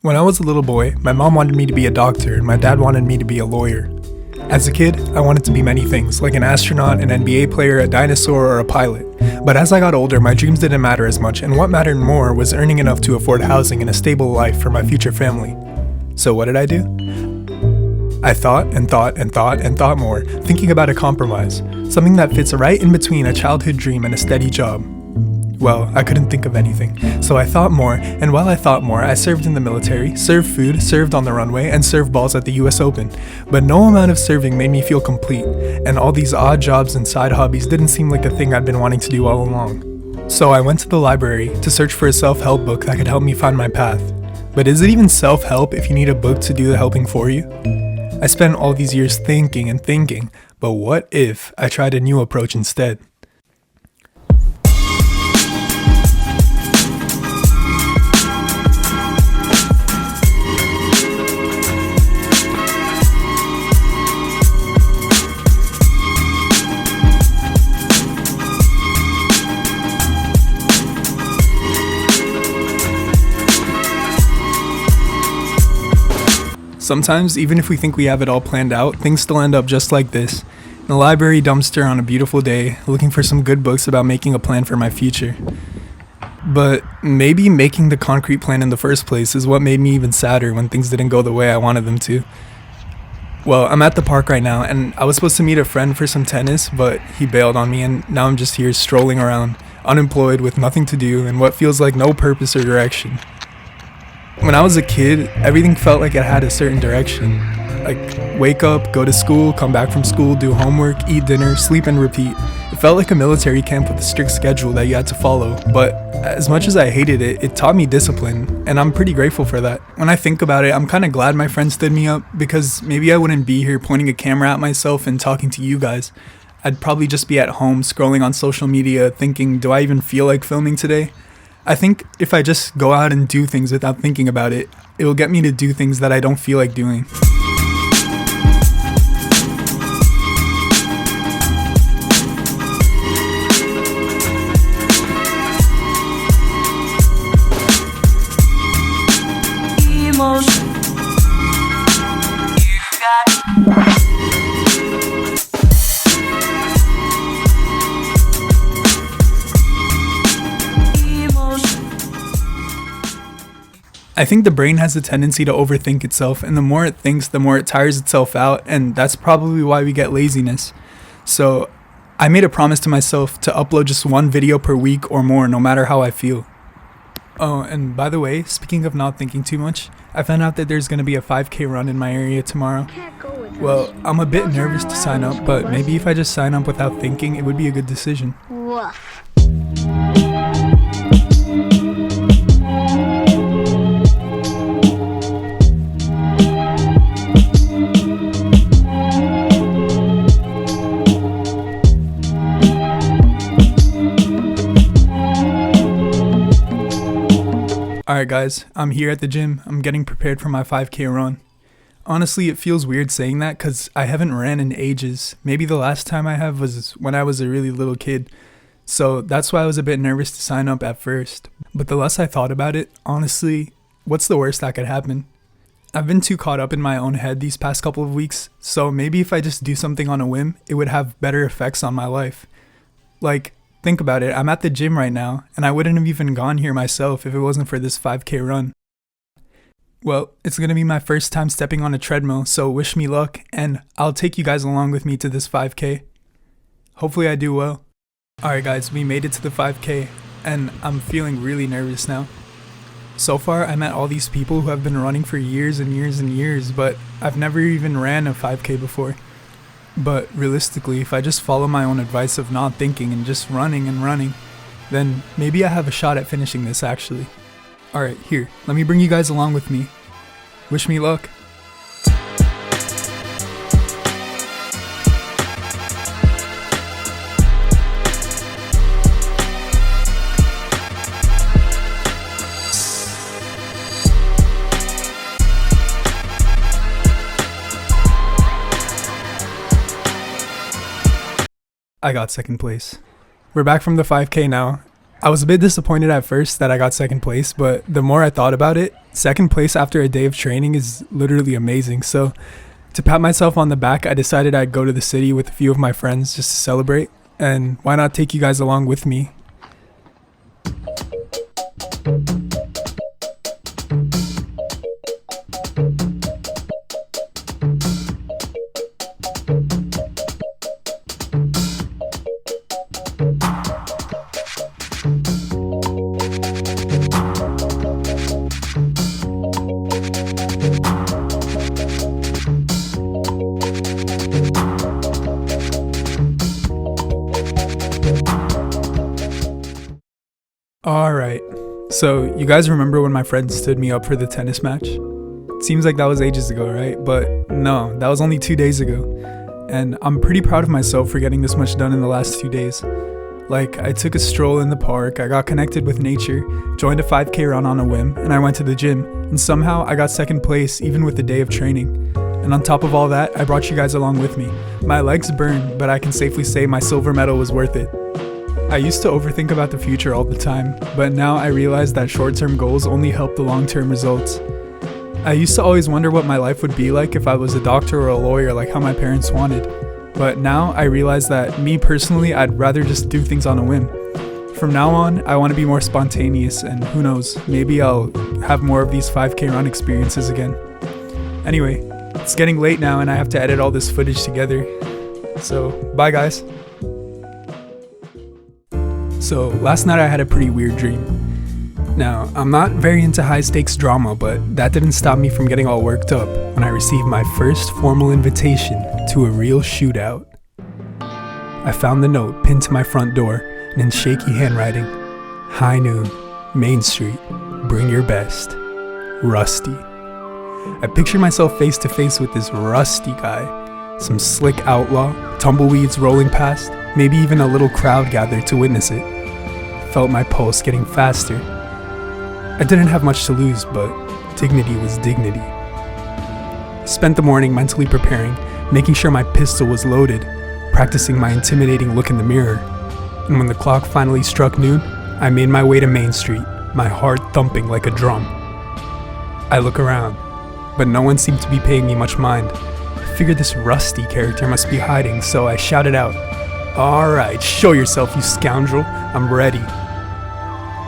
When I was a little boy, my mom wanted me to be a doctor and my dad wanted me to be a lawyer. As a kid, I wanted to be many things, like an astronaut, an NBA player, a dinosaur, or a pilot. But as I got older, my dreams didn't matter as much, and what mattered more was earning enough to afford housing and a stable life for my future family. So what did I do? I thought and thought and thought and thought more, thinking about a compromise, something that fits right in between a childhood dream and a steady job. Well, I couldn't think of anything, so I thought more, and while I thought more, I served in the military, served food, served on the runway, and served balls at the US Open. But no amount of serving made me feel complete, and all these odd jobs and side hobbies didn't seem like the thing I'd been wanting to do all along. So I went to the library to search for a self-help book that could help me find my path. But is it even self-help if you need a book to do the helping for you? I spent all these years thinking and thinking, but what if I tried a new approach instead? Sometimes, even if we think we have it all planned out, things still end up just like this. In the library dumpster on a beautiful day, looking for some good books about making a plan for my future. But maybe making the concrete plan in the first place is what made me even sadder when things didn't go the way I wanted them to. Well, I'm at the park right now, and I was supposed to meet a friend for some tennis, but he bailed on me, and now I'm just here strolling around, unemployed with nothing to do and what feels like no purpose or direction. When I was a kid, everything felt like it had a certain direction. Like, wake up, go to school, come back from school, do homework, eat dinner, sleep and repeat. It felt like a military camp with a strict schedule that you had to follow. But as much as I hated it, it taught me discipline, and I'm pretty grateful for that. When I think about it, I'm kind of glad my friend stood me up, because maybe I wouldn't be here pointing a camera at myself and talking to you guys. I'd probably just be at home scrolling on social media thinking, do I even feel like filming today? I think if I just go out and do things without thinking about it, it will get me to do things that I don't feel like doing. I think the brain has a tendency to overthink itself, and the more it thinks, the more it tires itself out, and that's probably why we get laziness. So I made a promise to myself to upload just one video per week or more, no matter how I feel. Oh, and by the way, speaking of not thinking too much, I found out that there's going to be a 5K run in my area tomorrow. Well, I'm a bit nervous to sign up, but maybe if I just sign up without thinking, it would be a good decision. Woof. Alright guys, I'm here at the gym. I'm getting prepared for my 5K run. Honestly, it feels weird saying that because I haven't ran in ages. Maybe the last time I have was when I was a really little kid. So that's why I was a bit nervous to sign up at first. But the less I thought about it, honestly, what's the worst that could happen? I've been too caught up in my own head these past couple of weeks, so maybe if I just do something on a whim, it would have better effects on my life. Like, think about it, I'm at the gym right now, and I wouldn't have even gone here myself if it wasn't for this 5K run. Well, it's gonna be my first time stepping on a treadmill, so wish me luck, and I'll take you guys along with me to this 5K. Hopefully I do well. Alright guys, we made it to the 5K, and I'm feeling really nervous now. So far, I met all these people who have been running for years and years and years, but I've never even ran a 5K before. But realistically, if I just follow my own advice of not thinking and just running and running, then maybe I have a shot at finishing this actually. Alright, here, let me bring you guys along with me. Wish me luck. I got second place. We're back from the 5K now, I was a bit disappointed at first that I got second place, but the more I thought about it, second place after a day of training is literally amazing. So, to pat myself on the back, I decided I'd go to the city with a few of my friends just to celebrate. And why not take you guys along with me? Alright, so you guys remember when my friend stood me up for the tennis match? It seems like that was ages ago, right? But no, that was only 2 days ago. And I'm pretty proud of myself for getting this much done in the last 2 days. Like, I took a stroll in the park, I got connected with nature, joined a 5K run on a whim, and I went to the gym. And somehow I got second place even with the day of training. And on top of all that, I brought you guys along with me. My legs burned, but I can safely say my silver medal was worth it. I used to overthink about the future all the time, but now I realize that short-term goals only help the long-term results. I used to always wonder what my life would be like if I was a doctor or a lawyer like how my parents wanted. But now I realize that me personally, I'd rather just do things on a whim. From now on, I want to be more spontaneous, and who knows, maybe I'll have more of these 5K run experiences again. Anyway, it's getting late now and I have to edit all this footage together. So, bye guys. So, last night I had a pretty weird dream. Now, I'm not very into high stakes drama, but that didn't stop me from getting all worked up when I received my first formal invitation to a real shootout. I found the note pinned to my front door and in shaky handwriting, High Noon, Main Street, bring your best, Rusty. I pictured myself face to face with this Rusty guy, some slick outlaw, tumbleweeds rolling past, maybe even a little crowd gathered to witness it. Felt my pulse getting faster. I didn't have much to lose, but dignity was dignity. Spent the morning mentally preparing, making sure my pistol was loaded, practicing my intimidating look in the mirror. And when the clock finally struck noon, I made my way to Main Street, my heart thumping like a drum. I look around, but no one seemed to be paying me much mind. I figured this Rusty character must be hiding, so I shouted out, "Alright, show yourself, you scoundrel, I'm ready."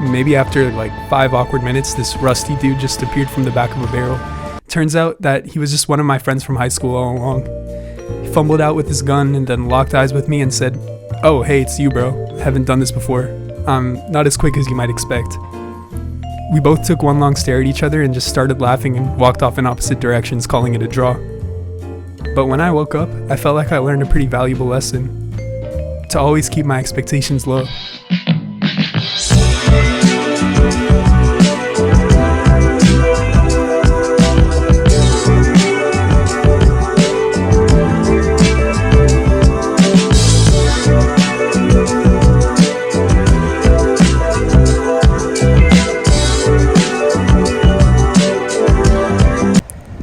Maybe after like 5 awkward minutes, this Rusty dude just appeared from the back of a barrel. Turns out that he was just one of my friends from high school all along. He fumbled out with his gun and then locked eyes with me and said, "Oh, hey, it's you, bro. Haven't done this before. I'm not as quick as you might expect." We both took one long stare at each other and just started laughing and walked off in opposite directions, calling it a draw. But when I woke up, I felt like I learned a pretty valuable lesson. To always keep my expectations low.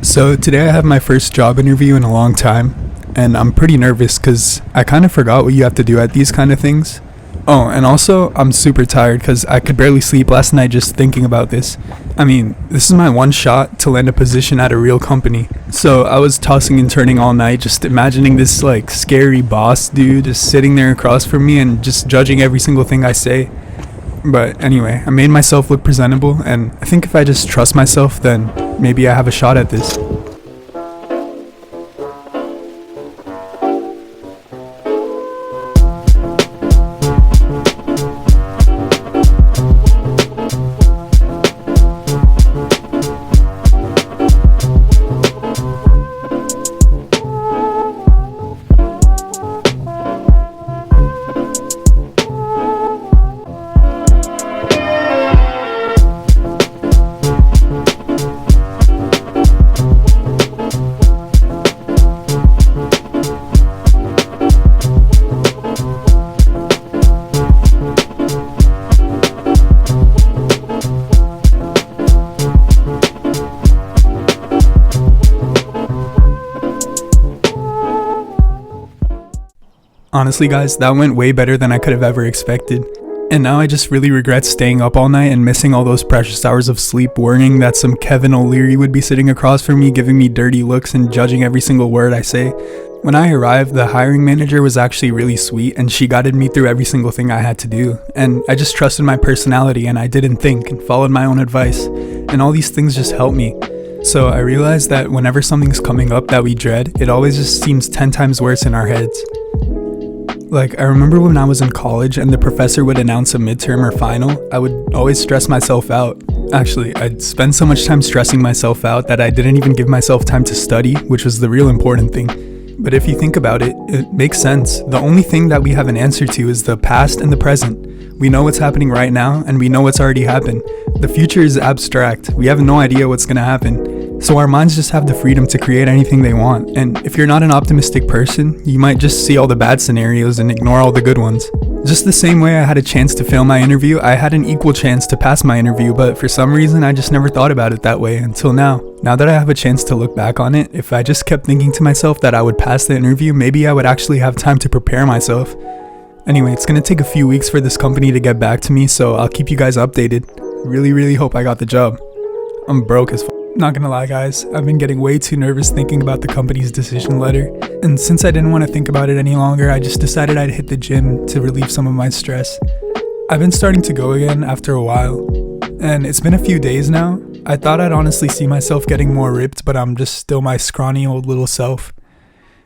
So today I have my first job interview in a long time, and I'm pretty nervous because I kind of forgot what you have to do at these kind of things. Oh, and also I'm super tired because I could barely sleep last night just thinking about this. I mean, this is my one shot to land a position at a real company. So I was tossing and turning all night just imagining this like scary boss dude just sitting there across from me and just judging every single thing I say. But anyway, I made myself look presentable, and I think if I just trust myself, then maybe I have a shot at this. Honestly guys, that went way better than I could have ever expected. And now I just really regret staying up all night and missing all those precious hours of sleep, worrying that some Kevin O'Leary would be sitting across from me giving me dirty looks and judging every single word I say. When I arrived, the hiring manager was actually really sweet and she guided me through every single thing I had to do. And I just trusted my personality and I didn't think and followed my own advice. And all these things just helped me. So I realized that whenever something's coming up that we dread, it always just seems 10 times worse in our heads. Like, I remember when I was in college and the professor would announce a midterm or final, I would always stress myself out. Actually, I'd spend so much time stressing myself out that I didn't even give myself time to study, which was the real important thing. But if you think about it, it makes sense. The only thing that we have an answer to is the past and the present. We know what's happening right now, and we know what's already happened. The future is abstract. We have no idea what's gonna happen. So our minds just have the freedom to create anything they want. And if you're not an optimistic person, you might just see all the bad scenarios and ignore all the good ones. Just the same way I had a chance to fail my interview, I had an equal chance to pass my interview, but for some reason I just never thought about it that way until now. Now that I have a chance to look back on it, if I just kept thinking to myself that I would pass the interview, maybe I would actually have time to prepare myself. Anyway, it's gonna take a few weeks for this company to get back to me, so I'll keep you guys updated. Really hope I got the job. I'm broke as fuck. Not gonna lie guys, I've been getting way too nervous thinking about the company's decision letter, and since I didn't want to think about it any longer, I just decided I'd hit the gym to relieve some of my stress. I've been starting to go again after a while, and it's been a few days now. I thought I'd honestly see myself getting more ripped, but I'm just still my scrawny old little self.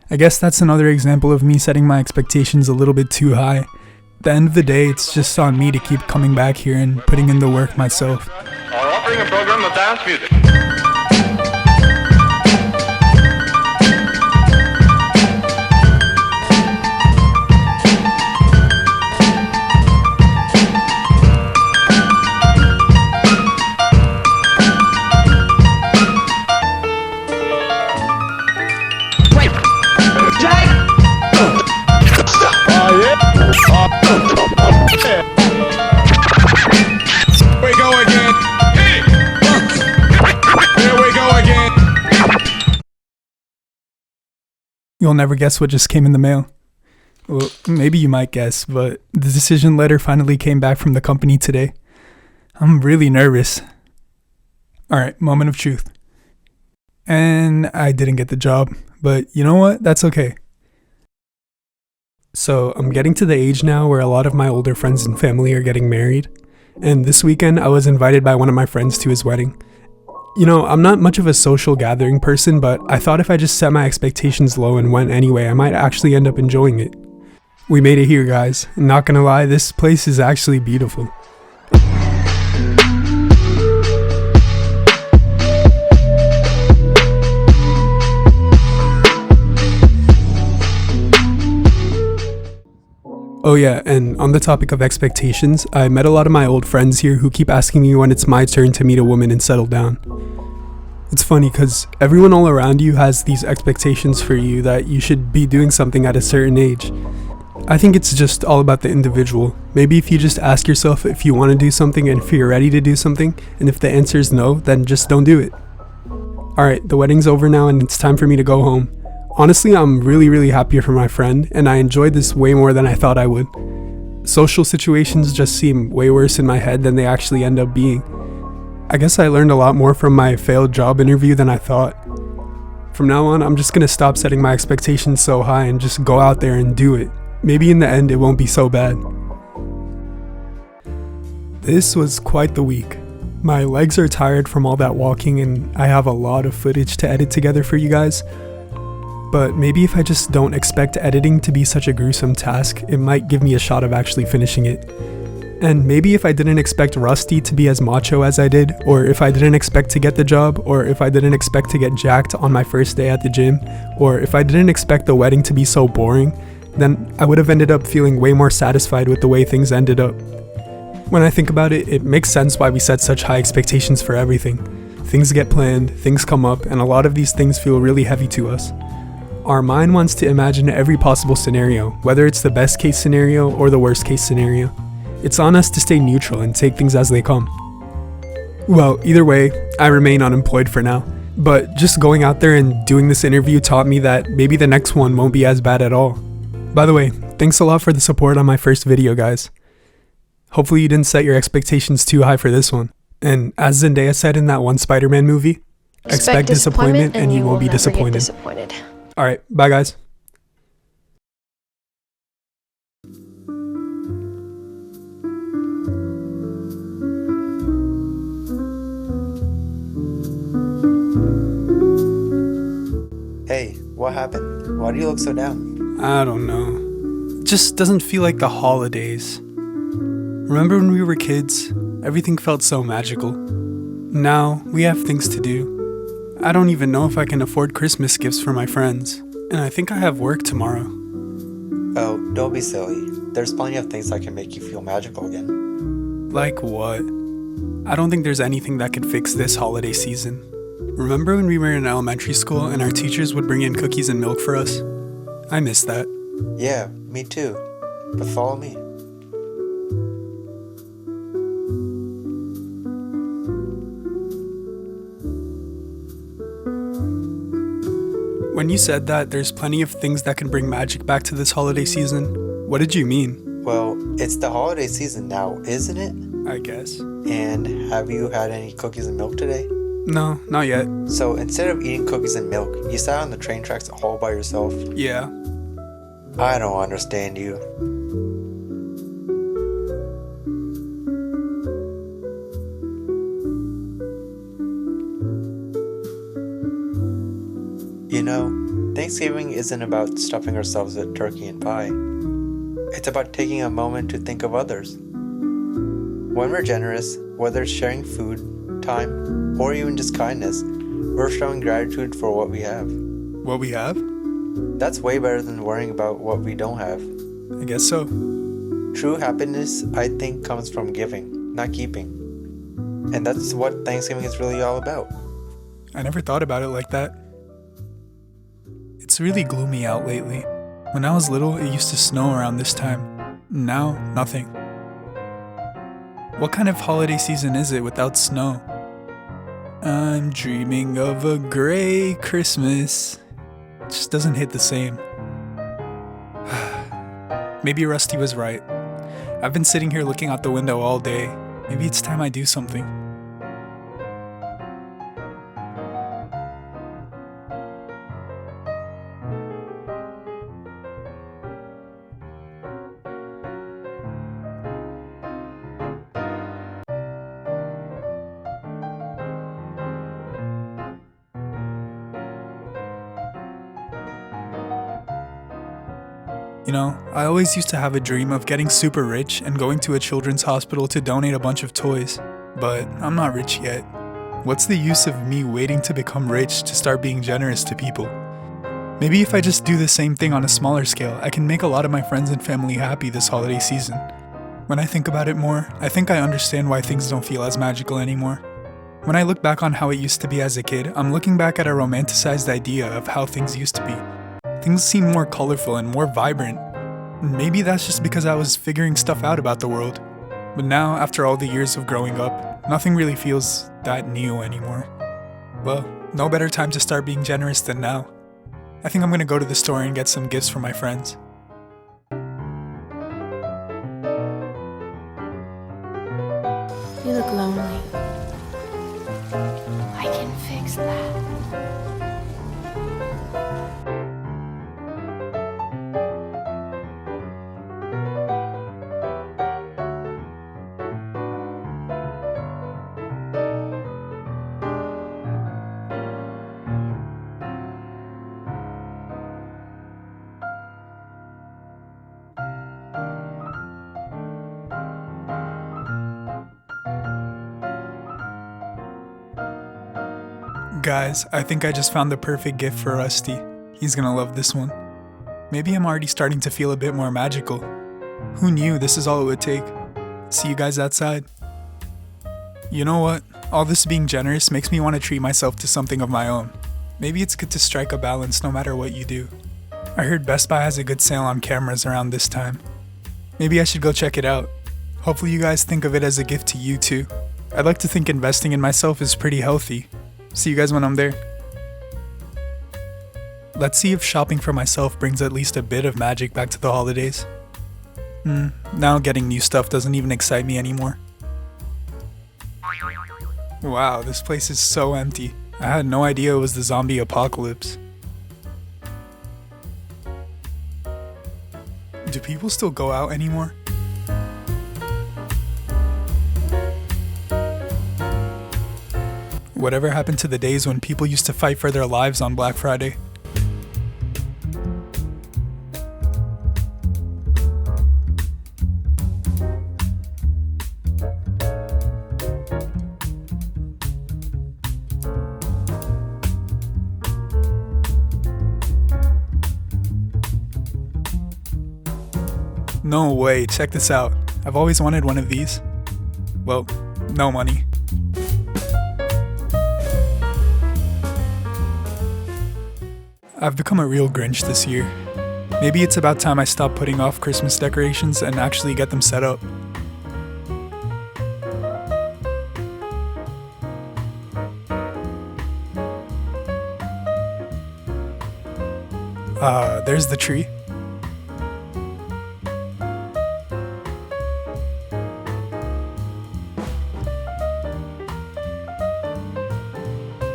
I guess that's another example of me setting my expectations a little bit too high. At the end of the day, it's just on me to keep coming back here and putting in the work myself. Offering a program of dance music. We go again. Hey, look. Here we go again. You'll never guess what just came in the mail. Well, maybe you might guess, but the decision letter finally came back from the company today. I'm really nervous. Alright, moment of truth. And I didn't get the job, but you know what? That's okay. So I'm getting to the age now where a lot of my older friends and family are getting married. And this weekend I was invited by one of my friends to his wedding. You know, I'm not much of a social gathering person, but I thought if I just set my expectations low and went anyway, I might actually end up enjoying it. We made it here, guys. Not gonna lie, this place is actually beautiful. Oh yeah, and on the topic of expectations, I met a lot of my old friends here who keep asking me when it's my turn to meet a woman and settle down. It's funny because everyone all around you has these expectations for you that you should be doing something at a certain age. I think it's just all about the individual. Maybe if you just ask yourself if you want to do something and if you're ready to do something, and if the answer is no, then just don't do it. Alright, the wedding's over now and it's time for me to go home. Honestly, I'm really happy for my friend, and I enjoyed this way more than I thought I would. Social situations just seem way worse in my head than they actually end up being. I guess I learned a lot more from my failed job interview than I thought. From now on, I'm just gonna stop setting my expectations so high and just go out there and do it. Maybe in the end it won't be so bad. This was quite the week. My legs are tired from all that walking and I have a lot of footage to edit together for you guys. But maybe if I just don't expect editing to be such a gruesome task, it might give me a shot of actually finishing it. And maybe if I didn't expect Rusty to be as macho as I did, or if I didn't expect to get the job, or if I didn't expect to get jacked on my first day at the gym, or if I didn't expect the wedding to be so boring, then I would have ended up feeling way more satisfied with the way things ended up. When I think about it, it makes sense why we set such high expectations for everything. Things get planned, things come up, and a lot of these things feel really heavy to us. Our mind wants to imagine every possible scenario, whether it's the best case scenario or the worst case scenario. It's on us to stay neutral and take things as they come. Well, either way, I remain unemployed for now. But just going out there and doing this interview taught me that maybe the next one won't be as bad at all. By the way, thanks a lot for the support on my first video, guys. Hopefully you didn't set your expectations too high for this one. And as Zendaya said in that one Spider-Man movie, expect disappointment and you will be disappointed. Alright, bye guys. Hey, what happened? Why do you look so down? I don't know. It just doesn't feel like the holidays. Remember when we were kids? Everything felt so magical. Now, we have things to do. I don't even know if I can afford Christmas gifts for my friends. And I think I have work tomorrow. Oh, don't be silly. There's plenty of things that can make you feel magical again. Like what? I don't think there's anything that could fix this holiday season. Remember when we were in elementary school and our teachers would bring in cookies and milk for us? I miss that. Yeah, me too. But follow me. When you said that there's plenty of things that can bring magic back to this holiday season, what did you mean? Well, it's the holiday season now, isn't it? I guess. And have you had any cookies and milk today? No, not yet. So instead of eating cookies and milk, you sat on the train tracks all by yourself? Yeah. I don't understand you. You know, Thanksgiving isn't about stuffing ourselves with turkey and pie. It's about taking a moment to think of others. When we're generous, whether it's sharing food, time, or even just kindness, we're showing gratitude for what we have. What we have? That's way better than worrying about what we don't have. I guess so. True happiness, I think, comes from giving, not keeping. And that's what Thanksgiving is really all about. I never thought about it like that. It's really gloomy out lately. When I was little, it used to snow around this time. Now, nothing. What kind of holiday season is it without snow? I'm dreaming of a gray Christmas. It just doesn't hit the same. Maybe Rusty was right. I've been sitting here looking out the window all day. Maybe it's time I do something. You know, I always used to have a dream of getting super rich and going to a children's hospital to donate a bunch of toys, but I'm not rich yet. What's the use of me waiting to become rich to start being generous to people? Maybe if I just do the same thing on a smaller scale, I can make a lot of my friends and family happy this holiday season. When I think about it more, I think I understand why things don't feel as magical anymore. When I look back on how it used to be as a kid, I'm looking back at a romanticized idea of how things used to be. Things seem more colorful and more vibrant. Maybe that's just because I was figuring stuff out about the world. But now, after all the years of growing up, nothing really feels that new anymore. Well, no better time to start being generous than now. I think I'm gonna go to the store and get some gifts for my friends. You look lonely. I can fix that. Guys, I think I just found the perfect gift for Rusty. He's gonna love this one. Maybe I'm already starting to feel a bit more magical. Who knew this is all it would take? See you guys outside. You know what? All this being generous makes me want to treat myself to something of my own. Maybe it's good to strike a balance no matter what you do. I heard Best Buy has a good sale on cameras around this time. Maybe I should go check it out. Hopefully you guys think of it as a gift to you too. I'd like to think investing in myself is pretty healthy. See you guys when I'm there. Let's see if shopping for myself brings at least a bit of magic back to the holidays. Now getting new stuff doesn't even excite me anymore. Wow, this place is so empty. I had no idea it was the zombie apocalypse. Do people still go out anymore? Whatever happened to the days when people used to fight for their lives on Black Friday? No way, check this out. I've always wanted one of these. Well, no money. I've become a real Grinch this year. Maybe it's about time I stop putting off Christmas decorations and actually get them set up. There's the tree.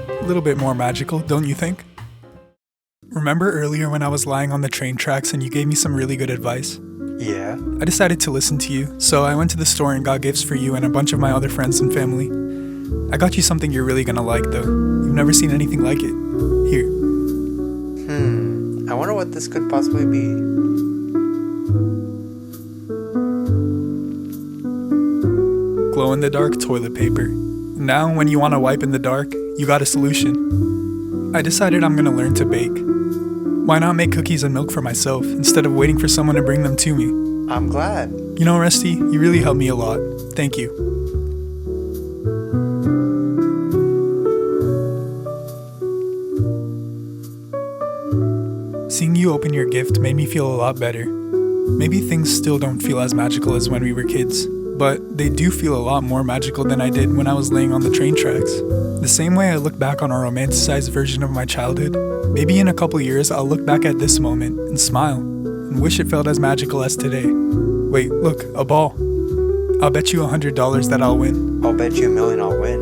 A little bit more magical, don't you think? Remember earlier when I was lying on the train tracks and you gave me some really good advice? Yeah? I decided to listen to you, so I went to the store and got gifts for you and a bunch of my other friends and family. I got you something you're really gonna like though. You've never seen anything like it. Here. I wonder what this could possibly be. Glow-in-the-dark toilet paper. Now, when you want to wipe in the dark, you got a solution. I decided I'm gonna learn to bake. Why not make cookies and milk for myself, instead of waiting for someone to bring them to me? I'm glad. You know, Rusty, you really helped me a lot. Thank you. Seeing you open your gift made me feel a lot better. Maybe things still don't feel as magical as when we were kids, but they do feel a lot more magical than I did when I was laying on the train tracks. The same way I look back on a romanticized version of my childhood, maybe in a couple years I'll look back at this moment and smile, and wish it felt as magical as today. Wait, look, a ball. I'll bet you $100 that I'll win. I'll bet you $1 million I'll win.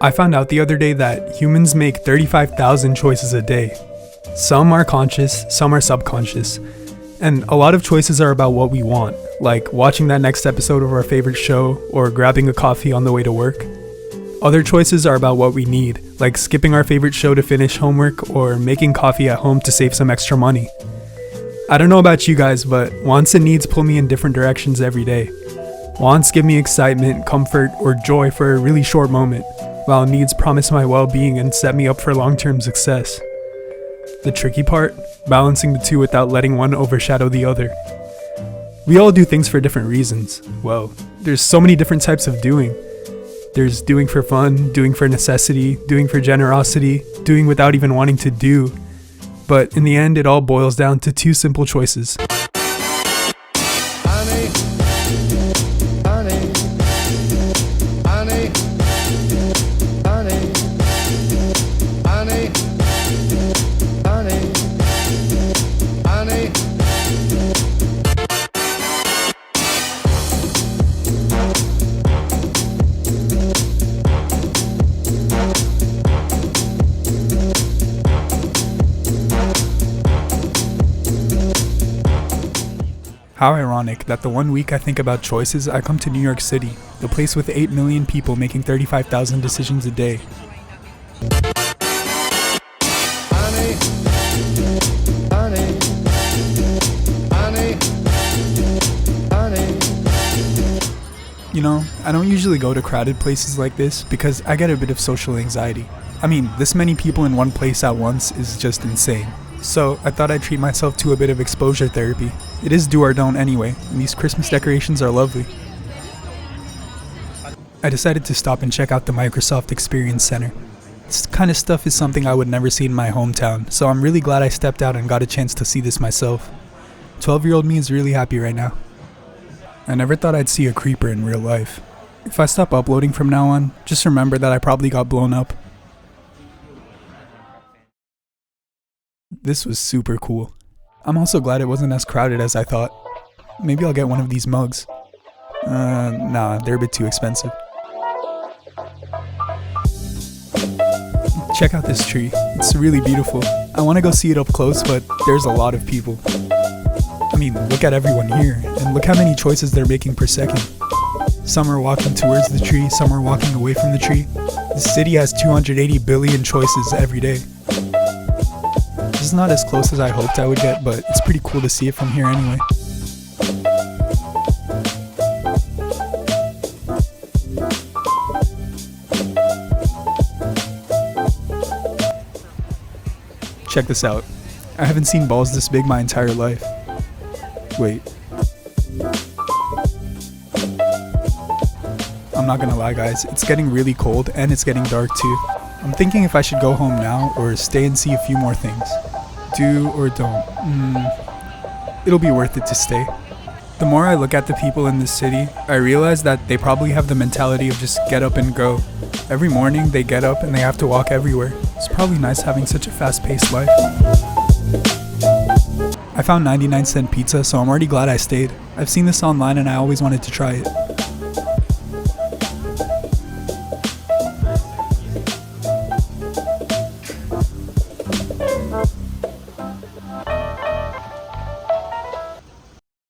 I found out the other day that humans make 35,000 choices a day. Some are conscious, some are subconscious. And a lot of choices are about what we want, like watching that next episode of our favorite show or grabbing a coffee on the way to work. Other choices are about what we need, like skipping our favorite show to finish homework or making coffee at home to save some extra money. I don't know about you guys, but wants and needs pull me in different directions every day. Wants give me excitement, comfort, or joy for a really short moment, while needs promise my well-being and set me up for long-term success. The tricky part? Balancing the two without letting one overshadow the other. We all do things for different reasons. Well, there's so many different types of doing. There's doing for fun, doing for necessity, doing for generosity, doing without even wanting to do. But in the end, it all boils down to two simple choices. How ironic that the one week I think about choices, I come to New York City, the place with 8 million people making 35,000 decisions a day. Honey, I don't usually go to crowded places like this because I get a bit of social anxiety. I mean, this many people in one place at once is just insane. So I thought I'd treat myself to a bit of exposure therapy. It is do or don't anyway, and these Christmas decorations are lovely. I decided to stop and check out the Microsoft Experience Center. This kind of stuff is something I would never see in my hometown, so I'm really glad I stepped out and got a chance to see this myself. 12-year-old me is really happy right now. I never thought I'd see a creeper in real life. If I stop uploading from now on, just remember that I probably got blown up. This was super cool. I'm also glad it wasn't as crowded as I thought. Maybe I'll get one of these mugs. Nah, they're a bit too expensive. Check out this tree. It's really beautiful. I want to go see it up close, but there's a lot of people. I mean, look at everyone here, and look how many choices they're making per second. Some are walking towards the tree, some are walking away from the tree. The city has 280 billion choices every day. This is not as close as I hoped I would get, but it's pretty cool to see it from here anyway. Check this out. I haven't seen balls this big my entire life. Wait. I'm not gonna lie guys, it's getting really cold and it's getting dark too. I'm thinking if I should go home now or stay and see a few more things. Do or don't. It'll be worth it to stay. The more I look at the people in this city, I realize that they probably have the mentality of just get up and go. Every morning they get up and they have to walk everywhere. It's probably nice having such a fast-paced life. I found 99-cent pizza, so I'm already glad I stayed. I've seen this online and I always wanted to try it.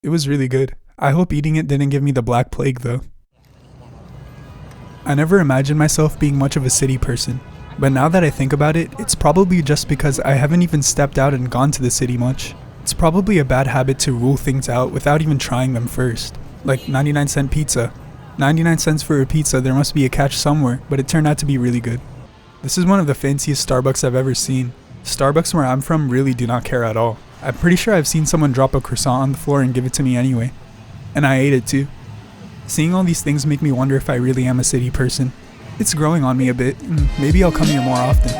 It was really good. I hope eating it didn't give me the Black Plague though. I never imagined myself being much of a city person, but now that I think about it, it's probably just because I haven't even stepped out and gone to the city much. It's probably a bad habit to rule things out without even trying them first. Like 99-cent pizza. 99 cents for a pizza, there must be a catch somewhere, but it turned out to be really good. This is one of the fanciest Starbucks I've ever seen. Starbucks where I'm from really do not care at all. I'm pretty sure I've seen someone drop a croissant on the floor and give it to me anyway. And I ate it too. Seeing all these things make me wonder if I really am a city person. It's growing on me a bit, and maybe I'll come here more often.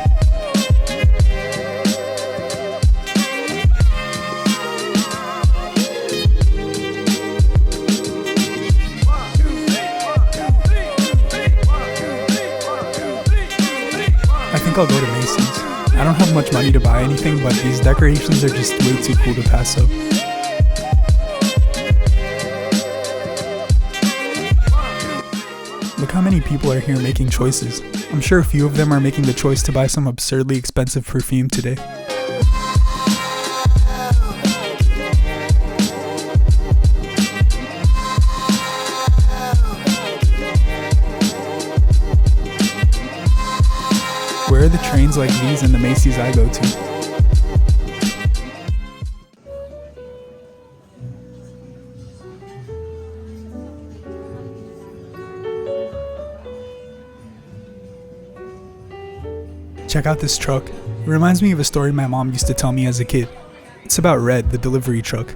I think I'll go to Macy's. I don't have much money to buy anything, but these decorations are just way too cool to pass up. Look how many people are here making choices. I'm sure a few of them are making the choice to buy some absurdly expensive perfume today. Where are the trains like these in the Macy's I go to? Check out this truck. It reminds me of a story my mom used to tell me as a kid. It's about Red, the delivery truck.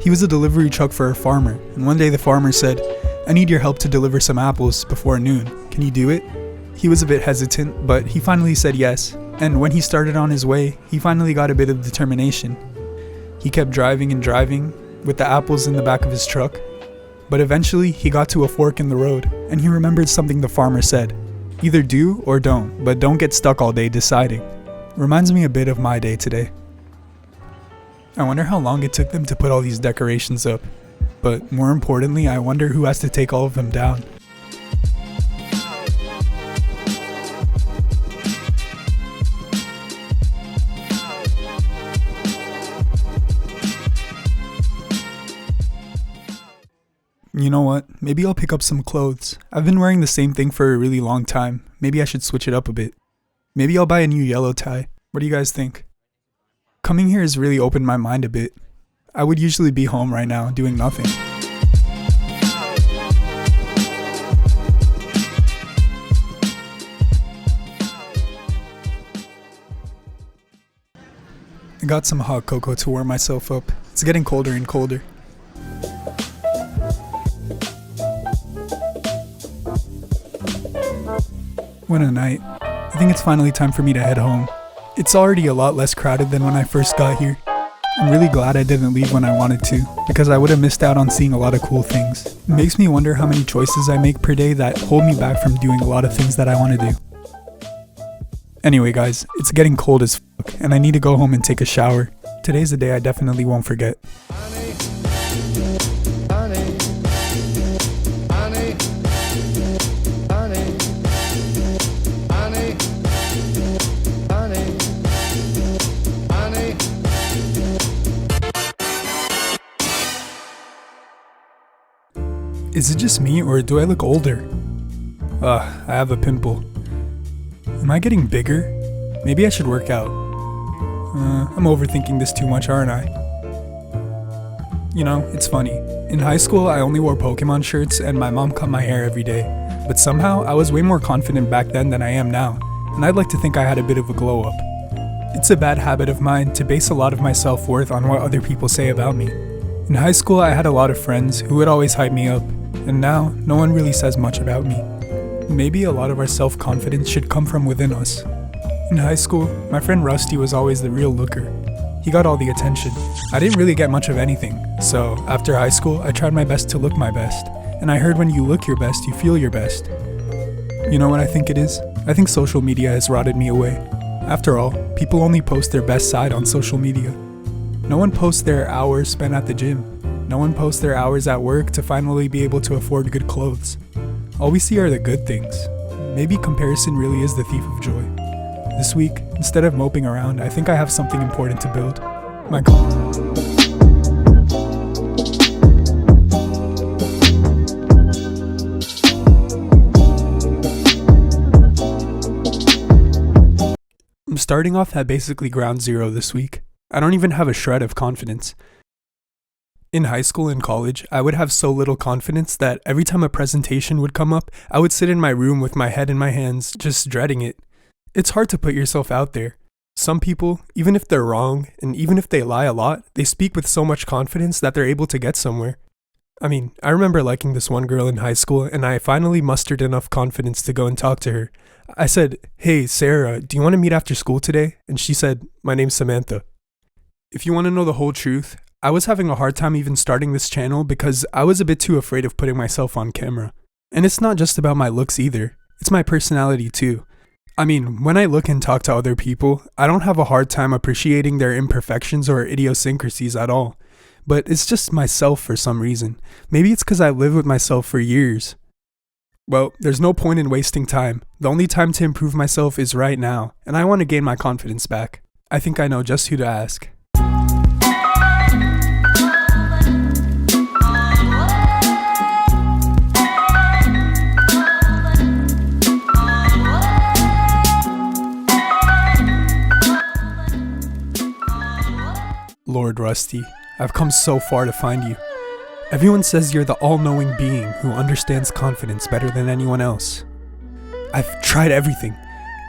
He was a delivery truck for a farmer, and one day the farmer said, "I need your help to deliver some apples before noon. Can you do it?" He was a bit hesitant, but he finally said yes, and when he started on his way, he finally got a bit of determination. He kept driving and driving, with the apples in the back of his truck, but eventually he got to a fork in the road, and he remembered something the farmer said. Either do or don't, but don't get stuck all day deciding. Reminds me a bit of my day today. I wonder how long it took them to put all these decorations up, but more importantly, I wonder who has to take all of them down. You know what? Maybe I'll pick up some clothes. I've been wearing the same thing for a really long time. Maybe I should switch it up a bit. Maybe I'll buy a new yellow tie. What do you guys think? Coming here has really opened my mind a bit. I would usually be home right now doing nothing. Got some hot cocoa to warm myself up. It's getting colder and colder. What a night. I think it's finally time for me to head home. It's already a lot less crowded than when I first got here. I'm really glad I didn't leave when I wanted to, because I would have missed out on seeing a lot of cool things. It makes me wonder how many choices I make per day that hold me back from doing a lot of things that I want to do. Anyway guys, it's getting cold as fuck, and I need to go home and take a shower. Today's a day I definitely won't forget. Is it just me, or do I look older? I have a pimple. Am I getting bigger? Maybe I should work out. I'm overthinking this too much, aren't I? You know, it's funny. In high school, I only wore Pokemon shirts and my mom cut my hair every day. But somehow, I was way more confident back then than I am now, and I'd like to think I had a bit of a glow up. It's a bad habit of mine to base a lot of my self-worth on what other people say about me. In high school, I had a lot of friends who would always hype me up, and now, no one really says much about me. Maybe a lot of our self-confidence should come from within us. In high school, my friend Rusty was always the real looker. He got all the attention. I didn't really get much of anything, so after high school, I tried my best to look my best. And I heard when you look your best, you feel your best. You know what I think it is? I think social media has rotted me away. After all, people only post their best side on social media. No one posts their hours spent at the gym. No one posts their hours at work to finally be able to afford good clothes. All we see are the good things. Maybe comparison really is the thief of joy. This week, instead of moping around, I think I have something important to build. My I'm starting off at basically ground zero this week. I don't even have a shred of confidence. In high school and college, I would have so little confidence that every time a presentation would come up, I would sit in my room with my head in my hands, just dreading it. It's hard to put yourself out there. Some people, even if they're wrong, and even if they lie a lot, they speak with so much confidence that they're able to get somewhere. I mean, I remember liking this one girl in high school, and I finally mustered enough confidence to go and talk to her. I said, "Hey, Sarah, do you want to meet after school today?" And she said, "My name's Samantha." If you want to know the whole truth, I was having a hard time even starting this channel because I was a bit too afraid of putting myself on camera. And it's not just about my looks either, it's my personality too. I mean, when I look and talk to other people, I don't have a hard time appreciating their imperfections or idiosyncrasies at all. But it's just myself for some reason. Maybe it's because I lived with myself for years. Well, there's no point in wasting time. The only time to improve myself is right now, and I want to gain my confidence back. I think I know just who to ask. Lord Rusty, I've come so far to find you. Everyone says you're the all-knowing being who understands confidence better than anyone else. I've tried everything.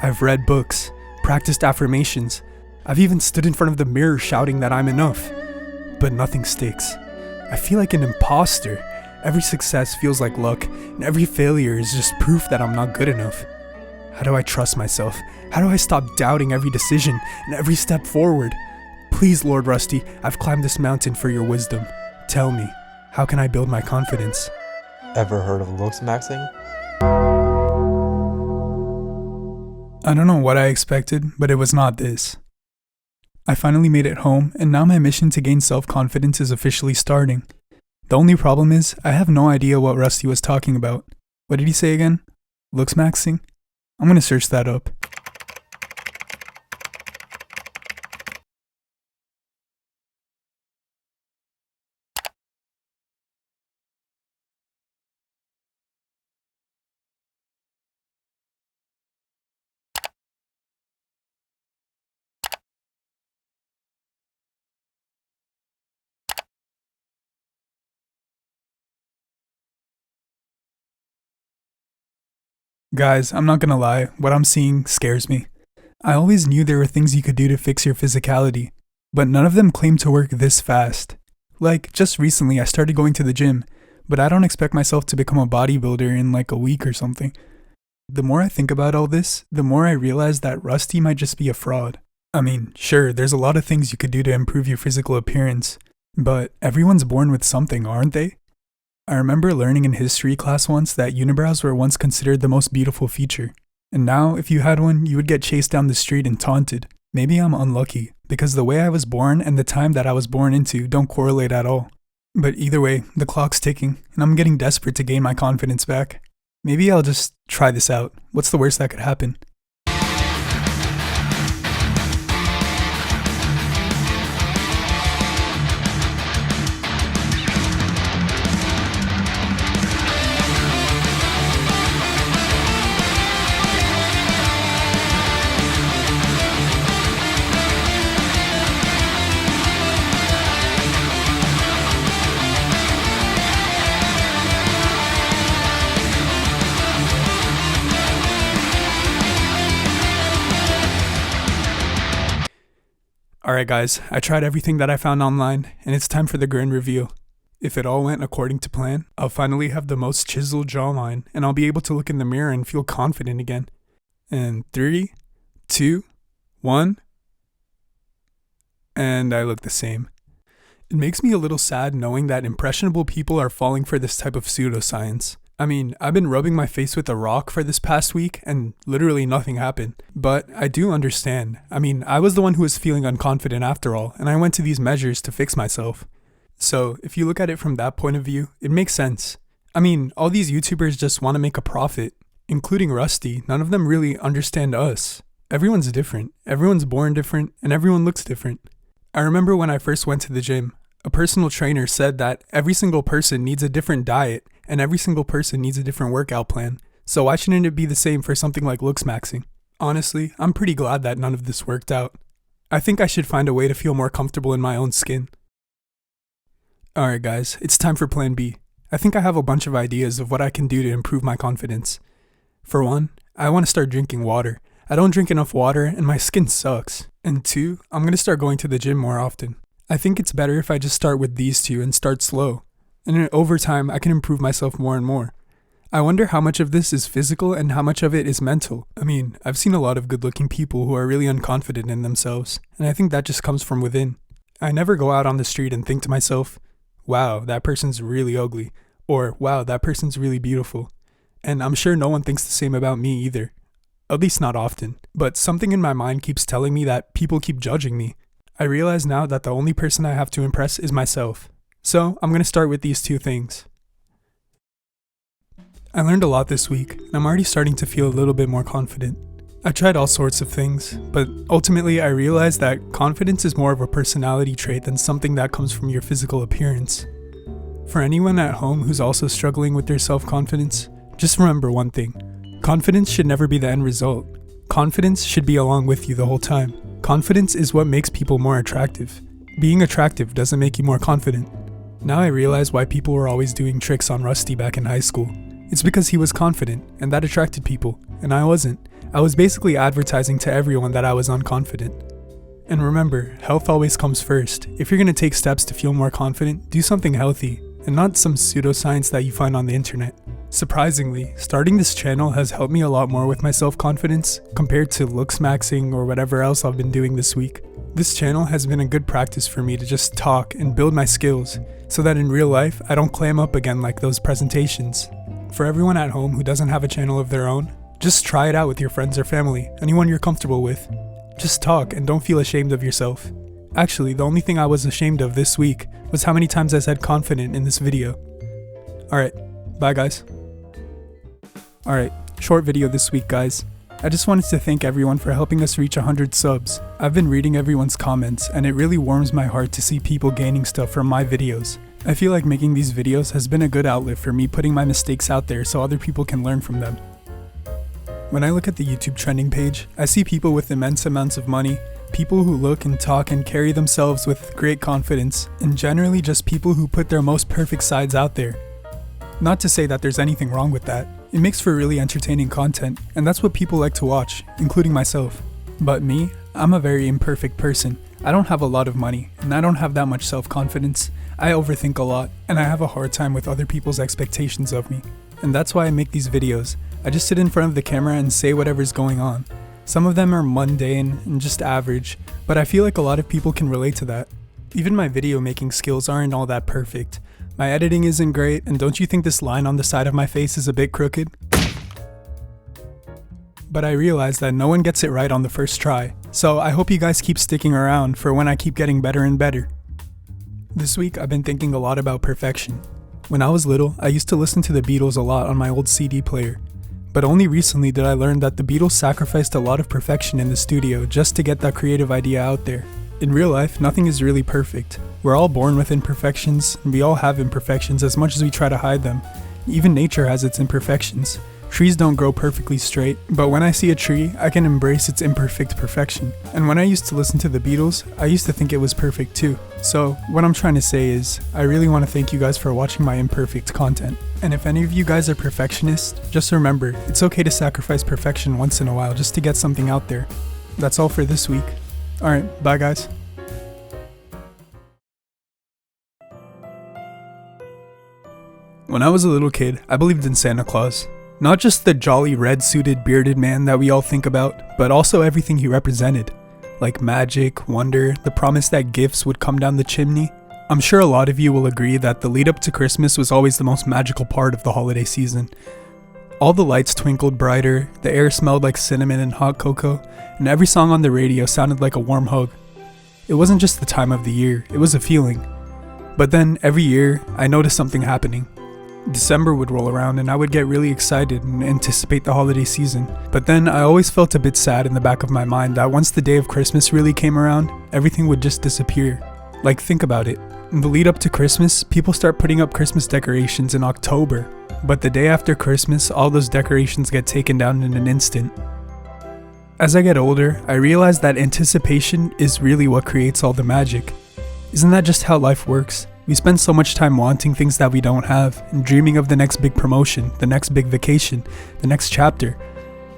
I've read books, practiced affirmations. I've even stood in front of the mirror shouting that I'm enough. But nothing sticks. I feel like an imposter. Every success feels like luck, and every failure is just proof that I'm not good enough. How do I trust myself? How do I stop doubting every decision and every step forward? Please, Lord Rusty, I've climbed this mountain for your wisdom. Tell me, how can I build my confidence? Ever heard of looks maxing? I don't know what I expected, but it was not this. I finally made it home, and now my mission to gain self-confidence is officially starting. The only problem is, I have no idea what Rusty was talking about. What did he say again? Looks maxing? I'm gonna search that up. Guys, I'm not gonna lie, what I'm seeing scares me. I always knew there were things you could do to fix your physicality, but none of them claim to work this fast. Like, just recently I started going to the gym, but I don't expect myself to become a bodybuilder in like a week or something. The more I think about all this, the more I realize that Rusty might just be a fraud. I mean, sure, there's a lot of things you could do to improve your physical appearance, but everyone's born with something, aren't they? I remember learning in history class once that unibrows were once considered the most beautiful feature. And now, if you had one, you would get chased down the street and taunted. Maybe I'm unlucky, because the way I was born and the time that I was born into don't correlate at all. But either way, the clock's ticking, and I'm getting desperate to gain my confidence back. Maybe I'll just try this out. What's the worst that could happen? Alright guys, I tried everything that I found online, and it's time for the grand reveal. If it all went according to plan, I'll finally have the most chiseled jawline, and I'll be able to look in the mirror and feel confident again. And 3, 2, 1, and I look the same. It makes me a little sad knowing that impressionable people are falling for this type of pseudoscience. I mean, I've been rubbing my face with a rock for this past week and literally nothing happened. But I do understand. I mean, I was the one who was feeling unconfident after all, and I went to these measures to fix myself. So, if you look at it from that point of view, it makes sense. I mean, all these YouTubers just want to make a profit, including Rusty. None of them really understand us. Everyone's different, everyone's born different, and everyone looks different. I remember when I first went to the gym, a personal trainer said that every single person needs a different diet and every single person needs a different workout plan, so why shouldn't it be the same for something like looks maxing? Honestly, I'm pretty glad that none of this worked out. I think I should find a way to feel more comfortable in my own skin. Alright guys, it's time for plan B. I think I have a bunch of ideas of what I can do to improve my confidence. For one, I want to start drinking water. I don't drink enough water and my skin sucks. And 2, I'm going to start going to the gym more often. I think it's better if I just start with these 2 and start slow. And then over time, I can improve myself more and more. I wonder how much of this is physical and how much of it is mental. I mean, I've seen a lot of good-looking people who are really unconfident in themselves, and I think that just comes from within. I never go out on the street and think to myself, wow, that person's really ugly, or wow, that person's really beautiful. And I'm sure no one thinks the same about me either. At least not often. But something in my mind keeps telling me that people keep judging me. I realize now that the only person I have to impress is myself. So, I'm going to start with these 2 things. I learned a lot this week, and I'm already starting to feel a little bit more confident. I tried all sorts of things, but ultimately I realized that confidence is more of a personality trait than something that comes from your physical appearance. For anyone at home who's also struggling with their self-confidence, just remember one thing. Confidence should never be the end result. Confidence should be along with you the whole time. Confidence is what makes people more attractive. Being attractive doesn't make you more confident. Now I realize why people were always doing tricks on Rusty back in high school. It's because he was confident, and that attracted people, and I wasn't. I was basically advertising to everyone that I was unconfident. And remember, health always comes first. If you're going to take steps to feel more confident, do something healthy, and not some pseudoscience that you find on the internet. Surprisingly, starting this channel has helped me a lot more with my self-confidence compared to looks maxing or whatever else I've been doing this week. This channel has been a good practice for me to just talk and build my skills, so that in real life I don't clam up again like those presentations. For everyone at home who doesn't have a channel of their own, just try it out with your friends or family, anyone you're comfortable with. Just talk and don't feel ashamed of yourself. Actually, the only thing I was ashamed of this week was how many times I said confident in this video. Alright, bye guys. Alright, short video this week guys. I just wanted to thank everyone for helping us reach 100 subs. I've been reading everyone's comments and it really warms my heart to see people gaining stuff from my videos. I feel like making these videos has been a good outlet for me putting my mistakes out there so other people can learn from them. When I look at the YouTube trending page, I see people with immense amounts of money, people who look and talk and carry themselves with great confidence, and generally just people who put their most perfect sides out there. Not to say that there's anything wrong with that. It makes for really entertaining content, and that's what people like to watch, including myself. But me, I'm a very imperfect person. I don't have a lot of money, and I don't have that much self-confidence. I overthink a lot, and I have a hard time with other people's expectations of me. And that's why I make these videos. I just sit in front of the camera and say whatever's going on. Some of them are mundane and just average, but I feel like a lot of people can relate to that. Even my video making skills aren't all that perfect. My editing isn't great, and don't you think this line on the side of my face is a bit crooked? But I realize that no one gets it right on the first try, so I hope you guys keep sticking around for when I keep getting better and better. This week I've been thinking a lot about perfection. When I was little, I used to listen to the Beatles a lot on my old CD player. But only recently did I learn that the Beatles sacrificed a lot of perfection in the studio just to get that creative idea out there. In real life, nothing is really perfect. We're all born with imperfections, and we all have imperfections as much as we try to hide them. Even nature has its imperfections. Trees don't grow perfectly straight, but when I see a tree, I can embrace its imperfect perfection. And when I used to listen to the Beatles, I used to think it was perfect too. So, what I'm trying to say is, I really want to thank you guys for watching my imperfect content. And if any of you guys are perfectionists, just remember, it's okay to sacrifice perfection once in a while just to get something out there. That's all for this week. Alright, bye guys. When I was a little kid, I believed in Santa Claus. Not just the jolly red-suited bearded man that we all think about, but also everything he represented. Like magic, wonder, the promise that gifts would come down the chimney. I'm sure a lot of you will agree that the lead up to Christmas was always the most magical part of the holiday season. All the lights twinkled brighter, the air smelled like cinnamon and hot cocoa, and every song on the radio sounded like a warm hug. It wasn't just the time of the year, it was a feeling. But then, every year, I noticed something happening. December would roll around and I would get really excited and anticipate the holiday season. But then I always felt a bit sad in the back of my mind that once the day of Christmas really came around, everything would just disappear. Like, think about it. In the lead up to Christmas, people start putting up Christmas decorations in October. But the day after Christmas, all those decorations get taken down in an instant. As I get older, I realize that anticipation is really what creates all the magic. Isn't that just how life works? We spend so much time wanting things that we don't have, and dreaming of the next big promotion, the next big vacation, the next chapter.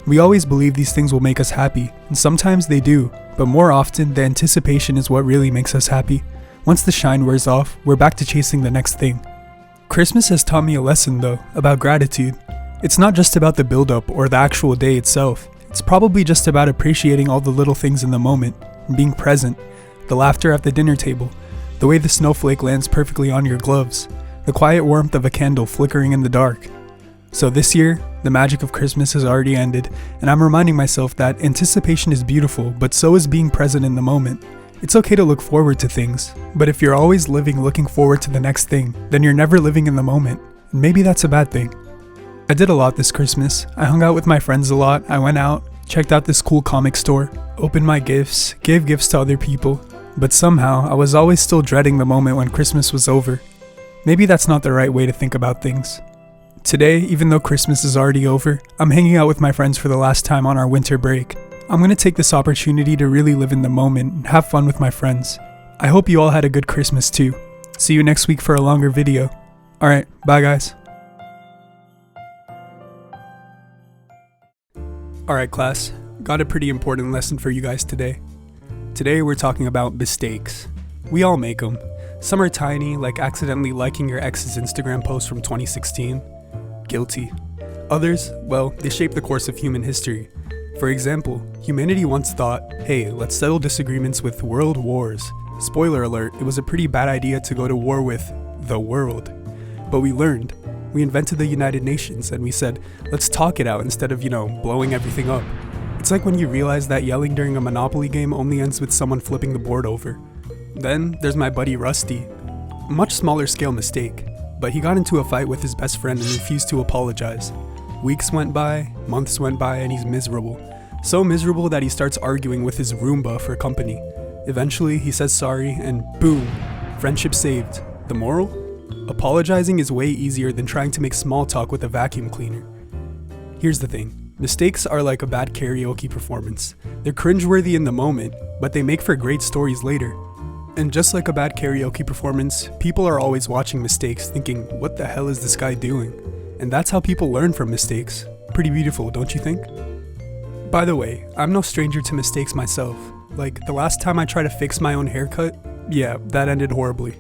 We always believe these things will make us happy, and sometimes they do, but more often the anticipation is what really makes us happy. Once the shine wears off, we're back to chasing the next thing. Christmas has taught me a lesson though, about gratitude. It's not just about the build-up or the actual day itself. It's probably just about appreciating all the little things in the moment, and being present, the laughter at the dinner table, the way the snowflake lands perfectly on your gloves, the quiet warmth of a candle flickering in the dark. So this year, the magic of Christmas has already ended, and I'm reminding myself that anticipation is beautiful, but so is being present in the moment. It's okay to look forward to things, but if you're always living looking forward to the next thing, then you're never living in the moment, and maybe that's a bad thing. I did a lot this Christmas. I hung out with my friends a lot, I went out, checked out this cool comic store, opened my gifts, gave gifts to other people. But somehow, I was always still dreading the moment when Christmas was over. Maybe that's not the right way to think about things. Today, even though Christmas is already over, I'm hanging out with my friends for the last time on our winter break. I'm gonna take this opportunity to really live in the moment and have fun with my friends. I hope you all had a good Christmas too. See you next week for a longer video. Alright, bye guys. Alright class, got a pretty important lesson for you guys today. Today we're talking about mistakes. We all make them. Some are tiny, like accidentally liking your ex's Instagram post from 2016. Guilty. Others, well, they shape the course of human history. For example, humanity once thought, hey, let's settle disagreements with world wars. Spoiler alert, it was a pretty bad idea to go to war with the world. But we learned. We invented the United Nations and we said, let's talk it out instead of, blowing everything up. It's like when you realize that yelling during a Monopoly game only ends with someone flipping the board over. Then there's my buddy Rusty. A much smaller scale mistake, but he got into a fight with his best friend and refused to apologize. Weeks went by, months went by, and he's miserable. So miserable that he starts arguing with his Roomba for company. Eventually, he says sorry, and boom, friendship saved. The moral? Apologizing is way easier than trying to make small talk with a vacuum cleaner. Here's the thing. Mistakes are like a bad karaoke performance. They're cringeworthy in the moment, but they make for great stories later. And just like a bad karaoke performance, people are always watching mistakes thinking, what the hell is this guy doing? And that's how people learn from mistakes. Pretty beautiful, don't you think? By the way, I'm no stranger to mistakes myself. Like the last time I tried to fix my own haircut, yeah, that ended horribly.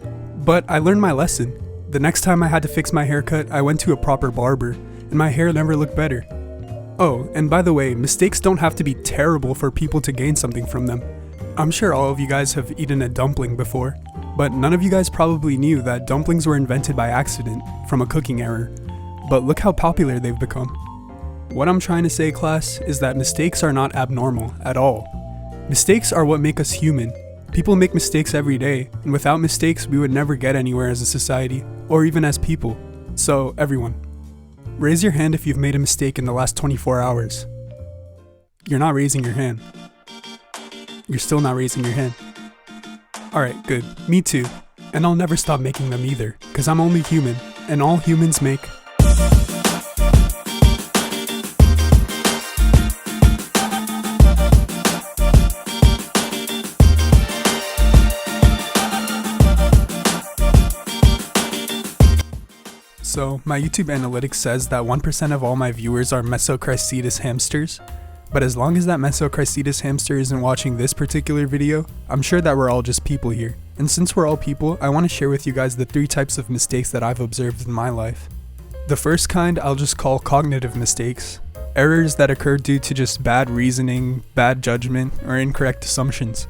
But I learned my lesson. The next time I had to fix my haircut, I went to a proper barber, and my hair never looked better. Oh, and by the way, mistakes don't have to be terrible for people to gain something from them. I'm sure all of you guys have eaten a dumpling before, but none of you guys probably knew that dumplings were invented by accident from a cooking error. But look how popular they've become. What I'm trying to say, class, is that mistakes are not abnormal at all. Mistakes are what make us human. People make mistakes every day, and without mistakes, we would never get anywhere as a society, or even as people. So, everyone, raise your hand if you've made a mistake in the last 24 hours. You're not raising your hand. You're still not raising your hand. Alright, good. Me too. And I'll never stop making them either, because I'm only human, and all humans make. So, my YouTube analytics says that 1% of all my viewers are Mesocrycetus hamsters, but as long as that Mesocrycetus hamster isn't watching this particular video, I'm sure that we're all just people here. And since we're all people, I want to share with you guys the 3 types of mistakes that I've observed in my life. The first kind I'll just call cognitive mistakes, errors that occur due to just bad reasoning, bad judgment, or incorrect assumptions.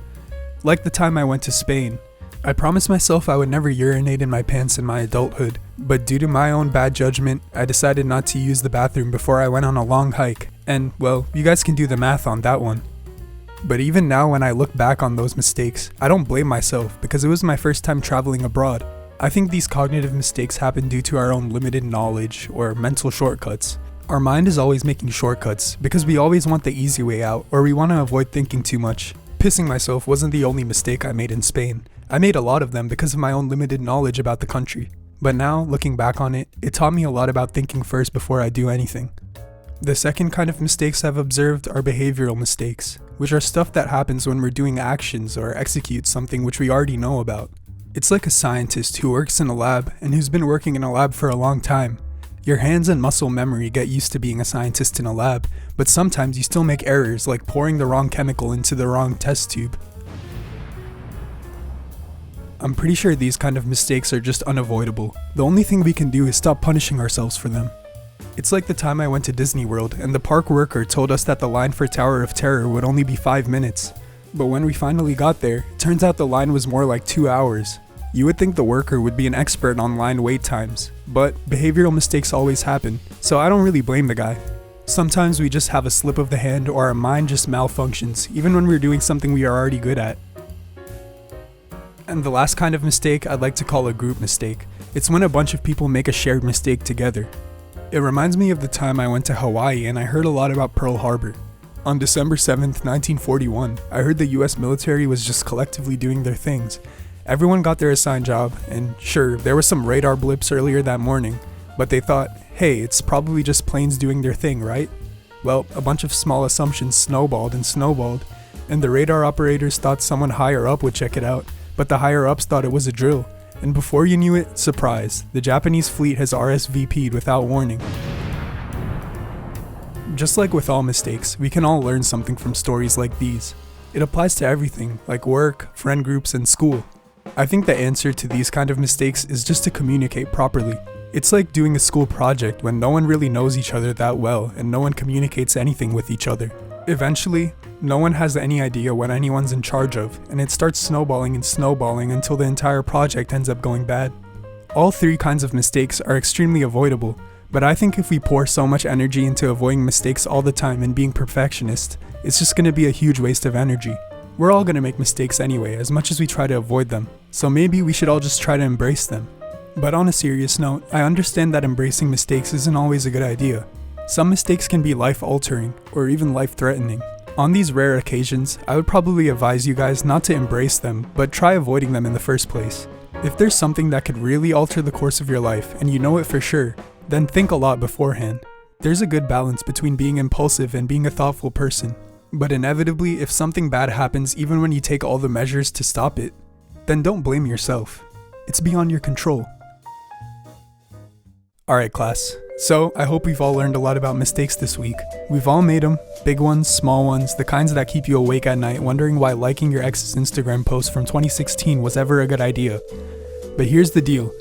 Like the time I went to Spain. I promised myself I would never urinate in my pants in my adulthood, but due to my own bad judgment, I decided not to use the bathroom before I went on a long hike, and well, you guys can do the math on that one. But even now when I look back on those mistakes, I don't blame myself because it was my first time traveling abroad. I think these cognitive mistakes happen due to our own limited knowledge or mental shortcuts. Our mind is always making shortcuts because we always want the easy way out or we want to avoid thinking too much. Pissing myself wasn't the only mistake I made in Spain. I made a lot of them because of my own limited knowledge about the country. But now, looking back on it, it taught me a lot about thinking first before I do anything. The second kind of mistakes I've observed are behavioral mistakes, which are stuff that happens when we're doing actions or execute something which we already know about. It's like a scientist who works in a lab and who's been working in a lab for a long time. Your hands and muscle memory get used to being a scientist in a lab, but sometimes you still make errors like pouring the wrong chemical into the wrong test tube. I'm pretty sure these kind of mistakes are just unavoidable. The only thing we can do is stop punishing ourselves for them. It's like the time I went to Disney World and the park worker told us that the line for Tower of Terror would only be 5 minutes. But when we finally got there, it turns out the line was more like 2 hours. You would think the worker would be an expert on line wait times, but behavioral mistakes always happen, so I don't really blame the guy. Sometimes we just have a slip of the hand or our mind just malfunctions, even when we're doing something we are already good at. And the last kind of mistake I'd like to call a group mistake. It's when a bunch of people make a shared mistake together. It reminds me of the time I went to Hawaii and I heard a lot about Pearl Harbor. On December 7th, 1941, I heard the US military was just collectively doing their things. Everyone got their assigned job, and sure, there were some radar blips earlier that morning, but they thought, hey, it's probably just planes doing their thing, right? Well, a bunch of small assumptions snowballed, and the radar operators thought someone higher up would check it out, but the higher ups thought it was a drill. And before you knew it, surprise, the Japanese fleet has RSVP'd without warning. Just like with all mistakes, we can all learn something from stories like these. It applies to everything, like work, friend groups, and school. I think the answer to these kind of mistakes is just to communicate properly. It's like doing a school project when no one really knows each other that well and no one communicates anything with each other. Eventually, no one has any idea what anyone's in charge of, and it starts snowballing until the entire project ends up going bad. All 3 kinds of mistakes are extremely avoidable, but I think if we pour so much energy into avoiding mistakes all the time and being perfectionist, it's just going to be a huge waste of energy. We're all going to make mistakes anyway, as much as we try to avoid them, so maybe we should all just try to embrace them. But on a serious note, I understand that embracing mistakes isn't always a good idea. Some mistakes can be life-altering, or even life-threatening. On these rare occasions, I would probably advise you guys not to embrace them, but try avoiding them in the first place. If there's something that could really alter the course of your life, and you know it for sure, then think a lot beforehand. There's a good balance between being impulsive and being a thoughtful person. But inevitably, if something bad happens even when you take all the measures to stop it, then don't blame yourself. It's beyond your control. Alright, class. So, I hope we've all learned a lot about mistakes this week. We've all made them. Big ones, small ones, the kinds that keep you awake at night wondering why liking your ex's Instagram post from 2016 was ever a good idea. But here's the deal.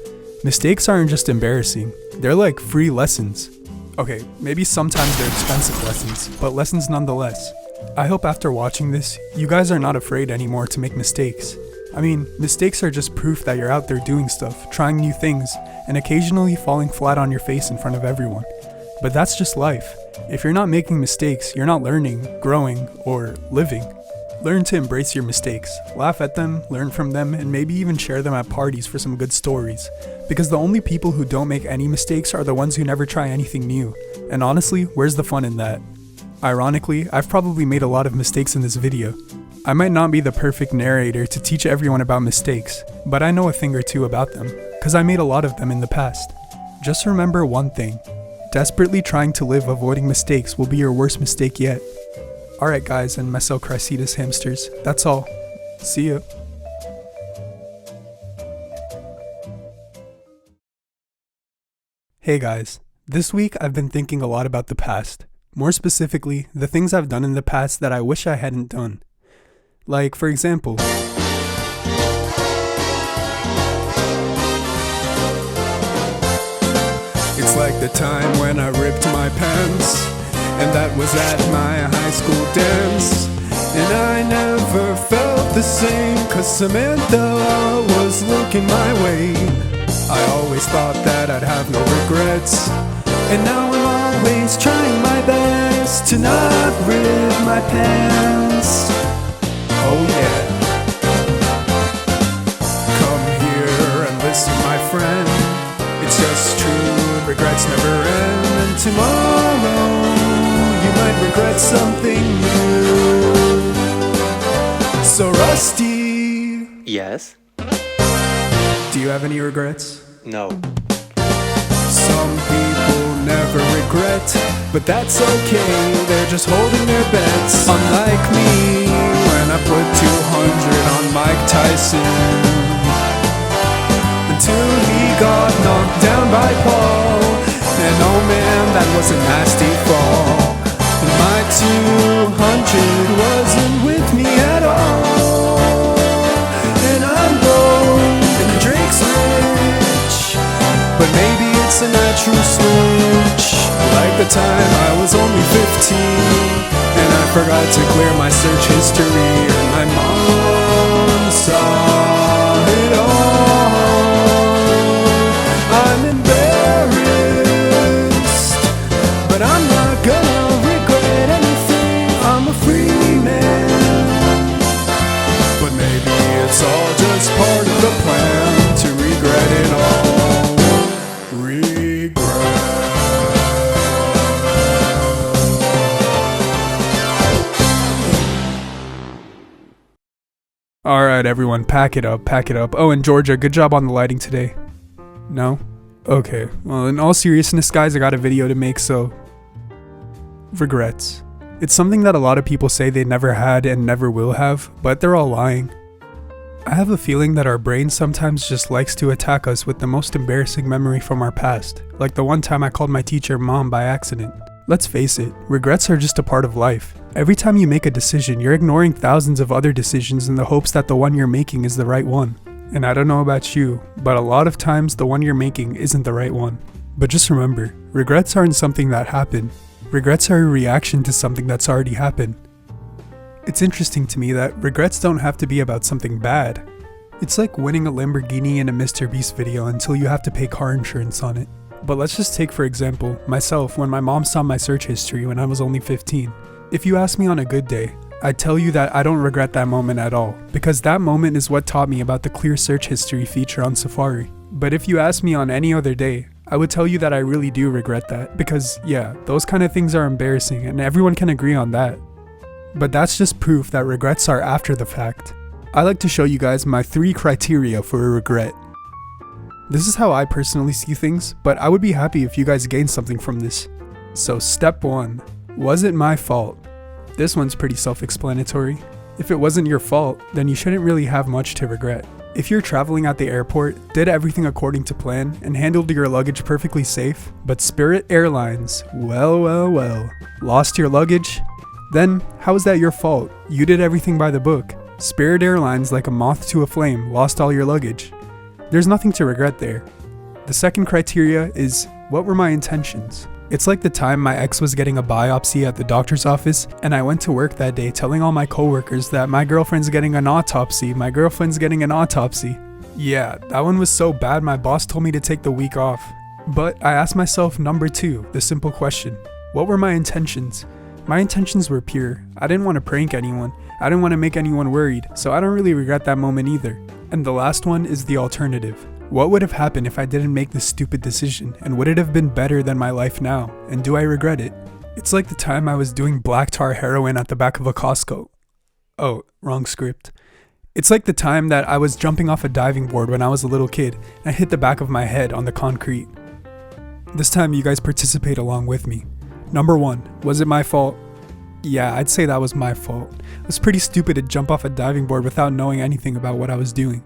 Mistakes aren't just embarrassing. They're like free lessons. Okay, maybe sometimes they're expensive lessons, but lessons nonetheless. I hope after watching this, you guys are not afraid anymore to make mistakes. I mean, mistakes are just proof that you're out there doing stuff, trying new things, and occasionally falling flat on your face in front of everyone. But that's just life. If you're not making mistakes, you're not learning, growing, or living. Learn to embrace your mistakes, laugh at them, learn from them, and maybe even share them at parties for some good stories. Because the only people who don't make any mistakes are the ones who never try anything new. And honestly, where's the fun in that? Ironically, I've probably made a lot of mistakes in this video. I might not be the perfect narrator to teach everyone about mistakes, but I know a thing or two about them, cause I made a lot of them in the past. Just remember one thing. Desperately trying to live avoiding mistakes will be your worst mistake yet. Alright guys and Mesocricetus hamsters, that's all. See ya. Hey guys, this week I've been thinking a lot about the past. More specifically, the things I've done in the past that I wish I hadn't done. Like, for example, it's like the time when I ripped my pants, and that was at my high school dance. And I never felt the same, cause Samantha was looking my way. I always thought that I'd have no regrets, and now I'm always trying my best to not rip my pants. Oh yeah. Come here and listen, my friend. It's just true, regrets never end. And tomorrow you might regret something new. So Rusty, Yes? do you have any regrets? No. Some people never regret, but that's okay, they're just holding their bets. Unlike me, when I put 200 on Mike Tyson, until he got knocked down by Paul. And oh man, that was a nasty fall. And my 200 wasn't with me at all. And I'm broke, and the drink's rich, but maybe it's a natural switch. Like the time I was only 15, and I forgot to clear my search history, and my mom saw it all. I'm embarrassed, but I'm not gonna regret anything. I'm a free man. But maybe it's all just part of the plan to regret it all. Alright everyone, pack it up, pack it up. Oh, and Georgia, good job on the lighting today. No? Okay, well in all seriousness guys, I got a video to make, so... Regrets. It's something that a lot of people say they never had and never will have, but they're all lying. I have a feeling that our brain sometimes just likes to attack us with the most embarrassing memory from our past, like the one time I called my teacher mom by accident. Let's face it, regrets are just a part of life. Every time you make a decision, you're ignoring thousands of other decisions in the hopes that the one you're making is the right one. And I don't know about you, but a lot of times the one you're making isn't the right one. But just remember, regrets aren't something that happened. Regrets are a reaction to something that's already happened. It's interesting to me that regrets don't have to be about something bad. It's like winning a Lamborghini in a Mr. Beast video until you have to pay car insurance on it. But let's just take for example, myself when my mom saw my search history when I was only 15. If you ask me on a good day, I'd tell you that I don't regret that moment at all, because that moment is what taught me about the clear search history feature on Safari. But if you ask me on any other day, I would tell you that I really do regret that, because yeah, those kind of things are embarrassing and everyone can agree on that. But that's just proof that regrets are after the fact. I like to show you guys my 3 criteria for a regret. This is how I personally see things, but I would be happy if you guys gained something from this. So step 1, was it my fault? This one's pretty self-explanatory. If it wasn't your fault, then you shouldn't really have much to regret. If you're traveling at the airport, did everything according to plan, and handled your luggage perfectly safe, but Spirit Airlines, well, lost your luggage? Then, how is that your fault? You did everything by the book. Spirit Airlines, like a moth to a flame, lost all your luggage. There's nothing to regret there. The second criteria is, what were my intentions? It's like the time my ex was getting a biopsy at the doctor's office, and I went to work that day telling all my coworkers that my girlfriend's getting an autopsy. Yeah, that one was so bad my boss told me to take the week off. But I asked myself number 2, the simple question. What were my intentions? My intentions were pure. I didn't want to prank anyone. I didn't want to make anyone worried, so I don't really regret that moment either. And the last one is the alternative. What would have happened if I didn't make this stupid decision, and would it have been better than my life now, and do I regret it? It's like the time I was doing black tar heroin at the back of a Costco. Oh, wrong script. It's like the time that I was jumping off a diving board when I was a little kid, and I hit the back of my head on the concrete. This time you guys participate along with me. Number 1, was it my fault? Yeah, I'd say that was my fault. It was pretty stupid to jump off a diving board without knowing anything about what I was doing.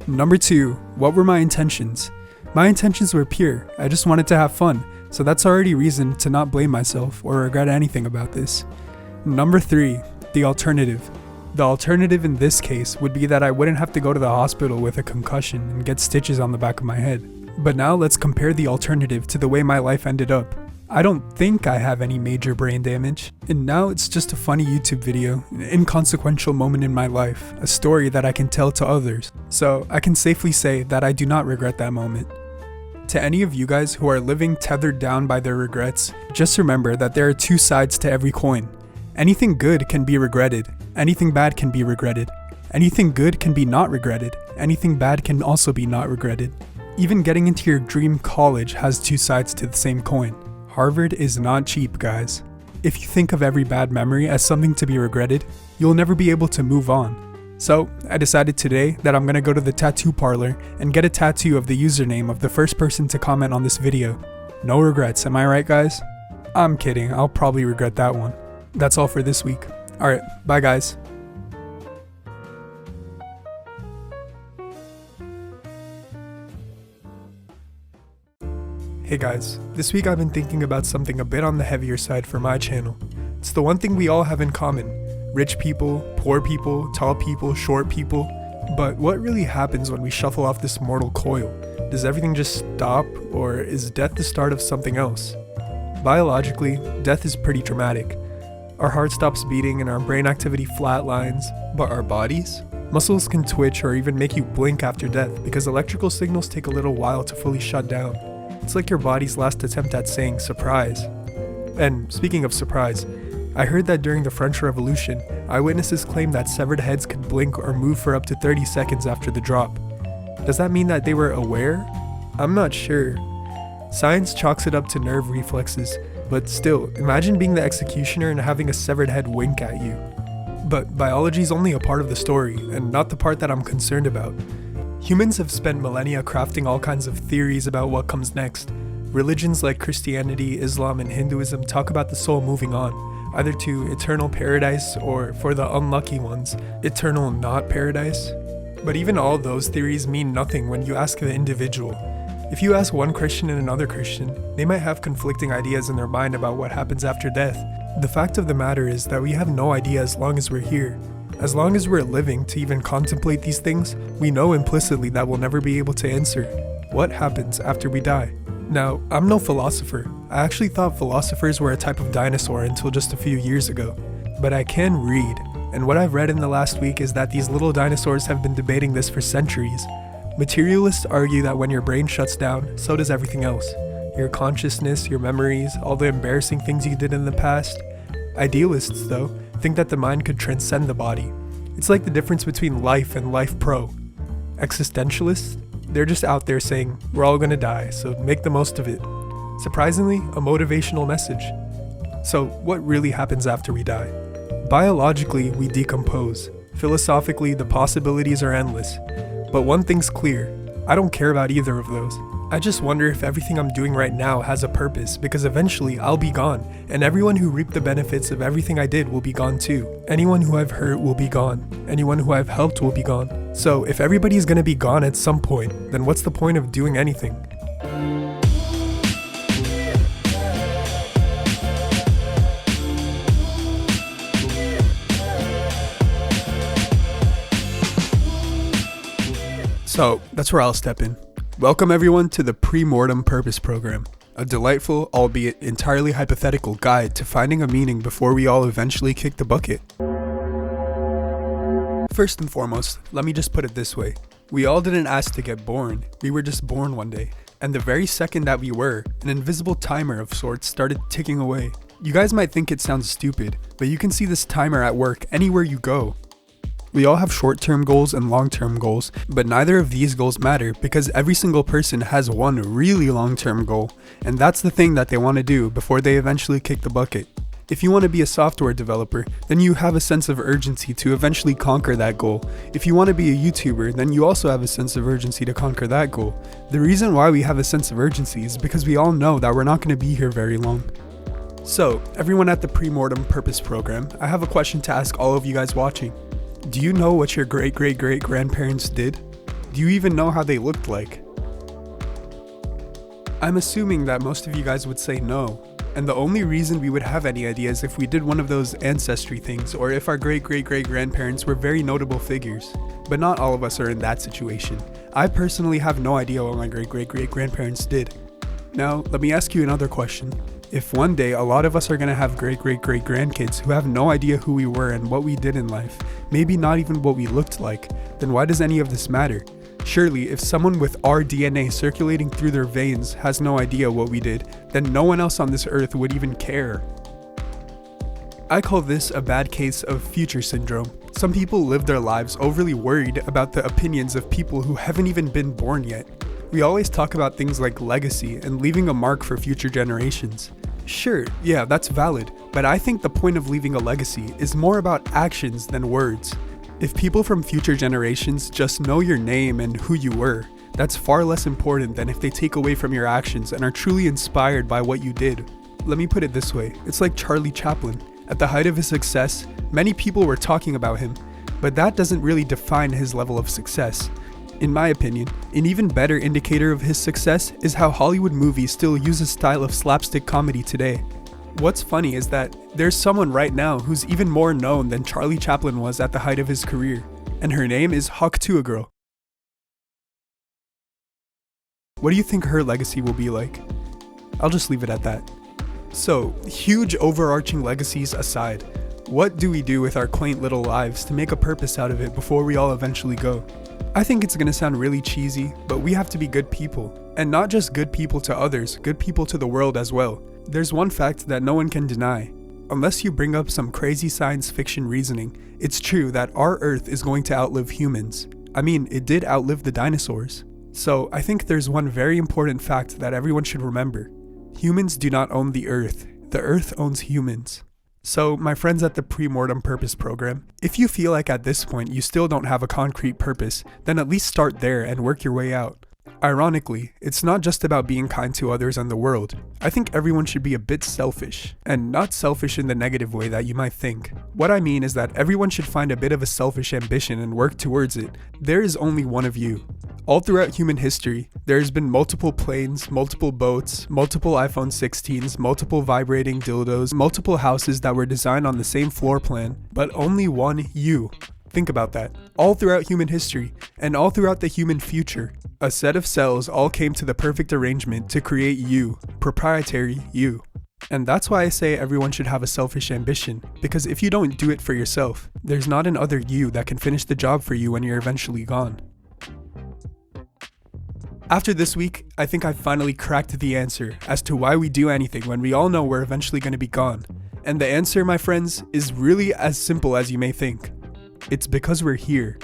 Number 2, what were my intentions? My intentions were pure. I just wanted to have fun, so that's already reason to not blame myself or regret anything about this. Number 3, the alternative. The alternative in this case would be that I wouldn't have to go to the hospital with a concussion and get stitches on the back of my head. But now let's compare the alternative to the way my life ended up. I don't think I have any major brain damage, and now it's just a funny YouTube video, an inconsequential moment in my life, a story that I can tell to others. So I can safely say that I do not regret that moment. To any of you guys who are living tethered down by their regrets, just remember that there are 2 sides to every coin. Anything good can be regretted, anything bad can be regretted. Anything good can be not regretted, anything bad can also be not regretted. Even getting into your dream college has 2 sides to the same coin. Harvard is not cheap, guys. If you think of every bad memory as something to be regretted, you'll never be able to move on. So, I decided today that I'm gonna go to the tattoo parlor and get a tattoo of the username of the first person to comment on this video. No regrets, am I right, guys? I'm kidding, I'll probably regret that one. That's all for this week. Alright, bye guys. Hey guys, this week I've been thinking about something a bit on the heavier side for my channel. It's the one thing we all have in common. Rich people, poor people, tall people, short people. But what really happens when we shuffle off this mortal coil? Does everything just stop, or is death the start of something else? Biologically, death is pretty dramatic. Our heart stops beating and our brain activity flatlines, but our bodies? Muscles can twitch or even make you blink after death because electrical signals take a little while to fully shut down. It's like your body's last attempt at saying surprise. And speaking of surprise, I heard that during the French Revolution, eyewitnesses claimed that severed heads could blink or move for up to 30 seconds after the drop. Does that mean that they were aware? I'm not sure. Science chalks it up to nerve reflexes, but still, imagine being the executioner and having a severed head wink at you. But biology's only a part of the story, and not the part that I'm concerned about. Humans have spent millennia crafting all kinds of theories about what comes next. Religions like Christianity, Islam, and Hinduism talk about the soul moving on, either to eternal paradise or, for the unlucky ones, eternal not paradise. But even all those theories mean nothing when you ask the individual. If you ask one Christian and another Christian, they might have conflicting ideas in their mind about what happens after death. The fact of the matter is that we have no idea as long as we're here. As long as we're living to even contemplate these things, we know implicitly that we'll never be able to answer what happens after we die. Now, I'm no philosopher. I actually thought philosophers were a type of dinosaur until just a few years ago. But I can read, and what I've read in the last week is that these little dinosaurs have been debating this for centuries. Materialists argue that when your brain shuts down, so does everything else. Your consciousness, your memories, all the embarrassing things you did in the past. Idealists, though, think that the mind could transcend the body. It's like the difference between life and life pro. Existentialists, they're just out there saying, we're all gonna die, so make the most of it. Surprisingly, a motivational message. So what really happens after we die? Biologically, we decompose. Philosophically, the possibilities are endless. But one thing's clear, I don't care about either of those. I just wonder if everything I'm doing right now has a purpose, because eventually I'll be gone, and everyone who reaped the benefits of everything I did will be gone too. Anyone who I've hurt will be gone. Anyone who I've helped will be gone. So if everybody's gonna be gone at some point, then what's the point of doing anything? So that's where I'll step in. Welcome everyone to the Pre-Mortem Purpose Program, a delightful, albeit entirely hypothetical guide to finding a meaning before we all eventually kick the bucket. First and foremost, let me just put it this way. We all didn't ask to get born, we were just born one day. And the very second that we were, an invisible timer of sorts started ticking away. You guys might think it sounds stupid, but you can see this timer at work anywhere you go. We all have short-term goals and long-term goals, but neither of these goals matter because every single person has one really long-term goal, and that's the thing that they want to do before they eventually kick the bucket. If you want to be a software developer, then you have a sense of urgency to eventually conquer that goal. If you want to be a YouTuber, then you also have a sense of urgency to conquer that goal. The reason why we have a sense of urgency is because we all know that we're not going to be here very long. So, everyone at the Pre-Mortem Purpose Program, I have a question to ask all of you guys watching. Do you know what your great-great-great-grandparents did? Do you even know how they looked like? I'm assuming that most of you guys would say no, and the only reason we would have any idea is if we did one of those ancestry things or if our great-great-great-grandparents were very notable figures. But not all of us are in that situation. I personally have no idea what my great-great-great-grandparents did. Now, let me ask you another question. If one day a lot of us are going to have great-great-great-grandkids who have no idea who we were and what we did in life, maybe not even what we looked like, then why does any of this matter? Surely, if someone with our DNA circulating through their veins has no idea what we did, then no one else on this earth would even care. I call this a bad case of future syndrome. Some people live their lives overly worried about the opinions of people who haven't even been born yet. We always talk about things like legacy and leaving a mark for future generations. Sure, yeah, that's valid, but I think the point of leaving a legacy is more about actions than words. If people from future generations just know your name and who you were, that's far less important than if they take away from your actions and are truly inspired by what you did. Let me put it this way, it's like Charlie Chaplin. At the height of his success, many people were talking about him, but that doesn't really define his level of success. In my opinion, an even better indicator of his success is how Hollywood movies still use a style of slapstick comedy today. What's funny is that there's someone right now who's even more known than Charlie Chaplin was at the height of his career, and her name is Girl. What do you think her legacy will be like? I'll just leave it at that. So, huge overarching legacies aside, what do we do with our quaint little lives to make a purpose out of it before we all eventually go? I think it's gonna sound really cheesy, but we have to be good people. And not just good people to others, good people to the world as well. There's one fact that no one can deny. Unless you bring up some crazy science fiction reasoning, it's true that our Earth is going to outlive humans. I mean, it did outlive the dinosaurs. So I think there's one very important fact that everyone should remember. Humans do not own the Earth owns humans. So, my friends at the Pre-Mortem Purpose Program, if you feel like at this point you still don't have a concrete purpose, then at least start there and work your way out. Ironically, it's not just about being kind to others and the world. I think everyone should be a bit selfish, and not selfish in the negative way that you might think. What I mean is that everyone should find a bit of a selfish ambition and work towards it. There is only one of you. All throughout human history, there has been multiple planes, multiple boats, multiple iPhone 16s, multiple vibrating dildos, multiple houses that were designed on the same floor plan, but only one you. Think about that. All throughout human history, and all throughout the human future, a set of cells all came to the perfect arrangement to create you, proprietary you. And that's why I say everyone should have a selfish ambition, because if you don't do it for yourself, there's not another you that can finish the job for you when you're eventually gone. After this week, I think I've finally cracked the answer as to why we do anything when we all know we're eventually going to be gone. And the answer, my friends, is really as simple as you may think. It's because we're here.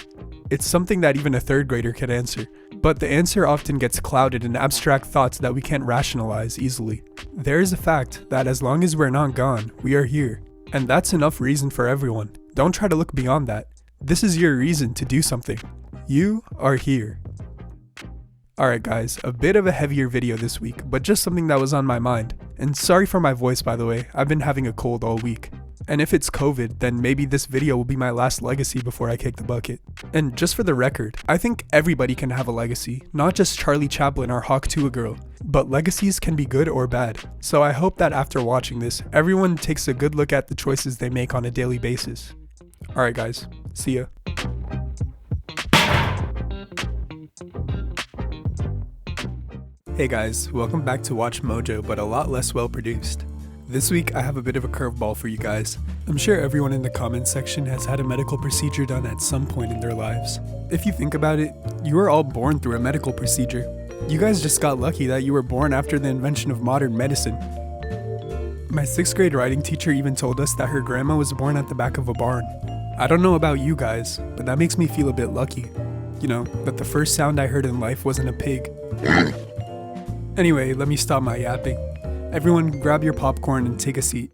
It's something that even a third grader could answer, but the answer often gets clouded in abstract thoughts that we can't rationalize easily. There is a fact that as long as we're not gone, we are here. And that's enough reason for everyone. Don't try to look beyond that. This is your reason to do something. You are here. Alright guys, a bit of a heavier video this week, but just something that was on my mind. And sorry for my voice by the way, I've been having a cold all week. And if it's COVID, then maybe this video will be my last legacy before I kick the bucket. And just for the record, I think everybody can have a legacy, not just Charlie Chaplin or Hawk Tuah Girl. But legacies can be good or bad. So I hope that after watching this, everyone takes a good look at the choices they make on a daily basis. Alright guys, see ya. Hey guys, welcome back to Watch Mojo, but a lot less well produced. This week I have a bit of a curveball for you guys. I'm sure everyone in the comments section has had a medical procedure done at some point in their lives. If you think about it, you were all born through a medical procedure. You guys just got lucky that you were born after the invention of modern medicine. My 6th grade writing teacher even told us that her grandma was born at the back of a barn. I don't know about you guys, but that makes me feel a bit lucky. You know, that the first sound I heard in life wasn't a pig. Anyway, let me stop my yapping. Everyone grab your popcorn and take a seat.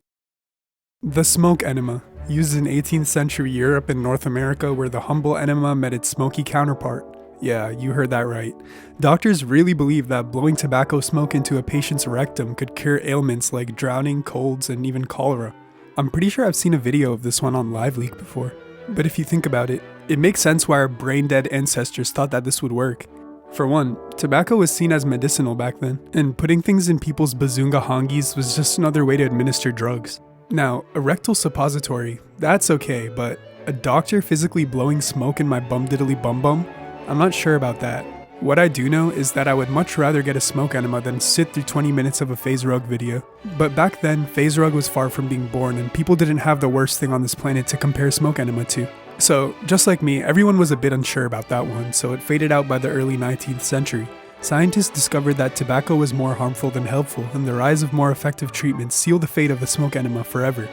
The smoke enema, used in 18th century Europe and North America where the humble enema met its smoky counterpart. Yeah, you heard that right. Doctors really believed that blowing tobacco smoke into a patient's rectum could cure ailments like drowning, colds, and even cholera. I'm pretty sure I've seen a video of this one on LiveLeak before. But if you think about it, it makes sense why our brain-dead ancestors thought that this would work. For one, tobacco was seen as medicinal back then, and putting things in people's bazunga hongis was just another way to administer drugs. Now, a rectal suppository, that's okay, but a doctor physically blowing smoke in my bum diddly bum bum? I'm not sure about that. What I do know is that I would much rather get a smoke enema than sit through 20 minutes of a phase rug video. But back then, phase rug was far from being born and people didn't have the worst thing on this planet to compare smoke enema to. So, just like me, everyone was a bit unsure about that one, so it faded out by the early 19th century. Scientists discovered that tobacco was more harmful than helpful, and the rise of more effective treatments sealed the fate of the smoke enema forever.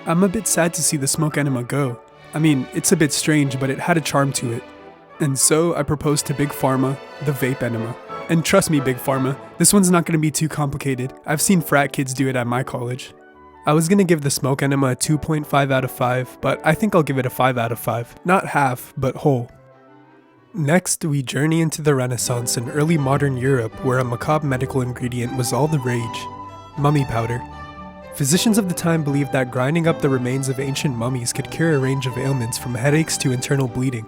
I'm a bit sad to see the smoke enema go. I mean, it's a bit strange, but it had a charm to it. And so, I proposed to Big Pharma, the vape enema. And trust me, Big Pharma, this one's not gonna be too complicated. I've seen frat kids do it at my college. I was gonna give the smoke enema a 2.5 out of 5, but I think I'll give it a 5 out of 5. Not half, but whole. Next, we journey into the Renaissance in early modern Europe where a macabre medical ingredient was all the rage: mummy powder. Physicians of the time believed that grinding up the remains of ancient mummies could cure a range of ailments from headaches to internal bleeding.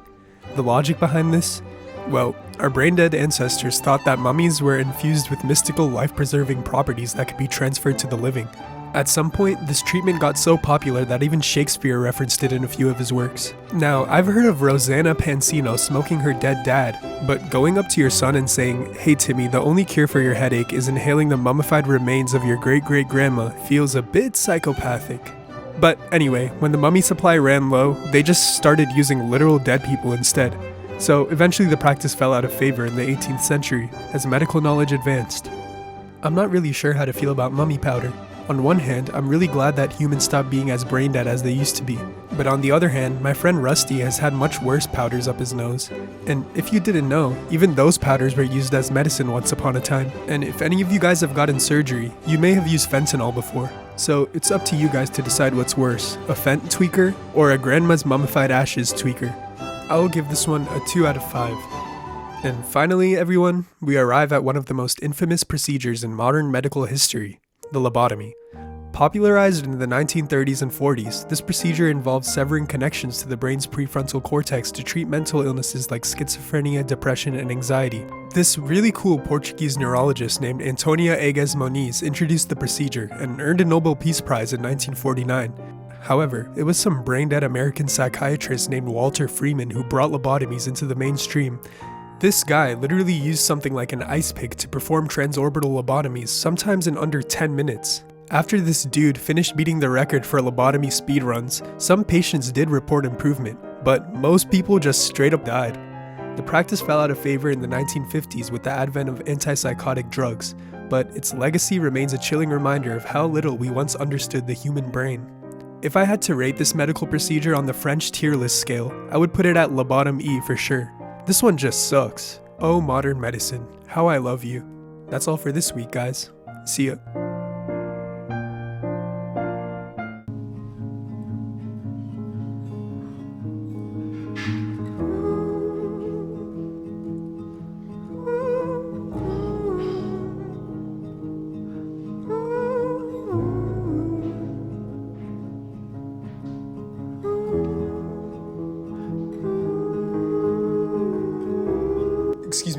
The logic behind this? Well, our brain-dead ancestors thought that mummies were infused with mystical life-preserving properties that could be transferred to the living. At some point, this treatment got so popular that even Shakespeare referenced it in a few of his works. Now, I've heard of Rosanna Pansino smoking her dead dad, but going up to your son and saying, "Hey Timmy, the only cure for your headache is inhaling the mummified remains of your great-great-grandma," feels a bit psychopathic. But anyway, when the mummy supply ran low, they just started using literal dead people instead. So eventually the practice fell out of favor in the 18th century as medical knowledge advanced. I'm not really sure how to feel about mummy powder. On one hand, I'm really glad that humans stopped being as brain dead as they used to be. But on the other hand, my friend Rusty has had much worse powders up his nose. And if you didn't know, even those powders were used as medicine once upon a time. And if any of you guys have gotten surgery, you may have used fentanyl before. So it's up to you guys to decide what's worse, a fent tweaker or a grandma's mummified ashes tweaker. I will give this one a 2 out of 5. And finally, everyone, we arrive at one of the most infamous procedures in modern medical history: the lobotomy. Popularized in the 1930s and 40s, this procedure involves severing connections to the brain's prefrontal cortex to treat mental illnesses like schizophrenia, depression, and anxiety. This really cool Portuguese neurologist named Antonia Egas Moniz introduced the procedure and earned a Nobel Peace Prize in 1949. However, it was some brain-dead American psychiatrist named Walter Freeman who brought lobotomies into the mainstream. This guy literally used something like an ice pick to perform transorbital lobotomies, sometimes in under 10 minutes. After this dude finished beating the record for lobotomy speedruns, some patients did report improvement, but most people just straight up died. The practice fell out of favor in the 1950s with the advent of antipsychotic drugs, but its legacy remains a chilling reminder of how little we once understood the human brain. If I had to rate this medical procedure on the French tier list scale, I would put it at lobotomy E for sure. This one just sucks. Oh, modern medicine, how I love you. That's all for this week, guys. See ya.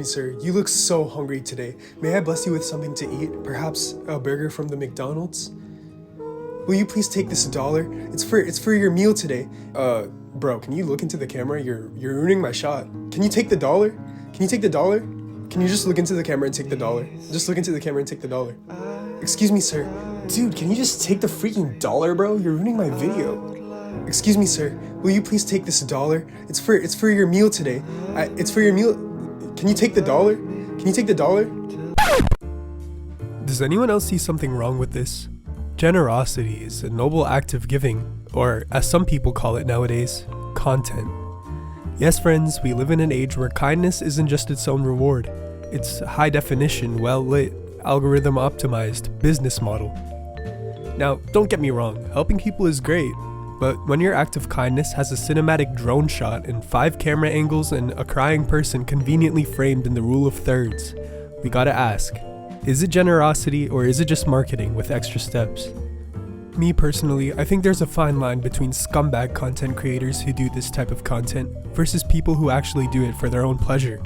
me, sir. You look so hungry today. May I bless you with something to eat? Perhaps a burger from the McDonald's? Will you please take this $1? It's for your meal today. Bro, can you look into the camera? You're ruining my shot. Can you take the $1? Can you take the $1? Can you just look into the camera and take the $1? Just look into the camera and take the $1. Excuse me, sir. Dude, can you just take the freaking $1, bro? You're ruining my video. Excuse me, sir. Will you please take this $1? It's for your meal today. It's for your meal. Can you take the $1? Can you take the $1? Does anyone else see something wrong with this? Generosity is a noble act of giving, or as some people call it nowadays, content. Yes, friends, we live in an age where kindness isn't just its own reward. It's a high definition, well lit, algorithm optimized business model. Now, don't get me wrong, helping people is great, but when your act of kindness has a cinematic drone shot and 5 camera angles and a crying person conveniently framed in the rule of thirds, we gotta ask, is it generosity or is it just marketing with extra steps? Me personally, I think there's a fine line between scumbag content creators who do this type of content versus people who actually do it for their own pleasure.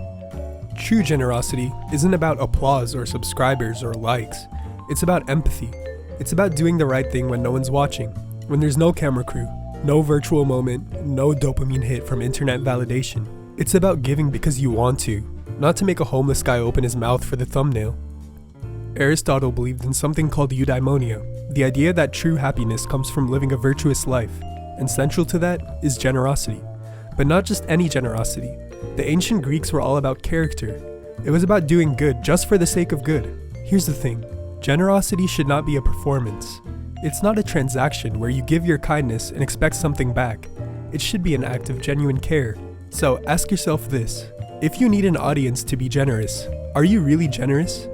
True generosity isn't about applause or subscribers or likes. It's about empathy. It's about doing the right thing when no one's watching, when there's no camera crew, no virtual moment, no dopamine hit from internet validation. It's about giving because you want to, not to make a homeless guy open his mouth for the thumbnail. Aristotle believed in something called eudaimonia, the idea that true happiness comes from living a virtuous life, and central to that is generosity. But not just any generosity. The ancient Greeks were all about character. It was about doing good just for the sake of good. Here's the thing, generosity should not be a performance. It's not a transaction where you give your kindness and expect something back. It should be an act of genuine care. So ask yourself this, if you need an audience to be generous, are you really generous?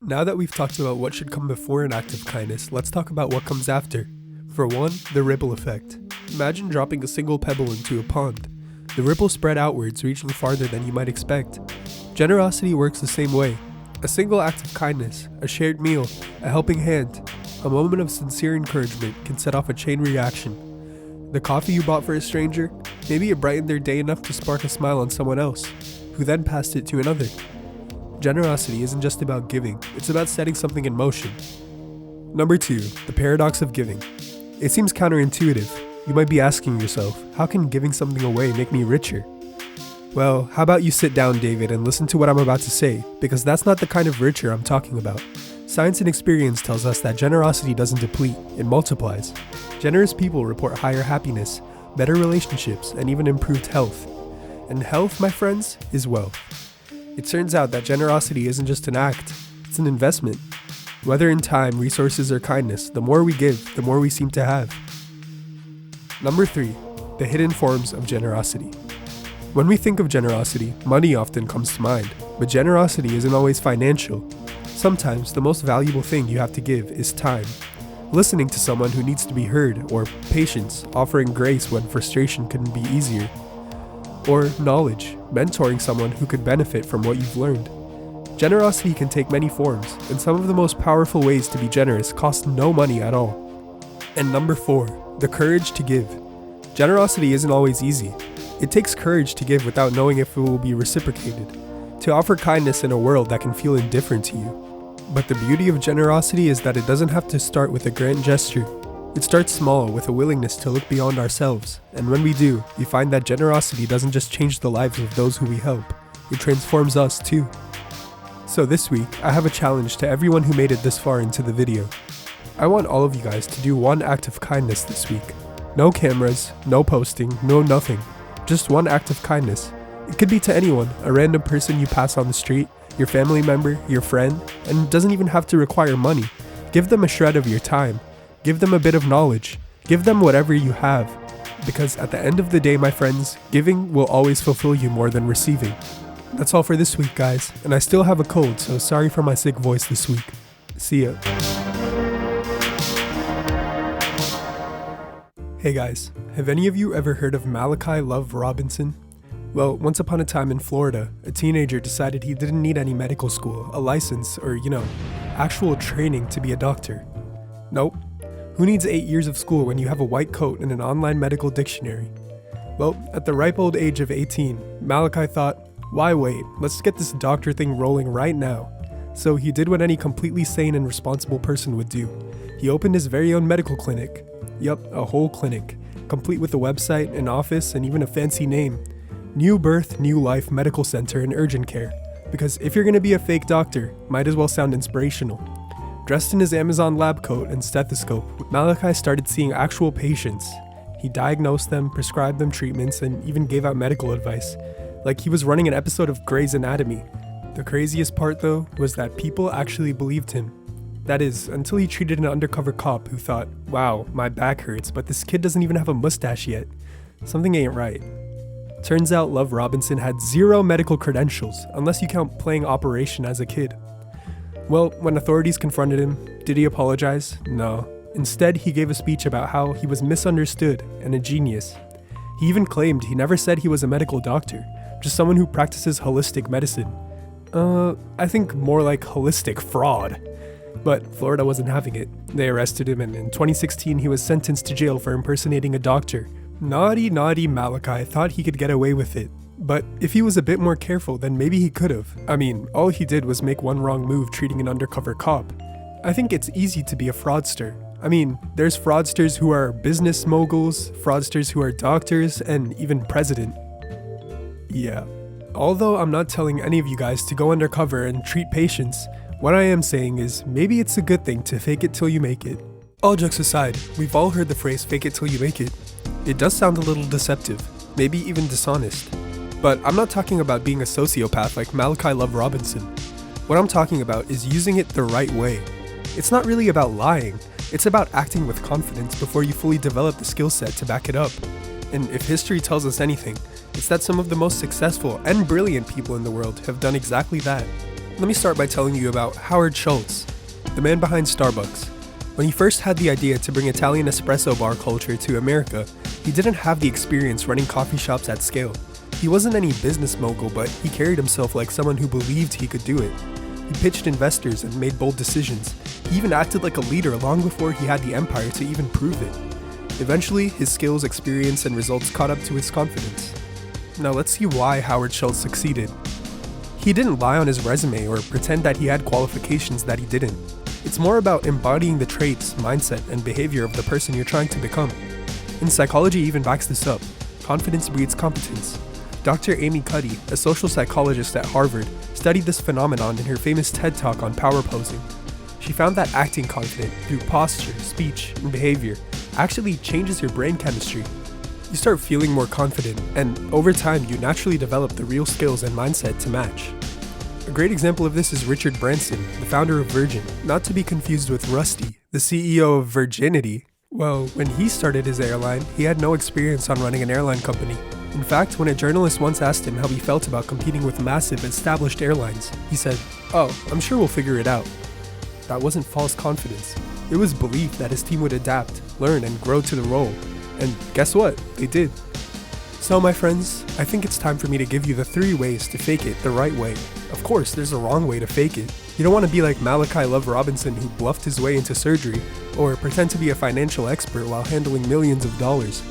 Now that we've talked about what should come before an act of kindness, let's talk about what comes after. For one, the ripple effect. Imagine dropping a single pebble into a pond. The ripple spread outwards, reaching farther than you might expect. Generosity works the same way. A single act of kindness, a shared meal, a helping hand, a moment of sincere encouragement can set off a chain reaction. The coffee you bought for a stranger, maybe it brightened their day enough to spark a smile on someone else, who then passed it to another. Generosity isn't just about giving, it's about setting something in motion. Number 2, the paradox of giving. It seems counterintuitive. You might be asking yourself, how can giving something away make me richer? Well, how about you sit down, David, and listen to what I'm about to say, because that's not the kind of richer I'm talking about. Science and experience tells us that generosity doesn't deplete, it multiplies. Generous people report higher happiness, better relationships, and even improved health. And health, my friends, is wealth. It turns out that generosity isn't just an act, it's an investment. Whether in time, resources, or kindness, the more we give, the more we seem to have. Number 3, the hidden forms of generosity. When we think of generosity, money often comes to mind, but generosity isn't always financial. Sometimes the most valuable thing you have to give is time. Listening to someone who needs to be heard, or patience, offering grace when frustration couldn't be easier. Or knowledge, mentoring someone who could benefit from what you've learned. Generosity can take many forms, and some of the most powerful ways to be generous cost no money at all. And number 4, the courage to give. Generosity isn't always easy. It takes courage to give without knowing if it will be reciprocated, to offer kindness in a world that can feel indifferent to you. But the beauty of generosity is that it doesn't have to start with a grand gesture. It starts small with a willingness to look beyond ourselves, and when we do, we find that generosity doesn't just change the lives of those who we help, it transforms us too. So this week, I have a challenge to everyone who made it this far into the video. I want all of you guys to do one act of kindness this week. No cameras, no posting, no nothing. Just one act of kindness. It could be to anyone, a random person you pass on the street, your family member, your friend, and it doesn't even have to require money. Give them a shred of your time. Give them a bit of knowledge. Give them whatever you have. Because at the end of the day, my friends, giving will always fulfill you more than receiving. That's all for this week, guys. And I still have a cold, so sorry for my sick voice this week. See ya. Hey guys, have any of you ever heard of Malachi Love Robinson? Well, once upon a time in Florida, a teenager decided he didn't need any medical school, a license, or, actual training to be a doctor. Nope. Who needs 8 years of school when you have a white coat and an online medical dictionary? Well, at the ripe old age of 18, Malachi thought, why wait? Let's get this doctor thing rolling right now. So he did what any completely sane and responsible person would do. He opened his very own medical clinic. Yup, a whole clinic, complete with a website, an office, and even a fancy name. New Birth, New Life Medical Center and Urgent Care. Because if you're gonna be a fake doctor, might as well sound inspirational. Dressed in his Amazon lab coat and stethoscope, Malachi started seeing actual patients. He diagnosed them, prescribed them treatments, and even gave out medical advice, like he was running an episode of Grey's Anatomy. The craziest part though was that people actually believed him. That is, until he treated an undercover cop who thought, wow, my back hurts, but this kid doesn't even have a mustache yet. Something ain't right. Turns out Love Robinson had 0 medical credentials, unless you count playing Operation as a kid. Well, when authorities confronted him, did he apologize? No. Instead, he gave a speech about how he was misunderstood and a genius. He even claimed he never said he was a medical doctor, just someone who practices holistic medicine. I think more like holistic fraud. But Florida wasn't having it. They arrested him, and in 2016 he was sentenced to jail for impersonating a doctor. Naughty Malachi thought he could get away with it. But if he was a bit more careful, then maybe he could've. I mean, all he did was make one wrong move treating an undercover cop. I think it's easy to be a fraudster. I mean, there's fraudsters who are business moguls, fraudsters who are doctors, and even president. Yeah. Although I'm not telling any of you guys to go undercover and treat patients, what I am saying is maybe it's a good thing to fake it till you make it. All jokes aside, we've all heard the phrase fake it till you make it. It does sound a little deceptive, maybe even dishonest. But I'm not talking about being a sociopath like Malachi Love Robinson. What I'm talking about is using it the right way. It's not really about lying, it's about acting with confidence before you fully develop the skill set to back it up. And if history tells us anything, it's that some of the most successful and brilliant people in the world have done exactly that. Let me start by telling you about Howard Schultz, the man behind Starbucks. When he first had the idea to bring Italian espresso bar culture to America, he didn't have the experience running coffee shops at scale. He wasn't any business mogul, but he carried himself like someone who believed he could do it. He pitched investors and made bold decisions. He even acted like a leader long before he had the empire to even prove it. Eventually, his skills, experience, and results caught up to his confidence. Now let's see why Howard Schultz succeeded. He didn't lie on his resume or pretend that he had qualifications that he didn't. It's more about embodying the traits, mindset, and behavior of the person you're trying to become. And psychology even backs this up. Confidence breeds competence. Dr. Amy Cuddy, a social psychologist at Harvard, studied this phenomenon in her famous TED Talk on power posing. She found that acting confident through posture, speech, and behavior actually changes your brain chemistry. You start feeling more confident, and over time you naturally develop the real skills and mindset to match. A great example of this is Richard Branson, the founder of Virgin, not to be confused with Rusty, the CEO of Virginity. Well, when he started his airline, he had no experience on running an airline company. In fact, when a journalist once asked him how he felt about competing with massive, established airlines, he said, "Oh, I'm sure we'll figure it out." That wasn't false confidence. It was belief that his team would adapt, learn, and grow to the role. And guess what? They did. So my friends, I think it's time for me to give you the 3 ways to fake it the right way. Of course, there's a wrong way to fake it. You don't want to be like Malachi Love Robinson who bluffed his way into surgery, or pretend to be a financial expert while handling millions of dollars.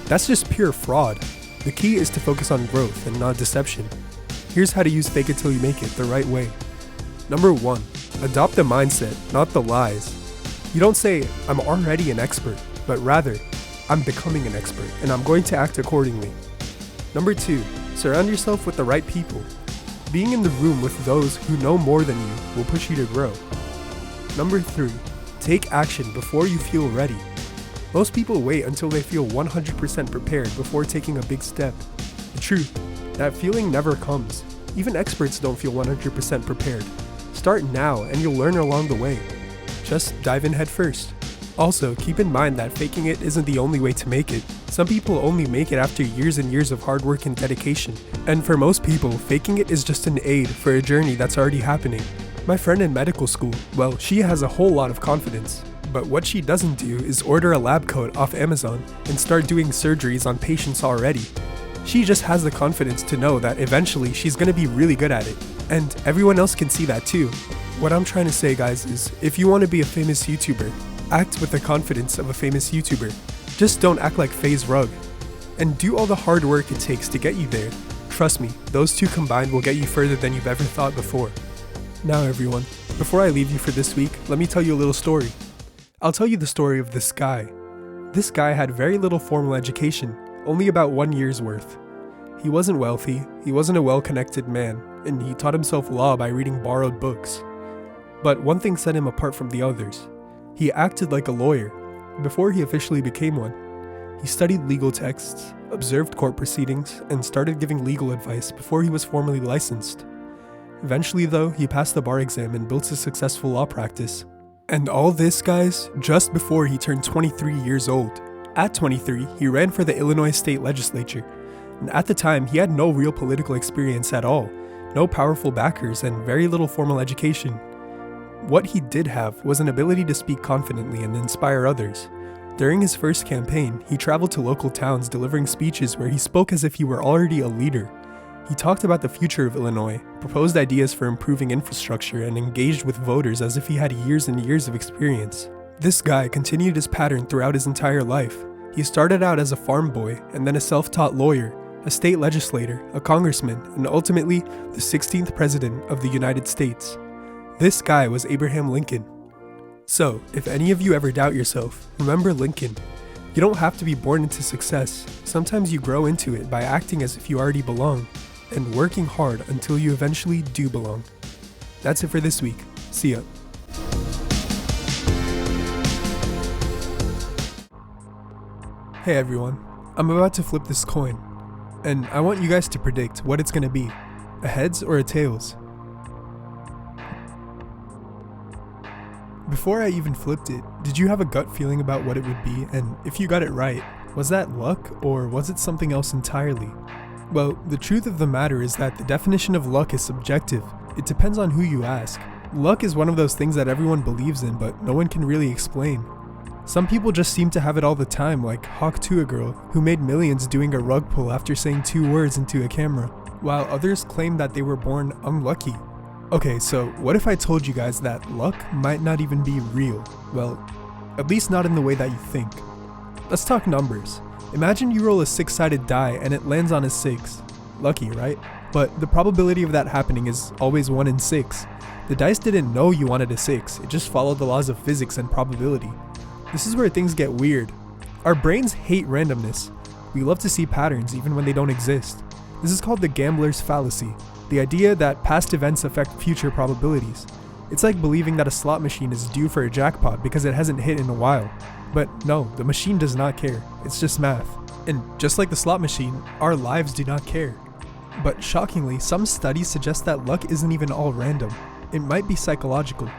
That's just pure fraud. The key is to focus on growth and not deception. Here's how to use fake it till you make it the right way. Number 1, adopt the mindset, not the lies. You don't say, "I'm already an expert," but rather, "I'm becoming an expert, and I'm going to act accordingly." Number 2, surround yourself with the right people. Being in the room with those who know more than you will push you to grow. Number 3, take action before you feel ready. Most people wait until they feel 100% prepared before taking a big step. The truth, that feeling never comes. Even experts don't feel 100% prepared. Start now and you'll learn along the way. Just dive in head first. Also, keep in mind that faking it isn't the only way to make it. Some people only make it after years and years of hard work and dedication. And for most people, faking it is just an aid for a journey that's already happening. My friend in medical school, well, she has a whole lot of confidence. But what she doesn't do is order a lab coat off Amazon and start doing surgeries on patients already. She just has the confidence to know that eventually she's gonna be really good at it. And everyone else can see that too. What I'm trying to say, guys, is if you want to be a famous YouTuber, act with the confidence of a famous YouTuber. Just don't act like FaZe Rug. And do all the hard work it takes to get you there. Trust me, those two combined will get you further than you've ever thought before. Now everyone, before I leave you for this week, let me tell you a little story. I'll tell you the story of this guy. This guy had very little formal education, only about 1 year's worth. He wasn't wealthy, he wasn't a well-connected man, and he taught himself law by reading borrowed books. But one thing set him apart from the others. He acted like a lawyer, before he officially became one. He studied legal texts, observed court proceedings, and started giving legal advice before he was formally licensed. Eventually though, he passed the bar exam and built a successful law practice. And all this, guys, just before he turned 23 years old. At 23, he ran for the Illinois state legislature. And at the time, he had no real political experience at all, no powerful backers, and very little formal education. What he did have was an ability to speak confidently and inspire others. During his first campaign, he traveled to local towns delivering speeches where he spoke as if he were already a leader. He talked about the future of Illinois, proposed ideas for improving infrastructure, and engaged with voters as if he had years and years of experience. This guy continued his pattern throughout his entire life. He started out as a farm boy, and then a self-taught lawyer, a state legislator, a congressman, and ultimately the 16th president of the United States. This guy was Abraham Lincoln. So, if any of you ever doubt yourself, remember Lincoln. You don't have to be born into success. Sometimes you grow into it by acting as if you already belong, and working hard until you eventually do belong. That's it for this week. See ya. Hey everyone, I'm about to flip this coin, and I want you guys to predict what it's gonna be, a heads or a tails. Before I even flipped it, did you have a gut feeling about what it would be, and if you got it right, was that luck or was it something else entirely? Well, the truth of the matter is that the definition of luck is subjective. It depends on who you ask. Luck is one of those things that everyone believes in, but no one can really explain. Some people just seem to have it all the time, like Hawk Tuah Girl, who made millions doing a rug pull after saying 2 words into a camera, while others claim that they were born unlucky. Okay, so what if I told you guys that luck might not even be real? Well, at least not in the way that you think. Let's talk numbers. Imagine you roll a 6-sided die and it lands on a 6. Lucky, right? But the probability of that happening is always 1 in 6. The dice didn't know you wanted a 6, it just followed the laws of physics and probability. This is where things get weird. Our brains hate randomness. We love to see patterns even when they don't exist. This is called the gambler's fallacy, the idea that past events affect future probabilities. It's like believing that a slot machine is due for a jackpot because it hasn't hit in a while. But no, the machine does not care. It's just math. And just like the slot machine, our lives do not care. But shockingly, some studies suggest that luck isn't even all random. It might be psychological.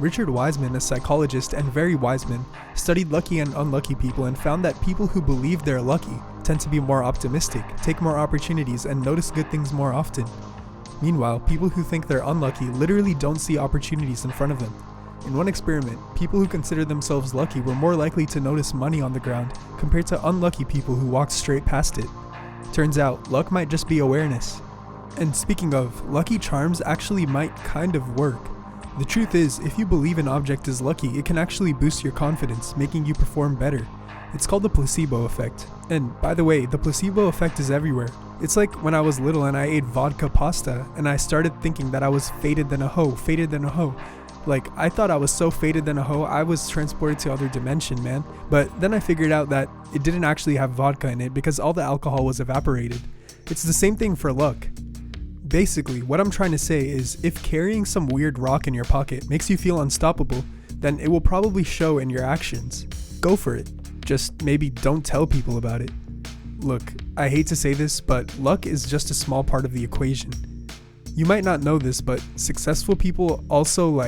Richard Wiseman, a psychologist and very wise man, studied lucky and unlucky people and found that people who believe they're lucky tend to be more optimistic, take more opportunities, and notice good things more often. Meanwhile, people who think they're unlucky literally don't see opportunities in front of them. In one experiment, people who considered themselves lucky were more likely to notice money on the ground compared to unlucky people who walked straight past it. Turns out, luck might just be awareness. And speaking of, lucky charms actually might kind of work. The truth is, if you believe an object is lucky, it can actually boost your confidence, making you perform better. It's called the placebo effect. And by the way, the placebo effect is everywhere. It's like when I was little and I ate vodka pasta, and I started thinking that I was fated than a hoe, fated than a hoe. Like, I thought I was so fated than a hoe, I was transported to other dimension, man. But then I figured out that it didn't actually have vodka in it because all the alcohol was evaporated. It's the same thing for luck. Basically, what I'm trying to say is, if carrying some weird rock in your pocket makes you feel unstoppable, then it will probably show in your actions. Go for it. Just maybe don't tell people about it. Look, I hate to say this, but luck is just a small part of the equation. You might not know this, but successful people also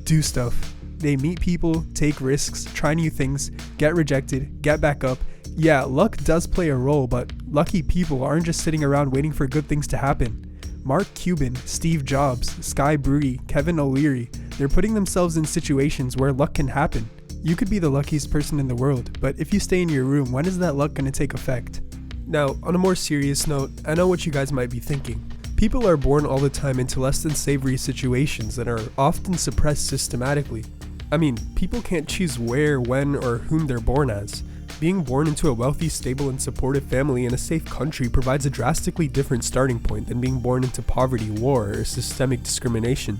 do stuff. They meet people, take risks, try new things, get rejected, get back up. Yeah, luck does play a role, but lucky people aren't just sitting around waiting for good things to happen. Mark Cuban, Steve Jobs, Sky Brody, Kevin O'Leary, they're putting themselves in situations where luck can happen. You could be the luckiest person in the world, but if you stay in your room, when is that luck going to take effect? Now, on a more serious note, I know what you guys might be thinking. People are born all the time into less than savory situations that are often suppressed systematically. I mean, people can't choose where, when, or whom they're born as. Being born into a wealthy, stable, and supportive family in a safe country provides a drastically different starting point than being born into poverty, war, or systemic discrimination.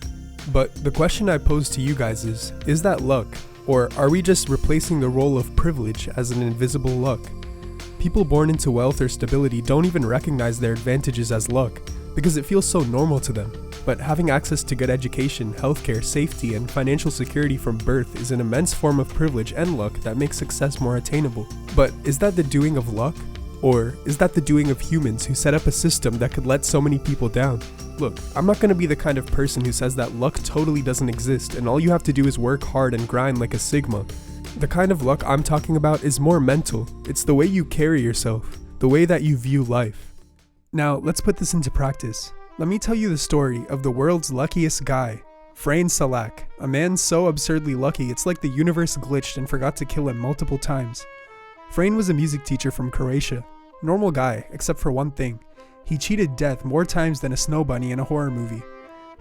But the question I pose to you guys is that luck? Or are we just replacing the role of privilege as an invisible luck? People born into wealth or stability don't even recognize their advantages as luck, because it feels so normal to them. But having access to good education, healthcare, safety, and financial security from birth is an immense form of privilege and luck that makes success more attainable. But is that the doing of luck? Or is that the doing of humans who set up a system that could let so many people down? Look, I'm not going to be the kind of person who says that luck totally doesn't exist and all you have to do is work hard and grind like a Sigma. The kind of luck I'm talking about is more mental. It's the way you carry yourself, the way that you view life. Now, let's put this into practice. Let me tell you the story of the world's luckiest guy, Frain Salak, a man so absurdly lucky it's like the universe glitched and forgot to kill him multiple times. Frain was a music teacher from Croatia. Normal guy, except for one thing. He cheated death more times than a snow bunny in a horror movie.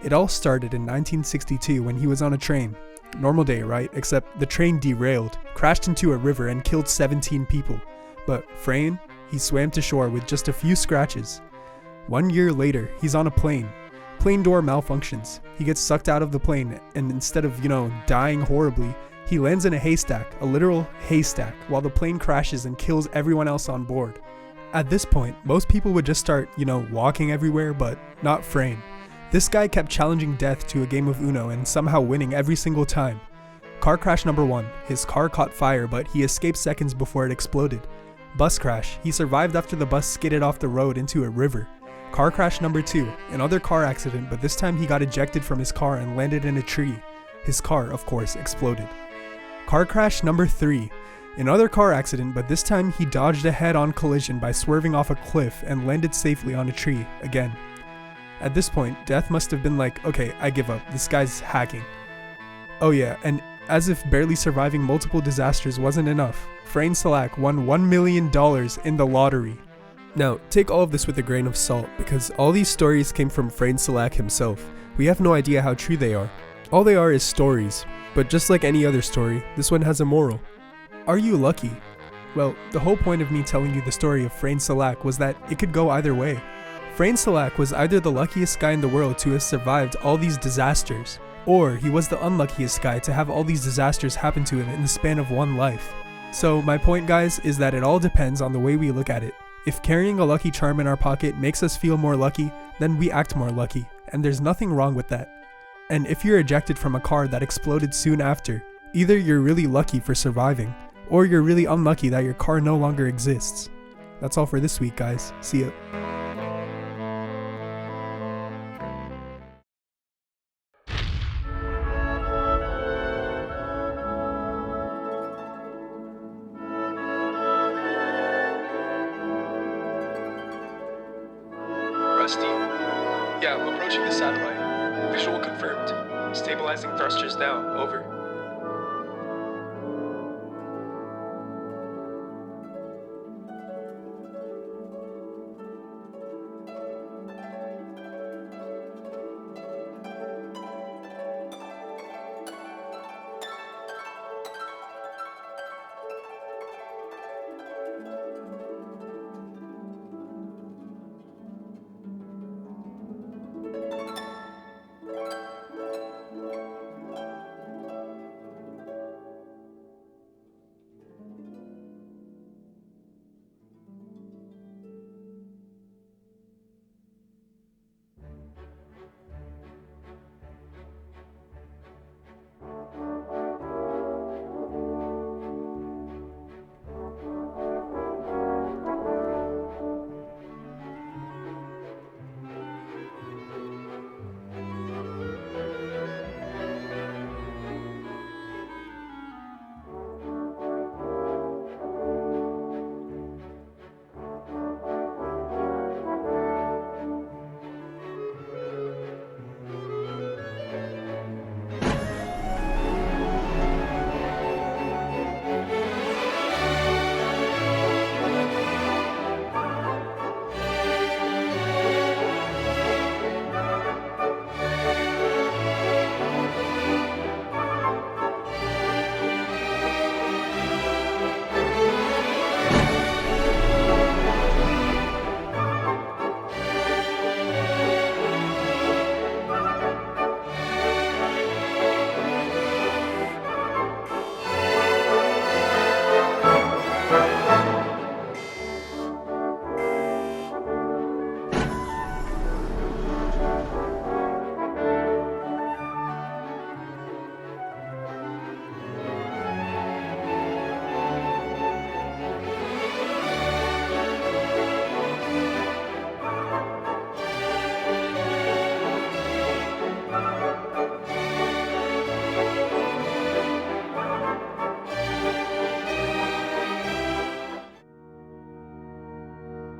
It all started in 1962 when he was on a train. Normal day, right? Except the train derailed, crashed into a river and killed 17 people. But Frain, he swam to shore with just a few scratches. 1 year later, he's on a plane. Plane door malfunctions. He gets sucked out of the plane, and instead of, dying horribly, he lands in a haystack, a literal haystack, while the plane crashes and kills everyone else on board. At this point, most people would just start, walking everywhere, but not Frain. This guy kept challenging death to a game of Uno and somehow winning every single time. Car crash number 1, his car caught fire, but he escaped seconds before it exploded. Bus crash, he survived after the bus skidded off the road into a river. Car crash number 2, another car accident, but this time he got ejected from his car and landed in a tree. His car, of course, exploded. Car crash number 3, another car accident, but this time he dodged a head-on collision by swerving off a cliff and landed safely on a tree, again. At this point, death must have been like, okay, I give up, this guy's hacking. Oh yeah, and as if barely surviving multiple disasters wasn't enough, Frain Salak won $1 million in the lottery. Now, take all of this with a grain of salt, because all these stories came from Frain Salak himself. We have no idea how true they are. All they are is stories, but just like any other story, this one has a moral. Are you lucky? Well, the whole point of me telling you the story of Frain Salak was that it could go either way. Frain Salak was either the luckiest guy in the world to have survived all these disasters, or he was the unluckiest guy to have all these disasters happen to him in the span of one life. So my point, guys, is that it all depends on the way we look at it. If carrying a lucky charm in our pocket makes us feel more lucky, then we act more lucky, and there's nothing wrong with that. And if you're ejected from a car that exploded soon after, either you're really lucky for surviving, or you're really unlucky that your car no longer exists. That's all for this week, guys. See ya. Rusty? Yeah, I'm approaching the satellite. Visual confirmed. Stabilizing thrusters now. Over.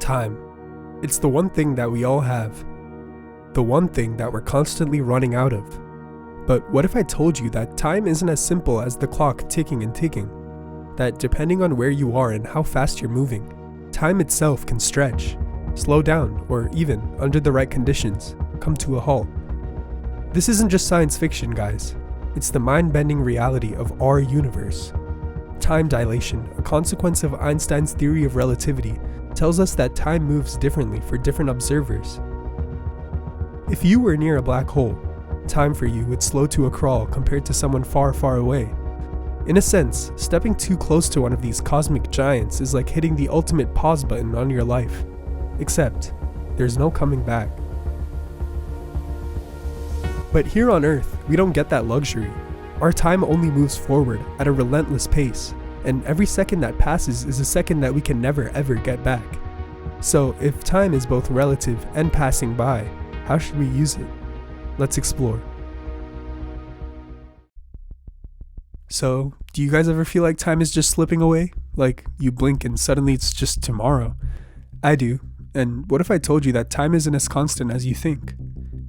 Time. It's the one thing that we all have. The one thing that we're constantly running out of. But what if I told you that time isn't as simple as the clock ticking and ticking? That depending on where you are and how fast you're moving, time itself can stretch, slow down, or even, under the right conditions, come to a halt. This isn't just science fiction, guys. It's the mind-bending reality of our universe. Time dilation, a consequence of Einstein's theory of relativity, tells us that time moves differently for different observers. If you were near a black hole, time for you would slow to a crawl compared to someone far, far away. In a sense, stepping too close to one of these cosmic giants is like hitting the ultimate pause button on your life. Except, there's no coming back. But here on Earth, we don't get that luxury. Our time only moves forward at a relentless pace, and every second that passes is a second that we can never ever get back. So if time is both relative and passing by, how should we use it? Let's explore. So, do you guys ever feel like time is just slipping away? Like you blink and suddenly it's just tomorrow? I do. And what if I told you that time isn't as constant as you think?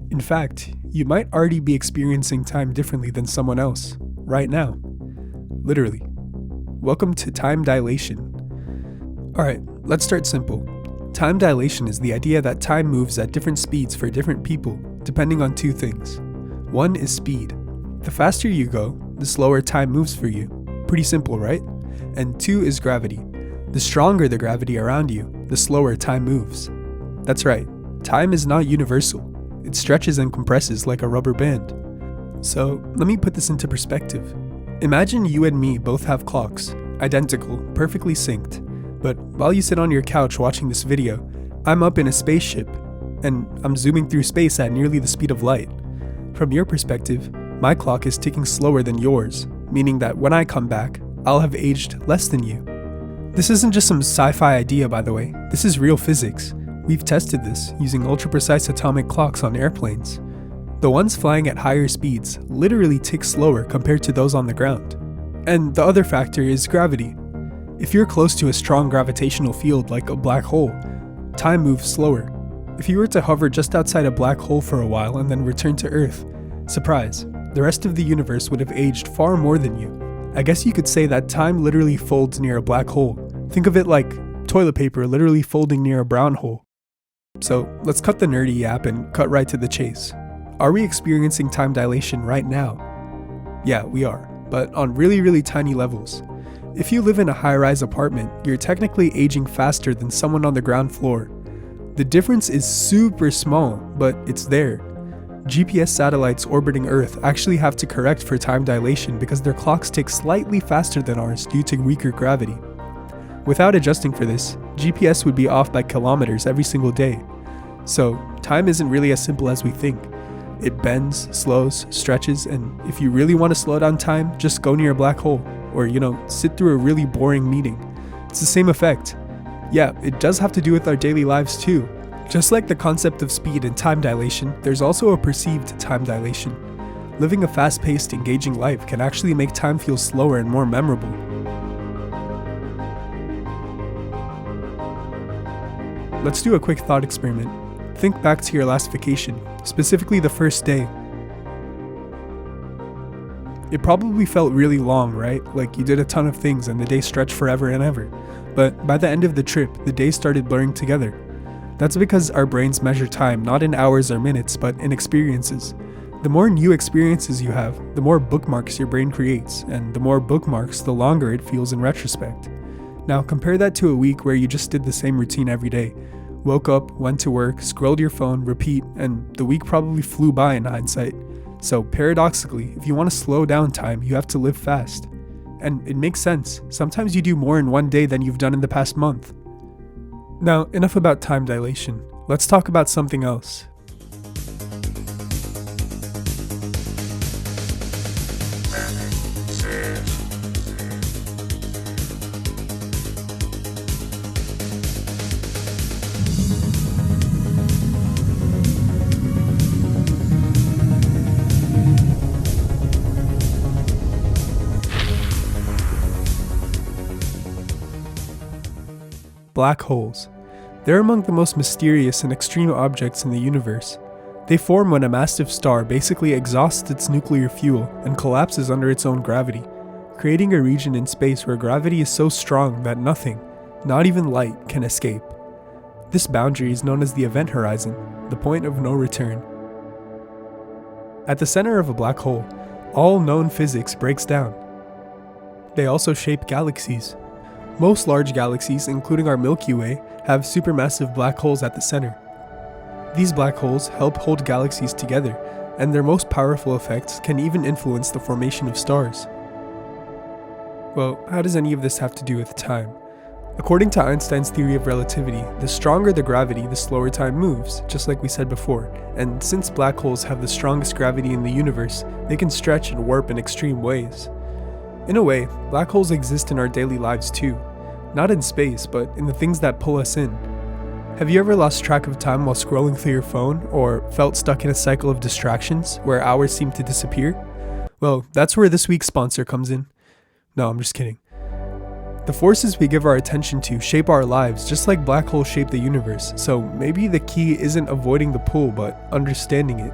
In fact, you might already be experiencing time differently than someone else, right now. Literally. Welcome to time dilation. Alright, let's start simple. Time dilation is the idea that time moves at different speeds for different people, depending on two things. One is speed. The faster you go, the slower time moves for you. Pretty simple, right? And two is gravity. The stronger the gravity around you, the slower time moves. That's right, time is not universal. It stretches and compresses like a rubber band. So, let me put this into perspective. Imagine you and me both have clocks, identical, perfectly synced. But while you sit on your couch watching this video, I'm up in a spaceship, and I'm zooming through space at nearly the speed of light. From your perspective, my clock is ticking slower than yours, meaning that when I come back, I'll have aged less than you. This isn't just some sci-fi idea, by the way. This is real physics. We've tested this using ultra-precise atomic clocks on airplanes. The ones flying at higher speeds literally tick slower compared to those on the ground. And the other factor is gravity. If you're close to a strong gravitational field like a black hole, time moves slower. If you were to hover just outside a black hole for a while and then return to Earth, surprise, the rest of the universe would have aged far more than you. I guess you could say that time literally folds near a black hole. Think of it like toilet paper literally folding near a brown hole. So let's cut the nerdy yap and cut right to the chase. Are we experiencing time dilation right now? Yeah, we are, but on really, really tiny levels. If you live in a high-rise apartment, you're technically aging faster than someone on the ground floor. The difference is super small, but it's there. GPS satellites orbiting Earth actually have to correct for time dilation because their clocks tick slightly faster than ours due to weaker gravity. Without adjusting for this, GPS would be off by kilometers every single day. So, time isn't really as simple as we think. It bends, slows, stretches, and if you really want to slow down time, just go near a black hole, or sit through a really boring meeting. It's the same effect. Yeah, it does have to do with our daily lives too. Just like the concept of speed and time dilation, there's also a perceived time dilation. Living a fast-paced, engaging life can actually make time feel slower and more memorable. Let's do a quick thought experiment. Think back to your last vacation, specifically the first day. It probably felt really long, right? Like you did a ton of things and the day stretched forever and ever. But by the end of the trip, the days started blurring together. That's because our brains measure time not in hours or minutes, but in experiences. The more new experiences you have, the more bookmarks your brain creates, and the more bookmarks, the longer it feels in retrospect. Now compare that to a week where you just did the same routine every day. Woke up, went to work, scrolled your phone, repeat, and the week probably flew by in hindsight. So paradoxically, if you want to slow down time, you have to live fast. And it makes sense. Sometimes you do more in one day than you've done in the past month. Now, enough about time dilation. Let's talk about something else. Black holes. They're among the most mysterious and extreme objects in the universe. They form when a massive star basically exhausts its nuclear fuel and collapses under its own gravity, creating a region in space where gravity is so strong that nothing, not even light, can escape. This boundary is known as the event horizon, the point of no return. At the center of a black hole, all known physics breaks down. They also shape galaxies. Most large galaxies, including our Milky Way, have supermassive black holes at the center. These black holes help hold galaxies together, and their most powerful effects can even influence the formation of stars. Well, how does any of this have to do with time? According to Einstein's theory of relativity, the stronger the gravity, the slower time moves, just like we said before, and since black holes have the strongest gravity in the universe, they can stretch and warp in extreme ways. In a way, black holes exist in our daily lives too. Not in space, but in the things that pull us in. Have you ever lost track of time while scrolling through your phone, or felt stuck in a cycle of distractions where hours seem to disappear? Well, that's where this week's sponsor comes in. No, I'm just kidding. The forces we give our attention to shape our lives just like black holes shape the universe, so maybe the key isn't avoiding the pull, but understanding it.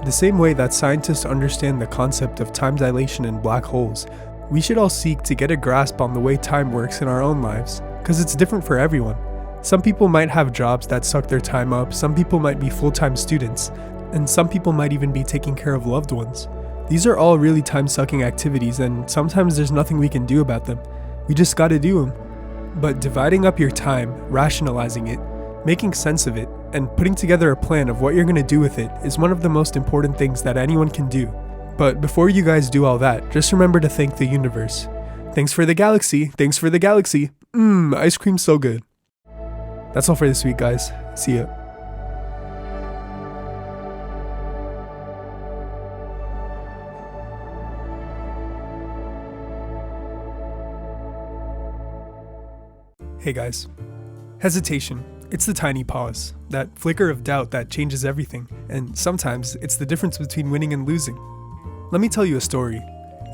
The same way that scientists understand the concept of time dilation in black holes, we should all seek to get a grasp on the way time works in our own lives, because it's different for everyone. Some people might have jobs that suck their time up, some people might be full-time students, and some people might even be taking care of loved ones. These are all really time-sucking activities, and sometimes there's nothing we can do about them. We just gotta do them. But dividing up your time, rationalizing it, making sense of it, and putting together a plan of what you're gonna do with it is one of the most important things that anyone can do. But before you guys do all that, just remember to thank the universe. Thanks for the galaxy, thanks for the galaxy. Ice cream's so good. That's all for this week, guys. See ya. Hey guys. Hesitation. It's the tiny pause, that flicker of doubt that changes everything, and sometimes it's the difference between winning and losing. Let me tell you a story.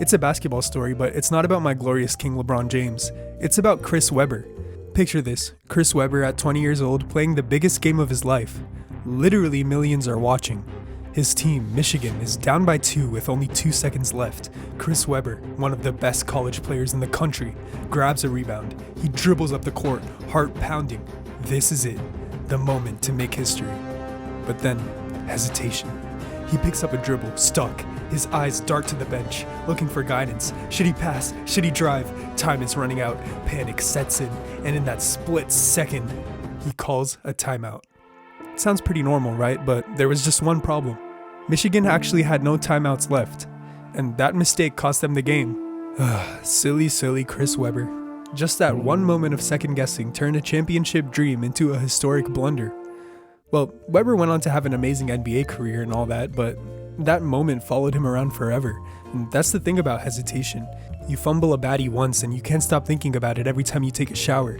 It's a basketball story, but it's not about my glorious King LeBron James. It's about Chris Webber. Picture this, Chris Webber at 20 years old playing the biggest game of his life. Literally millions are watching. His team, Michigan, is down by 2 with only 2 seconds left. Chris Webber, one of the best college players in the country, grabs a rebound. He dribbles up the court, heart pounding. This is it, the moment to make history. But then, hesitation. He picks up a dribble, stuck. His eyes dart to the bench, looking for guidance. Should he pass? Should he drive? Time is running out. Panic sets in, and in that split second, he calls a timeout. It sounds pretty normal, right? But there was just one problem. Michigan actually had no timeouts left, and that mistake cost them the game. Silly Chris Webber. Just that one moment of second guessing turned a championship dream into a historic blunder. Well, Webber went on to have an amazing NBA career and all that, but that moment followed him around forever. And that's the thing about hesitation. You fumble a baddie once and you can't stop thinking about it every time you take a shower.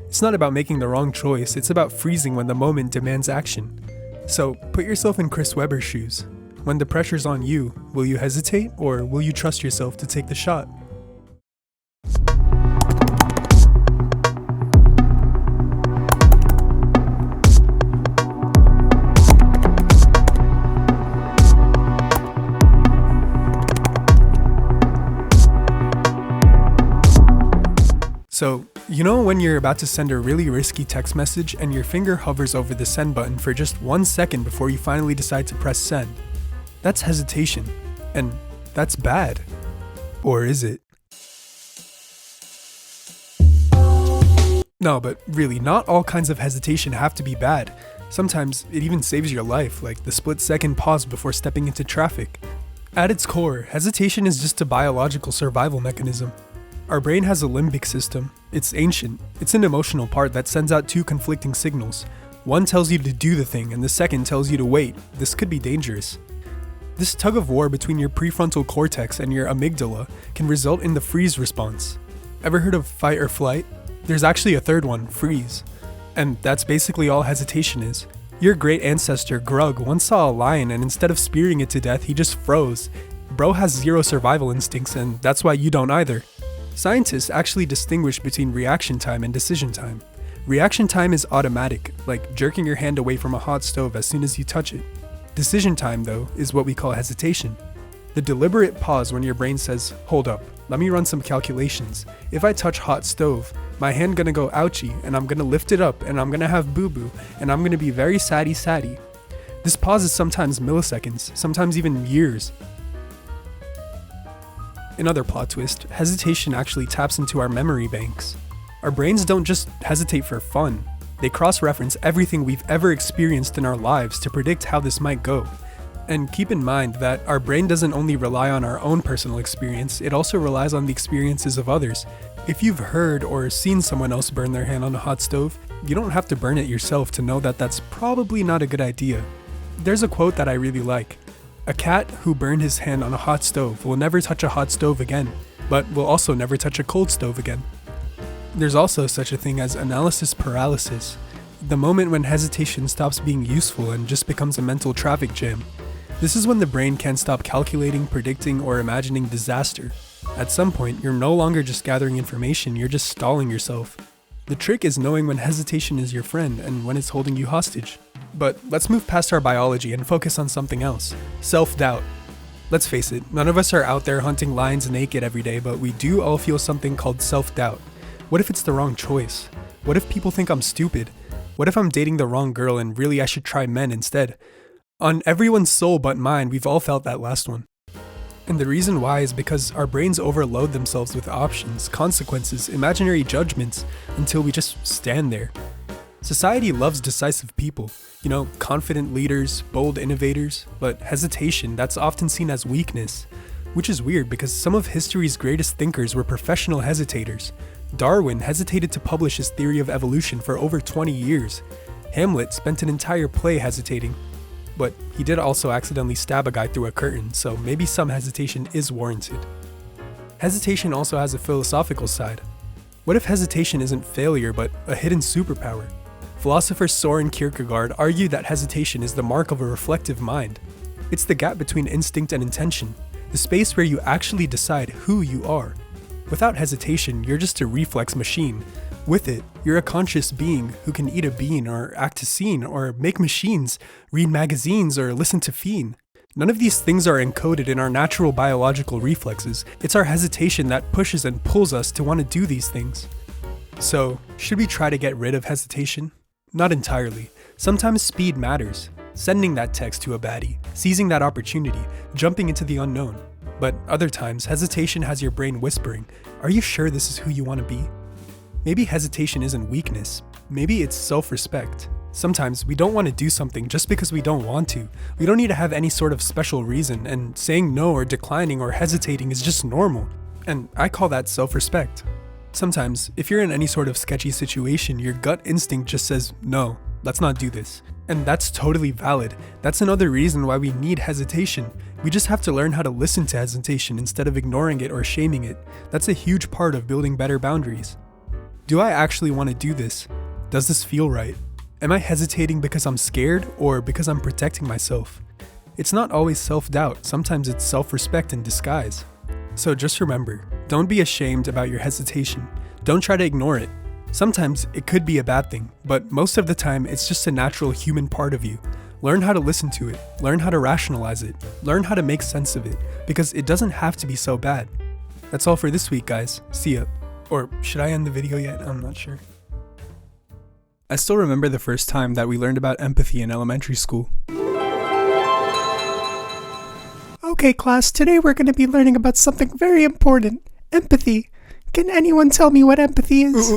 It's not about making the wrong choice, it's about freezing when the moment demands action. So put yourself in Chris Webber's shoes. When the pressure's on you, will you hesitate or will you trust yourself to take the shot? So, you know when you're about to send a really risky text message and your finger hovers over the send button for just 1 second before you finally decide to press send? That's hesitation. And that's bad. Or is it? No, but really, not all kinds of hesitation have to be bad. Sometimes it even saves your life, like the split-second pause before stepping into traffic. At its core, hesitation is just a biological survival mechanism. Our brain has a limbic system. It's ancient. It's an emotional part that sends out 2 conflicting signals. One tells you to do the thing, and the second tells you to wait. This could be dangerous. This tug of war between your prefrontal cortex and your amygdala can result in the freeze response. Ever heard of fight or flight? There's actually a third one, freeze. And that's basically all hesitation is. Your great ancestor, Grug, once saw a lion and instead of spearing it to death, he just froze. Bro has 0 survival instincts, and that's why you don't either. Scientists actually distinguish between reaction time and decision time. Reaction time is automatic, like jerking your hand away from a hot stove as soon as you touch it. Decision time, though, is what we call hesitation. The deliberate pause when your brain says, hold up, let me run some calculations. If I touch hot stove, my hand gonna go ouchie, and I'm gonna lift it up, and I'm gonna have boo-boo, and I'm gonna be very saddy. This pause is sometimes milliseconds, sometimes even years. Another plot twist, hesitation actually taps into our memory banks. Our brains don't just hesitate for fun. They cross-reference everything we've ever experienced in our lives to predict how this might go. And keep in mind that our brain doesn't only rely on our own personal experience, it also relies on the experiences of others. If you've heard or seen someone else burn their hand on a hot stove, you don't have to burn it yourself to know that that's probably not a good idea. There's a quote that I really like. A cat who burned his hand on a hot stove will never touch a hot stove again, but will also never touch a cold stove again. There's also such a thing as analysis paralysis, the moment when hesitation stops being useful and just becomes a mental traffic jam. This is when the brain can't stop calculating, predicting, or imagining disaster. At some point, you're no longer just gathering information, you're just stalling yourself. The trick is knowing when hesitation is your friend and when it's holding you hostage. But let's move past our biology and focus on something else. Self-doubt. Let's face it, none of us are out there hunting lions naked every day, but we do all feel something called self-doubt. What if it's the wrong choice? What if people think I'm stupid? What if I'm dating the wrong girl and really I should try men instead? On everyone's soul but mine, we've all felt that last one. And the reason why is because our brains overload themselves with options, consequences, imaginary judgments, until we just stand there. Society loves decisive people, confident leaders, bold innovators, but hesitation, that's often seen as weakness. Which is weird because some of history's greatest thinkers were professional hesitators. Darwin hesitated to publish his theory of evolution for over 20 years. Hamlet spent an entire play hesitating. But he did also accidentally stab a guy through a curtain, so maybe some hesitation is warranted. Hesitation also has a philosophical side. What if hesitation isn't failure but a hidden superpower? Philosopher Soren Kierkegaard argued that hesitation is the mark of a reflective mind. It's the gap between instinct and intention, the space where you actually decide who you are. Without hesitation, you're just a reflex machine. With it, you're a conscious being who can eat a bean or act a scene or make machines, read magazines or listen to Fiend. None of these things are encoded in our natural biological reflexes. It's our hesitation that pushes and pulls us to want to do these things. So, should we try to get rid of hesitation? Not entirely. Sometimes speed matters. Sending that text to a baddie, seizing that opportunity, jumping into the unknown. But other times, hesitation has your brain whispering, are you sure this is who you want to be? Maybe hesitation isn't weakness. Maybe it's self-respect. Sometimes we don't want to do something just because we don't want to. We don't need to have any sort of special reason, and saying no or declining or hesitating is just normal. And I call that self-respect. Sometimes, if you're in any sort of sketchy situation, your gut instinct just says, no, let's not do this. And that's totally valid. That's another reason why we need hesitation. We just have to learn how to listen to hesitation instead of ignoring it or shaming it. That's a huge part of building better boundaries. Do I actually want to do this? Does this feel right? Am I hesitating because I'm scared or because I'm protecting myself? It's not always self-doubt, sometimes it's self-respect in disguise. So just remember, don't be ashamed about your hesitation. Don't try to ignore it. Sometimes it could be a bad thing, but most of the time it's just a natural human part of you. Learn how to listen to it, learn how to rationalize it, learn how to make sense of it, because it doesn't have to be so bad. That's all for this week, guys. See ya. Or should I end the video yet? I'm not sure. I still remember the first time that we learned about empathy in elementary school. Okay, class, today we're going to be learning about something very important. Empathy. Can anyone tell me what empathy is?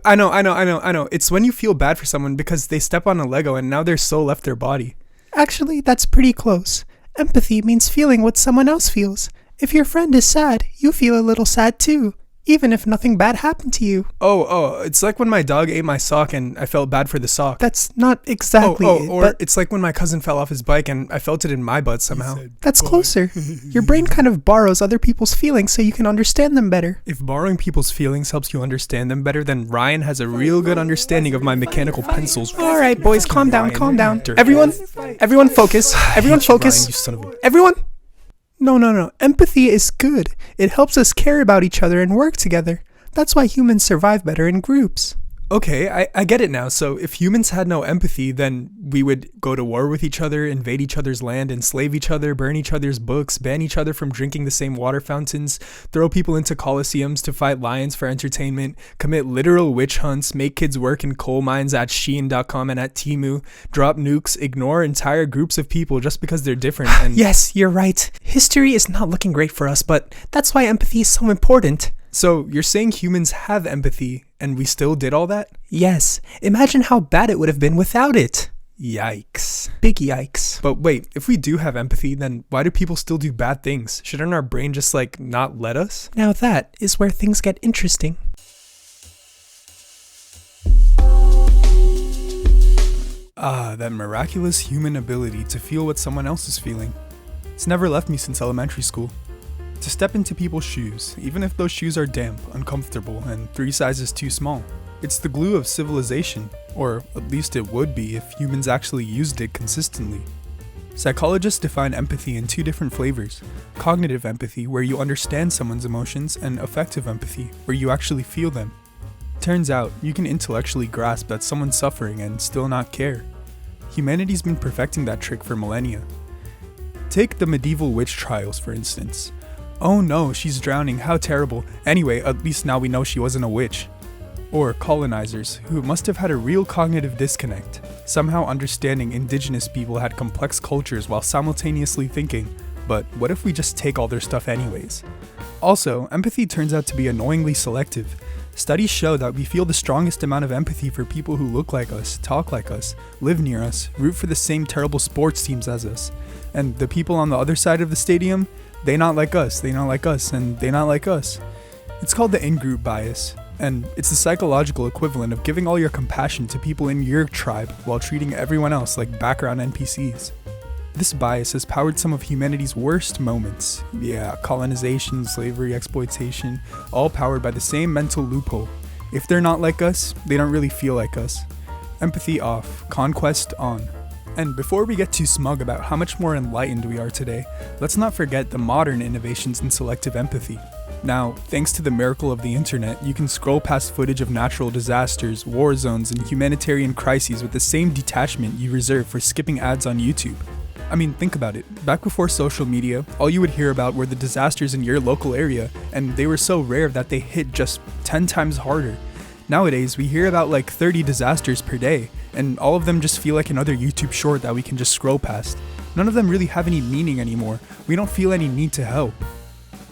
I know. It's when you feel bad for someone because they step on a Lego and now their soul left their body. Actually, that's pretty close. Empathy means feeling what someone else feels. If your friend is sad, you feel a little sad too, even if nothing bad happened to you. Oh, it's like when my dog ate my sock and I felt bad for the sock. That's not exactly it, or but it's like when my cousin fell off his bike and I felt it in my butt somehow. That's closer. Your brain kind of borrows other people's feelings so you can understand them better. If borrowing people's feelings helps you understand them better, then Ryan has a real good understanding of my mechanical pencils. Alright, boys, calm down. Dirty Everyone focus. Everyone focus. Ryan, you son of a... Everyone. No. Empathy is good. It helps us care about each other and work together. That's why humans survive better in groups. Okay, I get it now. So if humans had no empathy, then we would go to war with each other, invade each other's land, enslave each other, burn each other's books, ban each other from drinking the same water fountains, throw people into coliseums to fight lions for entertainment, commit literal witch hunts, make kids work in coal mines at Shein.com and at Temu, drop nukes, ignore entire groups of people just because they're different. And Yes, you're right. History is not looking great for us, but that's why empathy is so important. So you're saying humans have empathy and we still did all that? Yes, imagine how bad it would have been without it. Yikes. Big yikes. But wait, if we do have empathy, then why do people still do bad things? Shouldn't our brain just not let us? Now that is where things get interesting. Ah, that miraculous human ability to feel what someone else is feeling. It's never left me since elementary school. To step into people's shoes, even if those shoes are damp, uncomfortable, and 3 sizes too small. It's the glue of civilization, or at least it would be if humans actually used it consistently. Psychologists define empathy in 2 different flavors: cognitive empathy, where you understand someone's emotions, and affective empathy, where you actually feel them. Turns out, you can intellectually grasp that someone's suffering and still not care. Humanity's been perfecting that trick for millennia. Take the medieval witch trials, for instance. Oh no, she's drowning, how terrible. Anyway, at least now we know she wasn't a witch. Or colonizers, who must have had a real cognitive disconnect, somehow understanding indigenous people had complex cultures while simultaneously thinking, but what if we just take all their stuff anyways? Also, empathy turns out to be annoyingly selective. Studies show that we feel the strongest amount of empathy for people who look like us, talk like us, live near us, root for the same terrible sports teams as us. And the people on the other side of the stadium, they not like us, and they not like us. It's called the in-group bias, and it's the psychological equivalent of giving all your compassion to people in your tribe while treating everyone else like background NPCs. This bias has powered some of humanity's worst moments. Yeah, colonization, slavery, exploitation, all powered by the same mental loophole. If they're not like us, they don't really feel like us. Empathy off, conquest on. And before we get too smug about how much more enlightened we are today, let's not forget the modern innovations in selective empathy. Now, thanks to the miracle of the internet, you can scroll past footage of natural disasters, war zones, and humanitarian crises with the same detachment you reserve for skipping ads on YouTube. I mean, think about it. Back before social media, all you would hear about were the disasters in your local area, and they were so rare that they hit just 10 times harder. Nowadays, we hear about 30 disasters per day, and all of them just feel like another YouTube short that we can just scroll past. None of them really have any meaning anymore. We don't feel any need to help.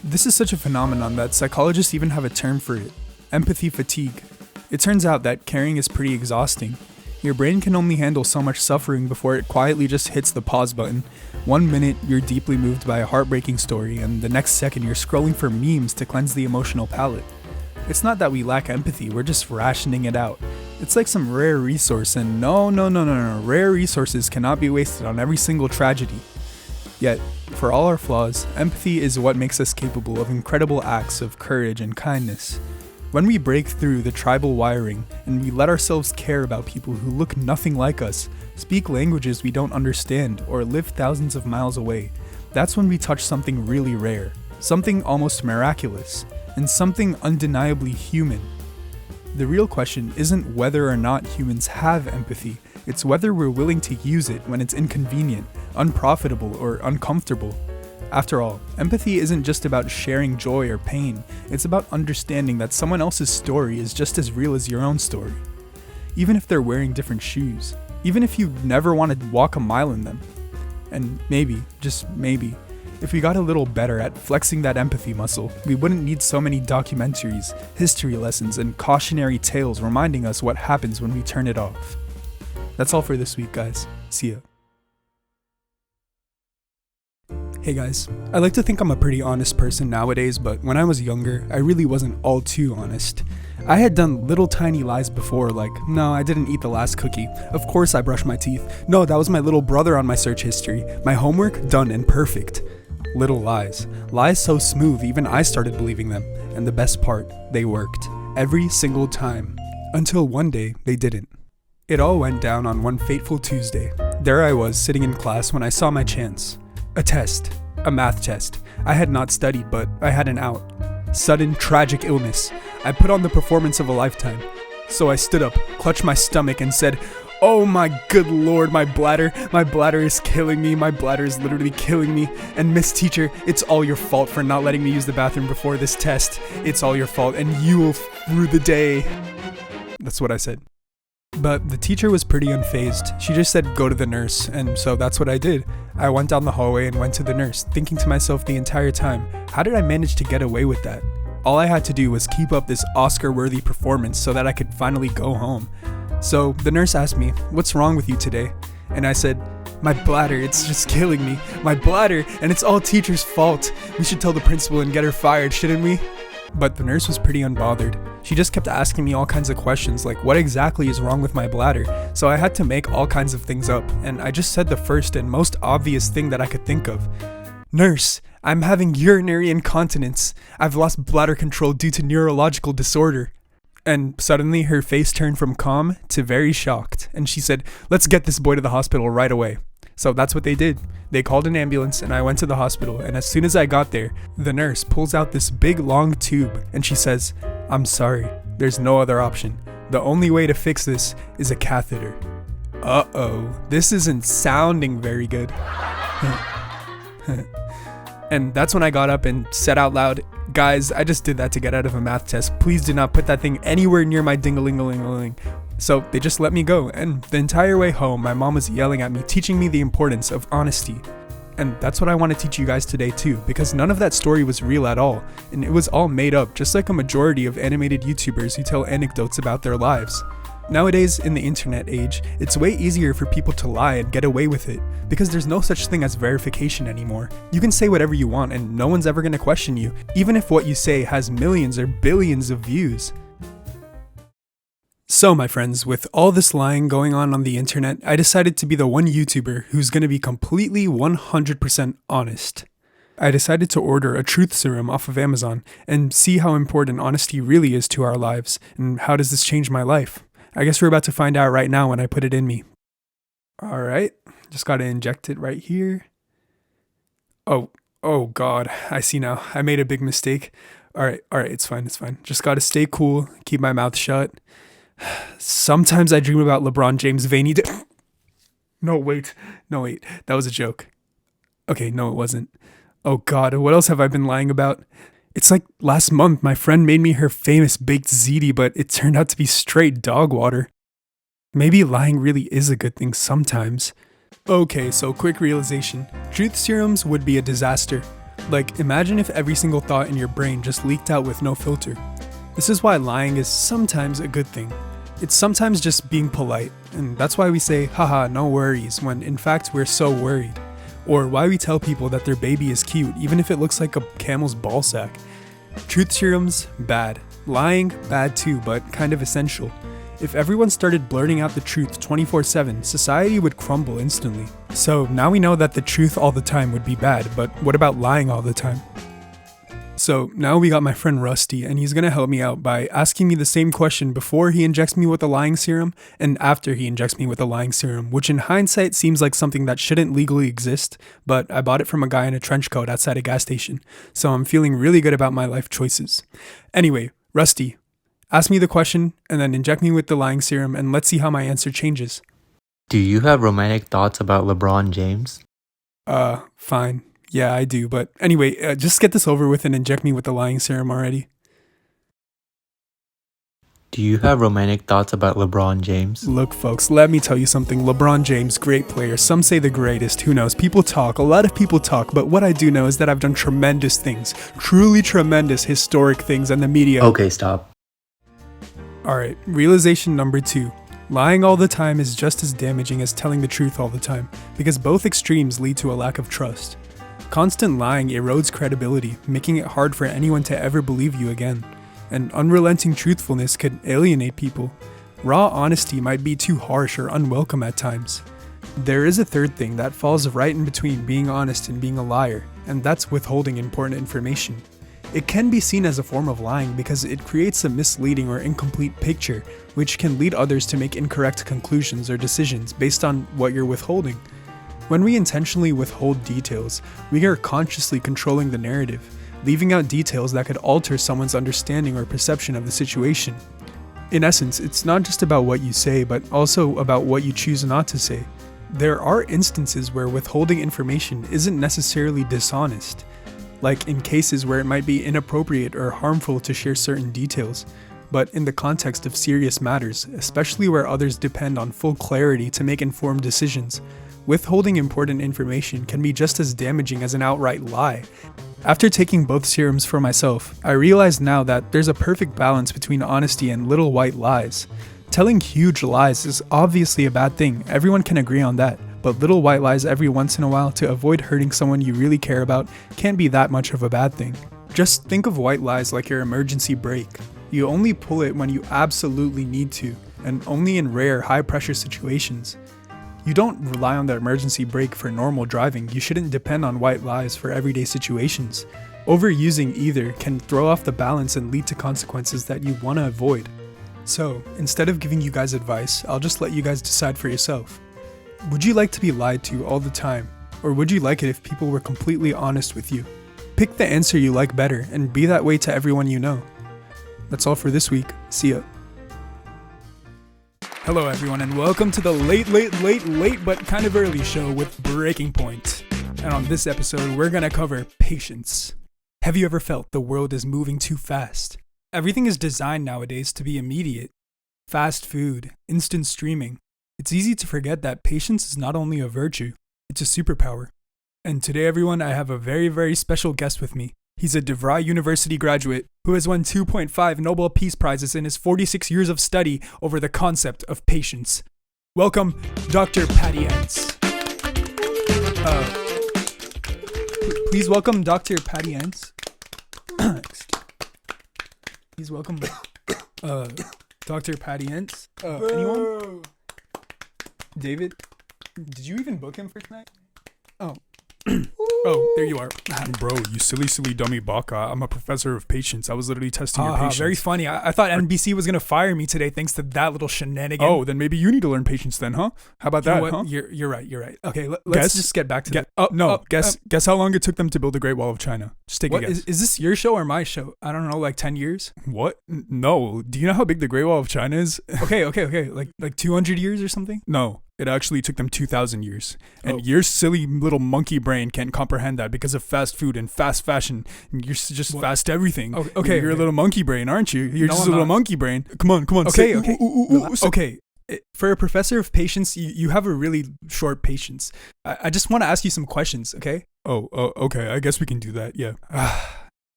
This is such a phenomenon that psychologists even have a term for it: empathy fatigue. It turns out that caring is pretty exhausting. Your brain can only handle so much suffering before it quietly just hits the pause button. 1 minute, you're deeply moved by a heartbreaking story, and the next second, you're scrolling for memes to cleanse the emotional palate. It's not that we lack empathy, we're just rationing it out. It's like some rare resource, and no, rare resources cannot be wasted on every single tragedy. Yet, for all our flaws, empathy is what makes us capable of incredible acts of courage and kindness. When we break through the tribal wiring, and we let ourselves care about people who look nothing like us, speak languages we don't understand, or live thousands of miles away, that's when we touch something really rare, something almost miraculous, and something undeniably human. The real question isn't whether or not humans have empathy, it's whether we're willing to use it when it's inconvenient, unprofitable, or uncomfortable. After all, empathy isn't just about sharing joy or pain, it's about understanding that someone else's story is just as real as your own story. Even if they're wearing different shoes, even if you never want to walk a mile in them. And maybe, just maybe, if we got a little better at flexing that empathy muscle, we wouldn't need so many documentaries, history lessons, and cautionary tales reminding us what happens when we turn it off. That's all for this week, guys. See ya. Hey guys, I like to think I'm a pretty honest person nowadays, but when I was younger, I really wasn't all too honest. I had done little tiny lies before, like, no, I didn't eat the last cookie. Of course I brushed my teeth. No, that was my little brother on my search history. My homework, done and perfect. Little lies. Lies so smooth, even I started believing them. And the best part, they worked. Every single time. Until one day, they didn't. It all went down on one fateful Tuesday. There I was, sitting in class when I saw my chance. A test. a math test. I had not studied, but I had an out. Sudden, tragic illness. I put on the performance of a lifetime. So I stood up, clutched my stomach, and said, "Oh my good lord, my bladder is killing me, my bladder is literally killing me, and Miss Teacher, it's all your fault for not letting me use the bathroom before this test. It's all your fault, and you will rue the day." That's what I said. But the teacher was pretty unfazed. She just said, "Go to the nurse," and so that's what I did. I went down the hallway and went to the nurse, thinking to myself the entire time, how did I manage to get away with that? All I had to do was keep up this Oscar-worthy performance so that I could finally go home. So the nurse asked me, "What's wrong with you today?" And I said, "My bladder, it's just killing me. My bladder, and it's all teacher's fault. We should tell the principal and get her fired, shouldn't we?" But the nurse was pretty unbothered. She just kept asking me all kinds of questions like what exactly is wrong with my bladder. So I had to make all kinds of things up, and I just said the first and most obvious thing that I could think of. "Nurse, I'm having urinary incontinence. I've lost bladder control due to neurological disorder." And suddenly her face turned from calm to very shocked, and she said, "Let's get this boy to the hospital right away." So that's what they did. They called an ambulance and I went to the hospital, and as soon as I got there, the nurse pulls out this big long tube and she says, "I'm sorry, there's no other option. The only way to fix this is a catheter." Uh-oh, this isn't sounding very good. And that's when I got up and said out loud, "Guys, I just did that to get out of a math test. Please do not put that thing anywhere near my ding-a-ling-a-ling-a-ling." So they just let me go, and the entire way home, my mom was yelling at me, teaching me the importance of honesty. And that's what I want to teach you guys today too, because none of that story was real at all, and it was all made up, just like a majority of animated YouTubers who tell anecdotes about their lives. Nowadays, in the internet age, it's way easier for people to lie and get away with it, because there's no such thing as verification anymore. You can say whatever you want and no one's ever going to question you, even if what you say has millions or billions of views. So my friends, with all this lying going on the internet, I decided to be the one YouTuber who's going to be completely 100% honest. I decided to order a truth serum off of Amazon and see how important honesty really is to our lives, and how does this change my life. I guess we're about to find out right now when I put it in me. Alright, just gotta inject it right here. Oh god, I see now. I made a big mistake. Alright, it's fine. Just gotta stay cool, keep my mouth shut. Sometimes I dream about LeBron James' veiny No, wait, that was a joke. Okay, no it wasn't. Oh god, what else have I been lying about? It's like last month my friend made me her famous baked ziti, but it turned out to be straight dog water. Maybe lying really is a good thing sometimes. Okay, so quick realization. Truth serums would be a disaster. Like, imagine if every single thought in your brain just leaked out with no filter. This is why lying is sometimes a good thing. It's sometimes just being polite, and that's why we say, haha, no worries, when in fact we're so worried. Or why we tell people that their baby is cute, even if it looks like a camel's ball sack. Truth serums, bad. Lying, bad too, but kind of essential. If everyone started blurting out the truth 24/7, society would crumble instantly. So now we know that the truth all the time would be bad, but what about lying all the time? So now we got my friend Rusty, and he's gonna help me out by asking me the same question before he injects me with a lying serum and after he injects me with a lying serum, which in hindsight seems like something that shouldn't legally exist, but I bought it from a guy in a trench coat outside a gas station, so I'm feeling really good about my life choices. Anyway, Rusty, ask me the question and then inject me with the lying serum, and let's see how my answer changes. Do you have romantic thoughts about LeBron James? Fine. Yeah, I do, but anyway, just get this over with and inject me with the lying serum already. Do you have romantic thoughts about LeBron James? Look, folks, let me tell you something. LeBron James, great player. Some say the greatest. Who knows? People talk. A lot of people talk. But what I do know is that I've done tremendous things. Truly tremendous, historic things, and the media... Okay, stop. Alright, realization number 2. Lying all the time is just as damaging as telling the truth all the time, because both extremes lead to a lack of trust. Constant lying erodes credibility, making it hard for anyone to ever believe you again. And unrelenting truthfulness could alienate people. Raw honesty might be too harsh or unwelcome at times. There is a third thing that falls right in between being honest and being a liar, and that's withholding important information. It can be seen as a form of lying because it creates a misleading or incomplete picture, which can lead others to make incorrect conclusions or decisions based on what you're withholding. When we intentionally withhold details, we are consciously controlling the narrative, leaving out details that could alter someone's understanding or perception of the situation. In essence, it's not just about what you say, but also about what you choose not to say. There are instances where withholding information isn't necessarily dishonest, like in cases where it might be inappropriate or harmful to share certain details, but in the context of serious matters, especially where others depend on full clarity to make informed decisions, withholding important information can be just as damaging as an outright lie. After taking both serums for myself, I realize now that there's a perfect balance between honesty and little white lies. Telling huge lies is obviously a bad thing, everyone can agree on that, but little white lies every once in a while to avoid hurting someone you really care about can't be that much of a bad thing. Just think of white lies like your emergency brake. You only pull it when you absolutely need to, and only in rare, high-pressure situations. You don't rely on the emergency brake for normal driving. You shouldn't depend on white lies for everyday situations. Overusing either can throw off the balance and lead to consequences that you want to avoid. So, instead of giving you guys advice, I'll just let you guys decide for yourself. Would you like to be lied to all the time? Or would you like it if people were completely honest with you? Pick the answer you like better and be that way to everyone you know. That's all for this week. See ya. Hello everyone and welcome to the late but kind of early show with Breaking Point. And on this episode we're gonna cover patience. Have you ever felt the world is moving too fast? Everything is designed nowadays to be immediate. Fast food, instant streaming. It's easy to forget that patience is not only a virtue, it's a superpower. And today everyone, I have a very special guest with me. He's a DeVry University graduate who has won 2.5 Nobel Peace Prizes in his 46 years of study over the concept of patience. Welcome, Dr. Patty Entz. Please welcome Dr. Patty Entz. Please welcome Dr. Patty Entz. Anyone? David? Did you even book him for tonight? Oh. Oh, there you are. Bro, you silly dummy baka. I'm a professor of patience. I was literally testing your patience. Very funny. I thought NBC was going to fire me today thanks to that little shenanigan. Oh, then maybe you need to learn patience then, huh? How about that, huh? You're right. Okay, let's just get back to Guess how long it took them to build the Great Wall of China. Just take a guess. Is this your show or my show? I don't know, like 10 years? What? No. Do you know how big the Great Wall of China is? Okay. Like 200 years or something? No. It actually took them 2,000 years. And your silly little monkey brain can't comprehend that because of fast food and fast fashion. And you're just fast everything. Okay. You're a little monkey brain, aren't you? You're just a little monkey brain. Come on. Okay. Okay. For a professor of patience, you have a really short patience. I just want to ask you some questions, okay? Oh, okay. I guess we can do that, yeah.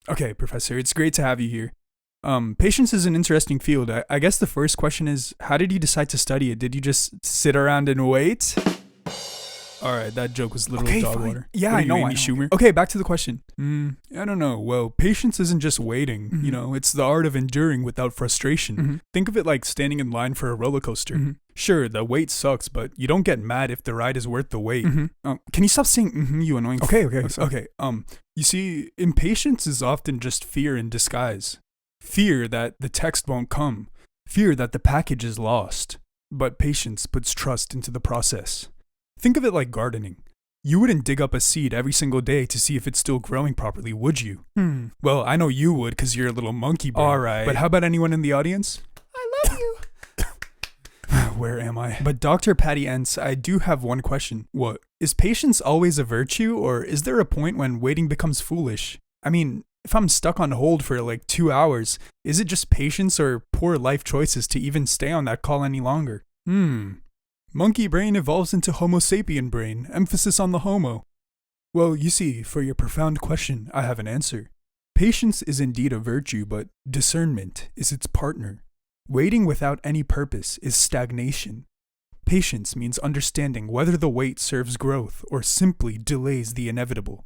Okay, Professor, it's great to have you here. Patience is an interesting field. I guess the first question is, how did you decide to study it? Did you just sit around and wait? Alright, that joke was literally dog water. Yeah, I know. Schumer? Okay, back to the question. I don't know. Well, patience isn't just waiting. Mm-hmm. You know, it's the art of enduring without frustration. Mm-hmm. Think of it like standing in line for a roller coaster. Mm-hmm. Sure, the wait sucks, but you don't get mad if the ride is worth the wait. Mm-hmm. Can you stop saying you annoying? Okay. You see, impatience is often just fear in disguise. Fear that the text won't come. Fear that the package is lost. But patience puts trust into the process. Think of it like gardening. You wouldn't dig up a seed every single day to see if it's still growing properly, would you? Well, I know you would because you're a little monkey brain. Alright. But how about anyone in the audience? I love you. Where am I? But Dr. Patty Entz, I do have one question. What? Is patience always a virtue, or is there a point when waiting becomes foolish? I mean, if I'm stuck on hold for like 2 hours, is it just patience or poor life choices to even stay on that call any longer? Monkey brain evolves into Homo sapien brain, emphasis on the homo. Well, you see, for your profound question, I have an answer. Patience is indeed a virtue, but discernment is its partner. Waiting without any purpose is stagnation. Patience means understanding whether the wait serves growth or simply delays the inevitable.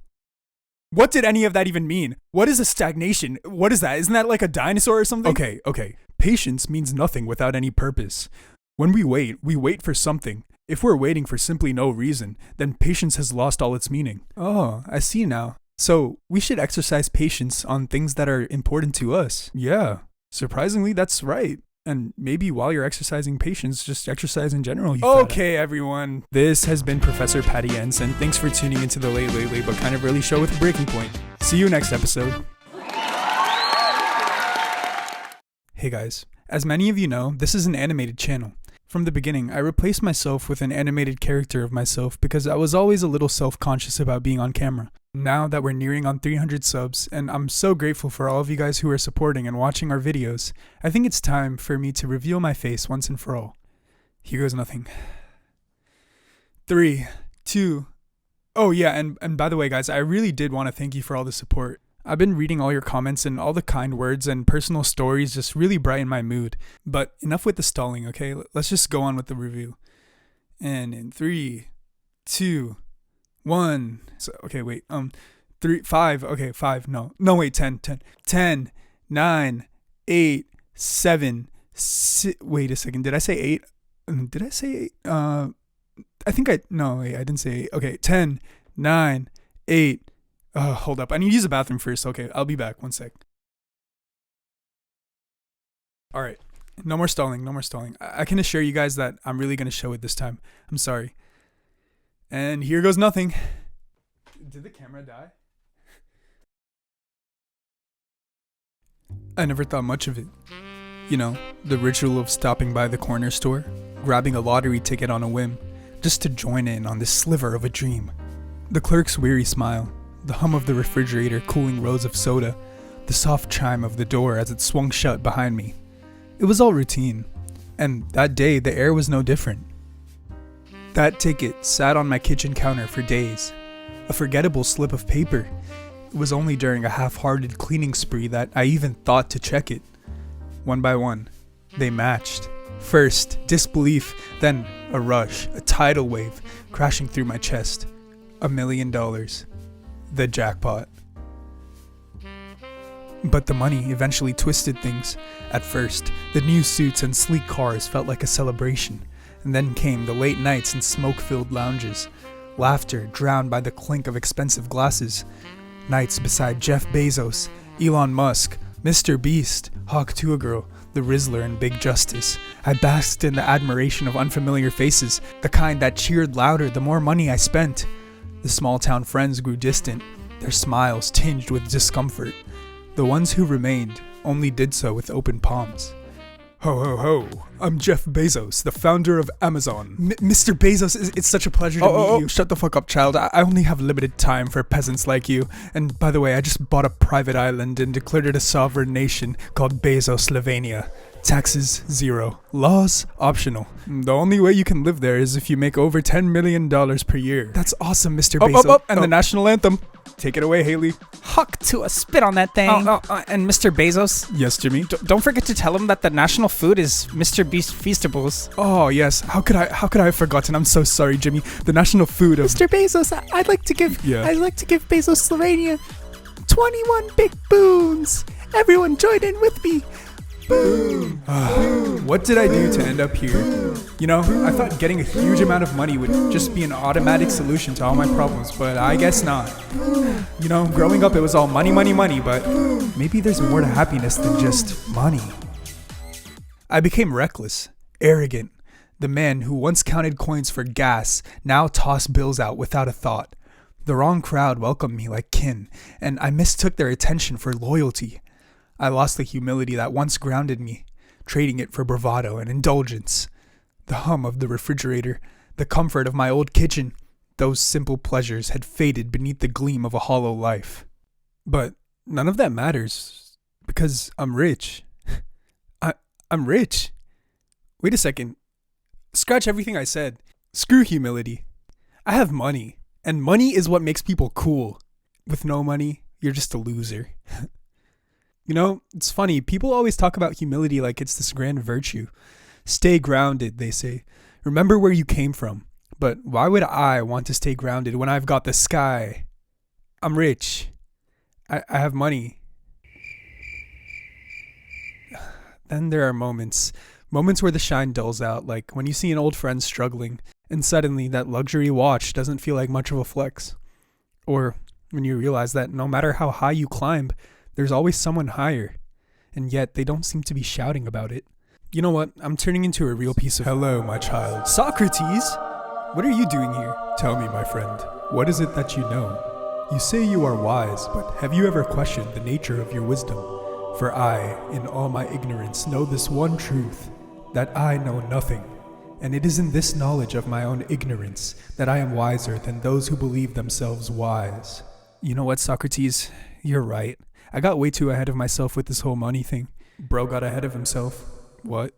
What did any of that even mean? What is a stagnation? What is that? Isn't that like a dinosaur or something? Okay. Patience means nothing without any purpose. When we wait for something. If we're waiting for simply no reason, then patience has lost all its meaning. Oh, I see now. So we should exercise patience on things that are important to us. Yeah, surprisingly, that's right. And maybe while you're exercising patience, just exercise in general. Okay, everyone. This has been Professor Patty Ensign. Thanks for tuning into the Late but kind of early show with a breaking point. See you next episode. Hey guys, as many of you know, this is an animated channel. From the beginning, I replaced myself with an animated character of myself because I was always a little self-conscious about being on camera. Now that we're nearing on 300 subs, and I'm so grateful for all of you guys who are supporting and watching our videos, I think it's time for me to reveal my face once and for all. Here goes nothing. 3, 2... Oh yeah, and by the way guys, I really did want to thank you for all the support. I've been reading all your comments and all the kind words and personal stories just really brighten my mood. But enough with the stalling, okay? Let's just go on with the review. And in 3, 2, 1. So, okay, wait. 3, 5. Okay, 5. No, wait. 10. 9, 8, 7. 6, wait a second. Did I say 8? Did I say 8? No, wait. I didn't say 8. Okay, 10, 9, 8. Hold up. I need to use the bathroom first. Okay, I'll be back. 1 sec. Alright. No more stalling. I can assure you guys that I'm really going to show it this time. I'm sorry. And here goes nothing. Did the camera die? I never thought much of it. You know, the ritual of stopping by the corner store, grabbing a lottery ticket on a whim, just to join in on this sliver of a dream. The clerk's weary smile, the hum of the refrigerator cooling rows of soda, the soft chime of the door as it swung shut behind me. It was all routine, and that day the air was no different. That ticket sat on my kitchen counter for days, a forgettable slip of paper. It was only during a half-hearted cleaning spree that I even thought to check it. One by one, they matched. First, disbelief, then a rush, a tidal wave crashing through my chest. $1 million. The jackpot. But the money eventually twisted things. At first, the new suits and sleek cars felt like a celebration, and then came the late nights and smoke-filled lounges, laughter drowned by the clink of expensive glasses, nights beside Jeff Bezos, Elon Musk, Mr. Beast, Hawk Tuah, the Rizzler and Big Justice. I basked in the admiration of unfamiliar faces, the kind that cheered louder the more money I spent. The small-town friends grew distant, their smiles tinged with discomfort. The ones who remained only did so with open palms. Ho ho ho, I'm Jeff Bezos, the founder of Amazon. Mr. Bezos, it's such a pleasure to meet you. Shut the fuck up, child. I only have limited time for peasants like you. And by the way, I just bought a private island and declared it a sovereign nation called Bezoslovenia. Taxes, 0. Laws, optional. The only way you can live there is if you make over $10 million per year. That's awesome, Mr. Bezos. And the national anthem. Take it away, Haley. Hawk to a spit on that thing. And Mr. Bezos, Yes, Jimmy. don't forget to tell him that the national food is Mr. Beast Feastables. Oh, yes. How could I have forgotten? I'm so sorry, Jimmy. The national food of... Mr. Bezos, I'd like to give Bezos Slovenia 21 big boons. Everyone join in with me. What did I do to end up here? You know, I thought getting a huge amount of money would just be an automatic solution to all my problems, but I guess not. You know, growing up it was all money, but maybe there's more to happiness than just money. I became reckless, arrogant. The man who once counted coins for gas now tossed bills out without a thought. The wrong crowd welcomed me like kin, and I mistook their attention for loyalty. I lost the humility that once grounded me, trading it for bravado and indulgence. The hum of the refrigerator, the comfort of my old kitchen, those simple pleasures had faded beneath the gleam of a hollow life. But none of that matters, because I'm rich. I'm rich. Wait a second. Scratch everything I said. Screw humility. I have money, and money is what makes people cool. With no money, you're just a loser. You know, it's funny, people always talk about humility like it's this grand virtue. Stay grounded, they say. Remember where you came from. But why would I want to stay grounded when I've got the sky? I'm rich. I have money. Then there are moments where the shine dulls out, like when you see an old friend struggling, and suddenly that luxury watch doesn't feel like much of a flex. Or when you realize that no matter how high you climb, there's always someone higher, and yet they don't seem to be shouting about it. You know what? I'm turning into a real piece of... Hello, my child. Socrates? What are you doing here? Tell me, my friend, what is it that you know? You say you are wise, but have you ever questioned the nature of your wisdom? For I, in all my ignorance, know this one truth, that I know nothing. And it is in this knowledge of my own ignorance that I am wiser than those who believe themselves wise. You know what, Socrates? You're right. I got way too ahead of myself with this whole money thing. Bro got ahead of himself. What?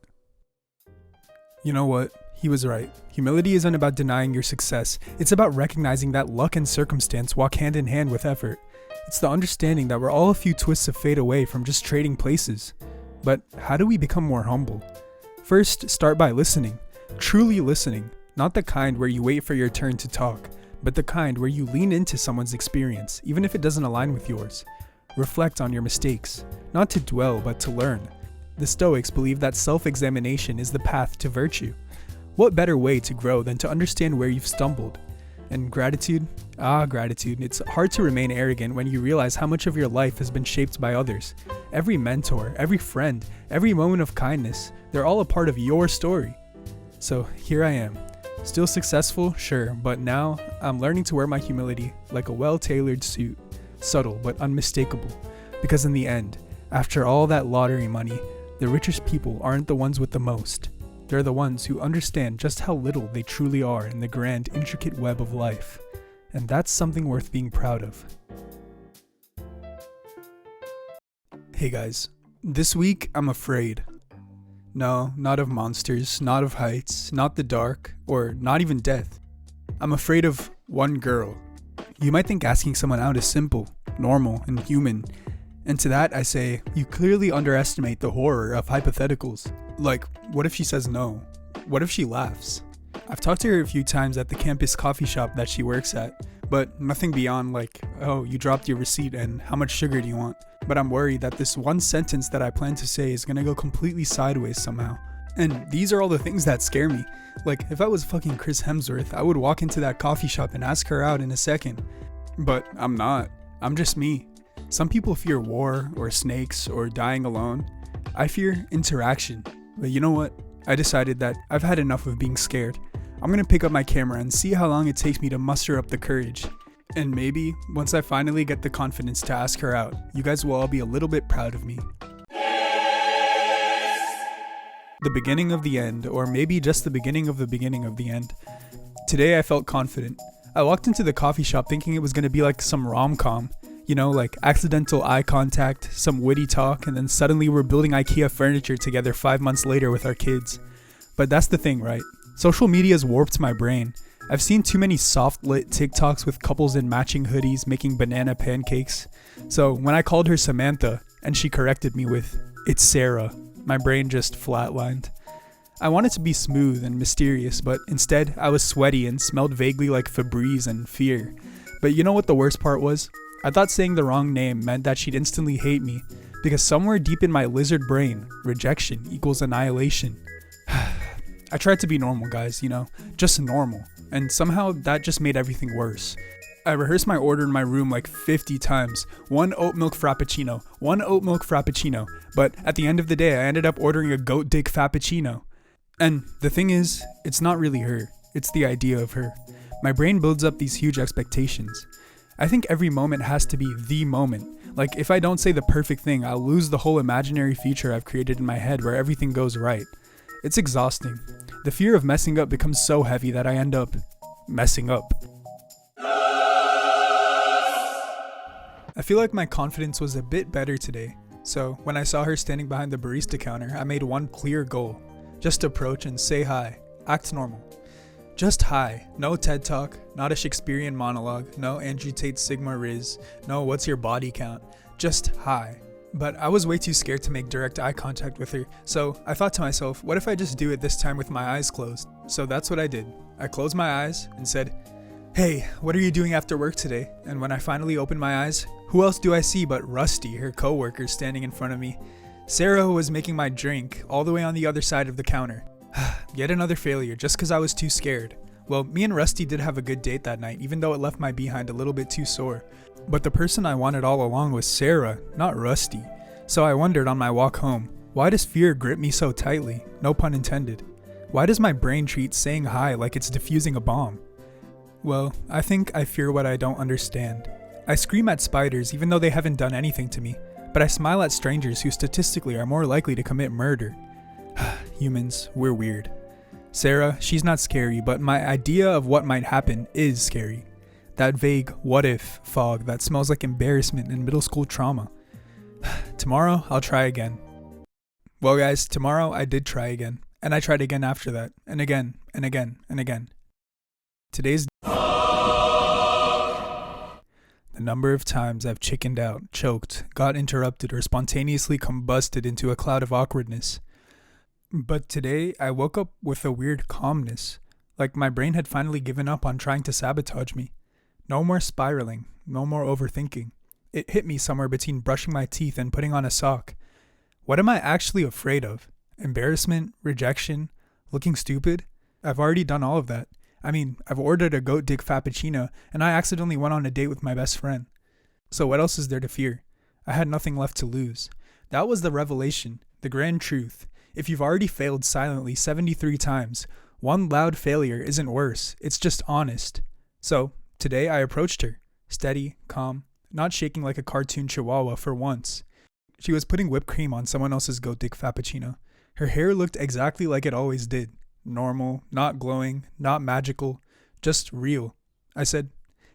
You know what? He was right. Humility isn't about denying your success. It's about recognizing that luck and circumstance walk hand in hand with effort. It's the understanding that we're all a few twists of fate away from just trading places. But how do we become more humble? First, start by listening. Truly listening. Not the kind where you wait for your turn to talk, but the kind where you lean into someone's experience, even if it doesn't align with yours. Reflect on your mistakes. Not to dwell, but to learn. The Stoics believe that self-examination is the path to virtue. What better way to grow than to understand where you've stumbled? And gratitude? Gratitude. It's hard to remain arrogant when you realize how much of your life has been shaped by others. Every mentor, every friend, every moment of kindness, they're all a part of your story. So here I am. Still successful, sure, but now I'm learning to wear my humility like a well-tailored suit. Subtle but unmistakable. Because in the end, after all that lottery money, the richest people aren't the ones with the most. They're the ones who understand just how little they truly are in the grand, intricate web of life. And that's something worth being proud of. Hey guys, this week I'm afraid. No, not of monsters, not of heights, not the dark, or not even death. I'm afraid of one girl. You might think asking someone out is simple, normal, and human. And to that I say, you clearly underestimate the horror of hypotheticals. Like, what if she says no? What if she laughs? I've talked to her a few times at the campus coffee shop that she works at, but nothing beyond like, oh, you dropped your receipt and how much sugar do you want? But I'm worried that this one sentence that I plan to say is gonna go completely sideways somehow. And these are all the things that scare me. Like, if I was fucking Chris Hemsworth, I would walk into that coffee shop and ask her out in a second. But I'm not. I'm just me. Some people fear war, or snakes, or dying alone. I fear interaction. But you know what? I decided that I've had enough of being scared. I'm gonna pick up my camera and see how long it takes me to muster up the courage. And maybe, once I finally get the confidence to ask her out, you guys will all be a little bit proud of me. The beginning of the end, or maybe just the beginning of the end. Today I felt confident. I walked into the coffee shop thinking it was gonna be like some rom-com. You know, like accidental eye contact, some witty talk, and then suddenly we're building IKEA furniture together 5 months later with our kids. But that's the thing, right? Social media's warped my brain. I've seen too many soft-lit TikToks with couples in matching hoodies making banana pancakes. So when I called her Samantha, and she corrected me with, "It's Sarah," my brain just flatlined. I wanted to be smooth and mysterious, but instead I was sweaty and smelled vaguely like Febreze and fear. But you know what the worst part was? I thought saying the wrong name meant that she'd instantly hate me, because somewhere deep in my lizard brain, rejection equals annihilation. I tried to be normal, guys, you know, just normal, and somehow that just made everything worse. I rehearsed my order in my room like 50 times. 1 oat milk frappuccino, 1 oat milk frappuccino, but at the end of the day I ended up ordering a goat dick frappuccino. And the thing is, it's not really her, it's the idea of her. My brain builds up these huge expectations. I think every moment has to be the moment. Like, if I don't say the perfect thing, I'll lose the whole imaginary future I've created in my head where everything goes right. It's exhausting. The fear of messing up becomes so heavy that I end up messing up. I feel like my confidence was a bit better today. So when I saw her standing behind the barista counter, I made one clear goal. Just approach and say hi. Act normal. Just hi. No TED Talk, not a Shakespearean monologue, no Andrew Tate Sigma Riz, no what's your body count. Just hi. But I was way too scared to make direct eye contact with her, so I thought to myself, what if I just do it this time with my eyes closed? So that's what I did. I closed my eyes and said, "Hey, what are you doing after work today?" And when I finally opened my eyes, who else do I see but Rusty, her coworker, standing in front of me. Sarah was making my drink all the way on the other side of the counter. Yet another failure, just because I was too scared. Well, me and Rusty did have a good date that night, even though it left my behind a little bit too sore. But the person I wanted all along was Sarah, not Rusty. So I wondered on my walk home, Why does fear grip me so tightly? No pun intended. Why does my brain treat saying hi like it's defusing a bomb? Well, I think I fear what I don't understand. I scream at spiders even though they haven't done anything to me, but I smile at strangers who statistically are more likely to commit murder. Humans, we're weird. Sarah, she's not scary, but my idea of what might happen is scary. That vague what if fog that smells like embarrassment and middle school trauma. Tomorrow, I'll try again. Well guys, tomorrow I did try again, and I tried again after that, and again, and again, and again. Today's the number of times I've chickened out, choked, got interrupted, or spontaneously combusted into a cloud of awkwardness. But today, I woke up with a weird calmness, like my brain had finally given up on trying to sabotage me. No more spiraling, no more overthinking. It hit me somewhere between brushing my teeth and putting on a sock. What am I actually afraid of? Embarrassment? Rejection? Looking stupid? I've already done all of that. I mean, I've ordered a goat dick frappuccino, and I accidentally went on a date with my best friend. So what else is there to fear? I had nothing left to lose. That was the revelation, the grand truth. If you've already failed silently 73 times, one loud failure isn't worse, it's just honest. So, today I approached her, steady, calm, not shaking like a cartoon chihuahua for once. She was putting whipped cream on someone else's goat dick frappuccino. Her hair looked exactly like it always did. Normal, not glowing, not magical, just real. I said,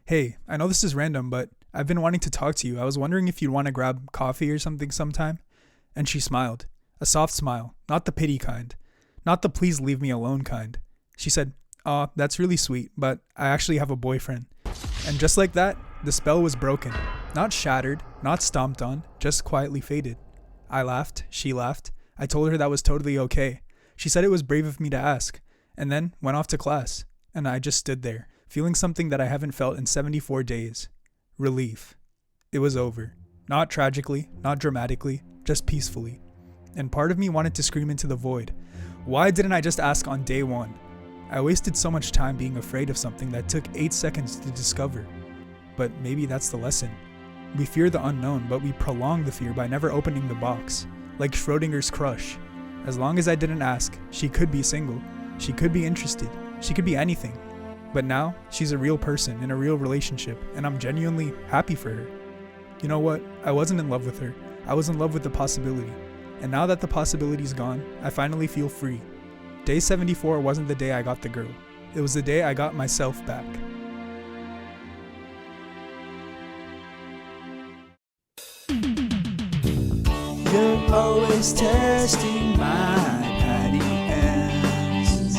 "Hey, I know this is random, but I've been wanting to talk to you. I was wondering if you'd want to grab coffee or something sometime." And she smiled. A soft smile, not the pity kind. Not the please leave me alone kind. She said, "Aw, that's really sweet, but I actually have a boyfriend." And just like that, the spell was broken. Not shattered, not stomped on, just quietly faded. I laughed, she laughed. I told her that was totally okay. She said it was brave of me to ask, and then went off to class. And I just stood there, feeling something that I haven't felt in 74 days. Relief. It was over. Not tragically, not dramatically, just peacefully. And part of me wanted to scream into the void. Why didn't I just ask on day one? I wasted so much time being afraid of something that took 8 seconds to discover. But maybe that's the lesson. We fear the unknown, but we prolong the fear by never opening the box. Like Schrodinger's crush. As long as I didn't ask, she could be single. She could be interested. She could be anything. But now, she's a real person in a real relationship, and I'm genuinely happy for her. You know what? I wasn't in love with her. I was in love with the possibility. And now that the possibility's gone, I finally feel free. Day 74 wasn't the day I got the girl. It was the day I got myself back. You're always testing my patty ends.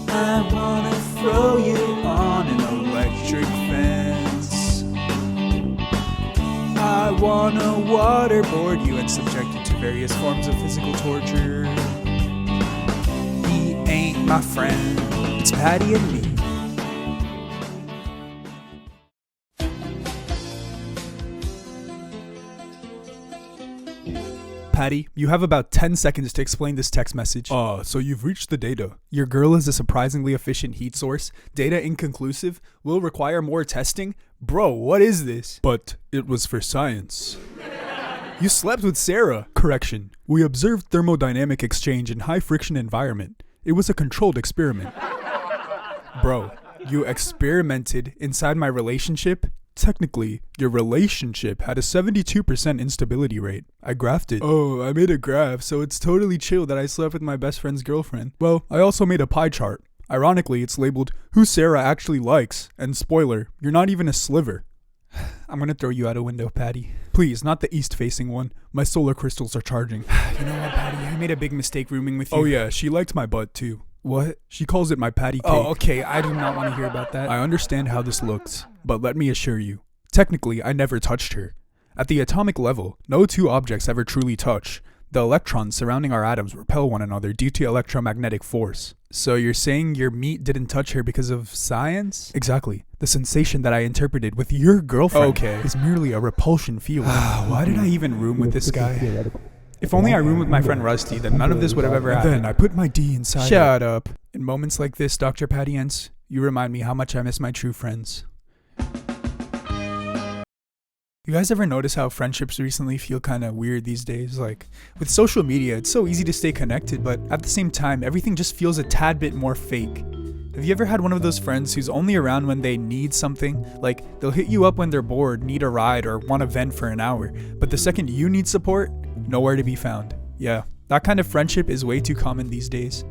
I wanna throw you on an electric fence. I wanna waterboard you and subject you to various forms of physical torture. He ain't my friend, it's Patty and me. Patty, you have about 10 seconds to explain this text message. So you've reached the data. Your girl is a surprisingly efficient heat source. Data inconclusive. Will require more testing. Bro, what is this? But it was for science. You slept with Sarah. Correction. We observed thermodynamic exchange in high friction environment. It was a controlled experiment. Bro, you experimented inside my relationship? Technically, your relationship had a 72% instability rate. I graphed it. Oh, I made a graph, so it's totally chill that I slept with my best friend's girlfriend. Well, I also made a pie chart. Ironically, it's labeled who Sarah actually likes. And spoiler, you're not even a sliver. I'm gonna throw you out a window, Patty. Please, not the east-facing one. My solar crystals are charging. You know what, Patty? I made a big mistake rooming with you. Oh yeah, she liked my butt too. What? She calls it my patty cake. Oh, okay. I do not want to hear about that. I understand how this looks, but let me assure you, technically, I never touched her. At the atomic level, no two objects ever truly touch. The electrons surrounding our atoms repel one another due to electromagnetic force. So you're saying your meat didn't touch her because of science? Exactly. The sensation that I interpreted with your girlfriend is merely a repulsion field. Why did I even room with this guy? If only I roomed with my friend Rusty, then none of this would have ever happened. Then I put my D inside. Shut up. In moments like this, Dr. Patty Ents, you remind me how much I miss my true friends. You guys ever notice how friendships recently feel kind of weird these days? Like, with social media, it's so easy to stay connected, but at the same time, everything just feels a tad bit more fake. Have you ever had one of those friends who's only around when they need something? Like, they'll hit you up when they're bored, need a ride, or want to vent for an hour, but the second you need support, nowhere to be found. Yeah, that kind of friendship is way too common these days.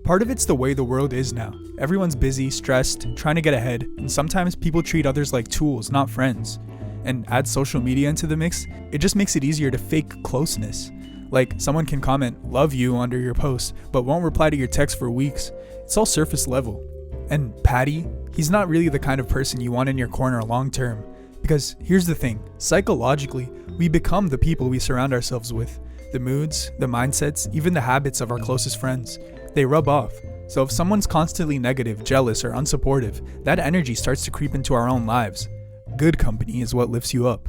Part of it's the way the world is now. Everyone's busy, stressed, trying to get ahead, and sometimes people treat others like tools, not friends. And add social media into the mix, it just makes it easier to fake closeness. Like, someone can comment, "love you" under your post, but won't reply to your text for weeks. It's all surface level. And Patty, he's not really the kind of person you want in your corner long term. Because here's the thing, psychologically, we become the people we surround ourselves with. The moods, the mindsets, even the habits of our closest friends. They rub off. So if someone's constantly negative, jealous, or unsupportive, that energy starts to creep into our own lives. Good company is what lifts you up.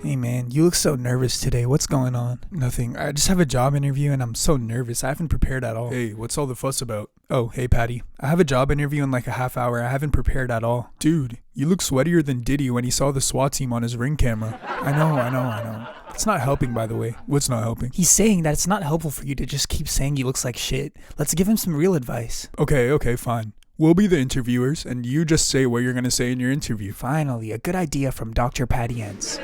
Hey man, you look so nervous today. What's going on? Nothing. I just have a job interview and I'm so nervous. I haven't prepared at all. Hey, what's all the fuss about? Oh, hey Patty. I have a job interview in like a half hour. I haven't prepared at all. Dude, you look sweatier than Diddy when he saw the SWAT team on his Ring camera. I know. It's not helping, by the way. What's not helping? He's saying that it's not helpful for you to just keep saying he looks like shit. Let's give him some real advice. Okay, fine. We'll be the interviewers, and you just say what you're gonna say in your interview. Finally, a good idea from Dr. Patty Ents.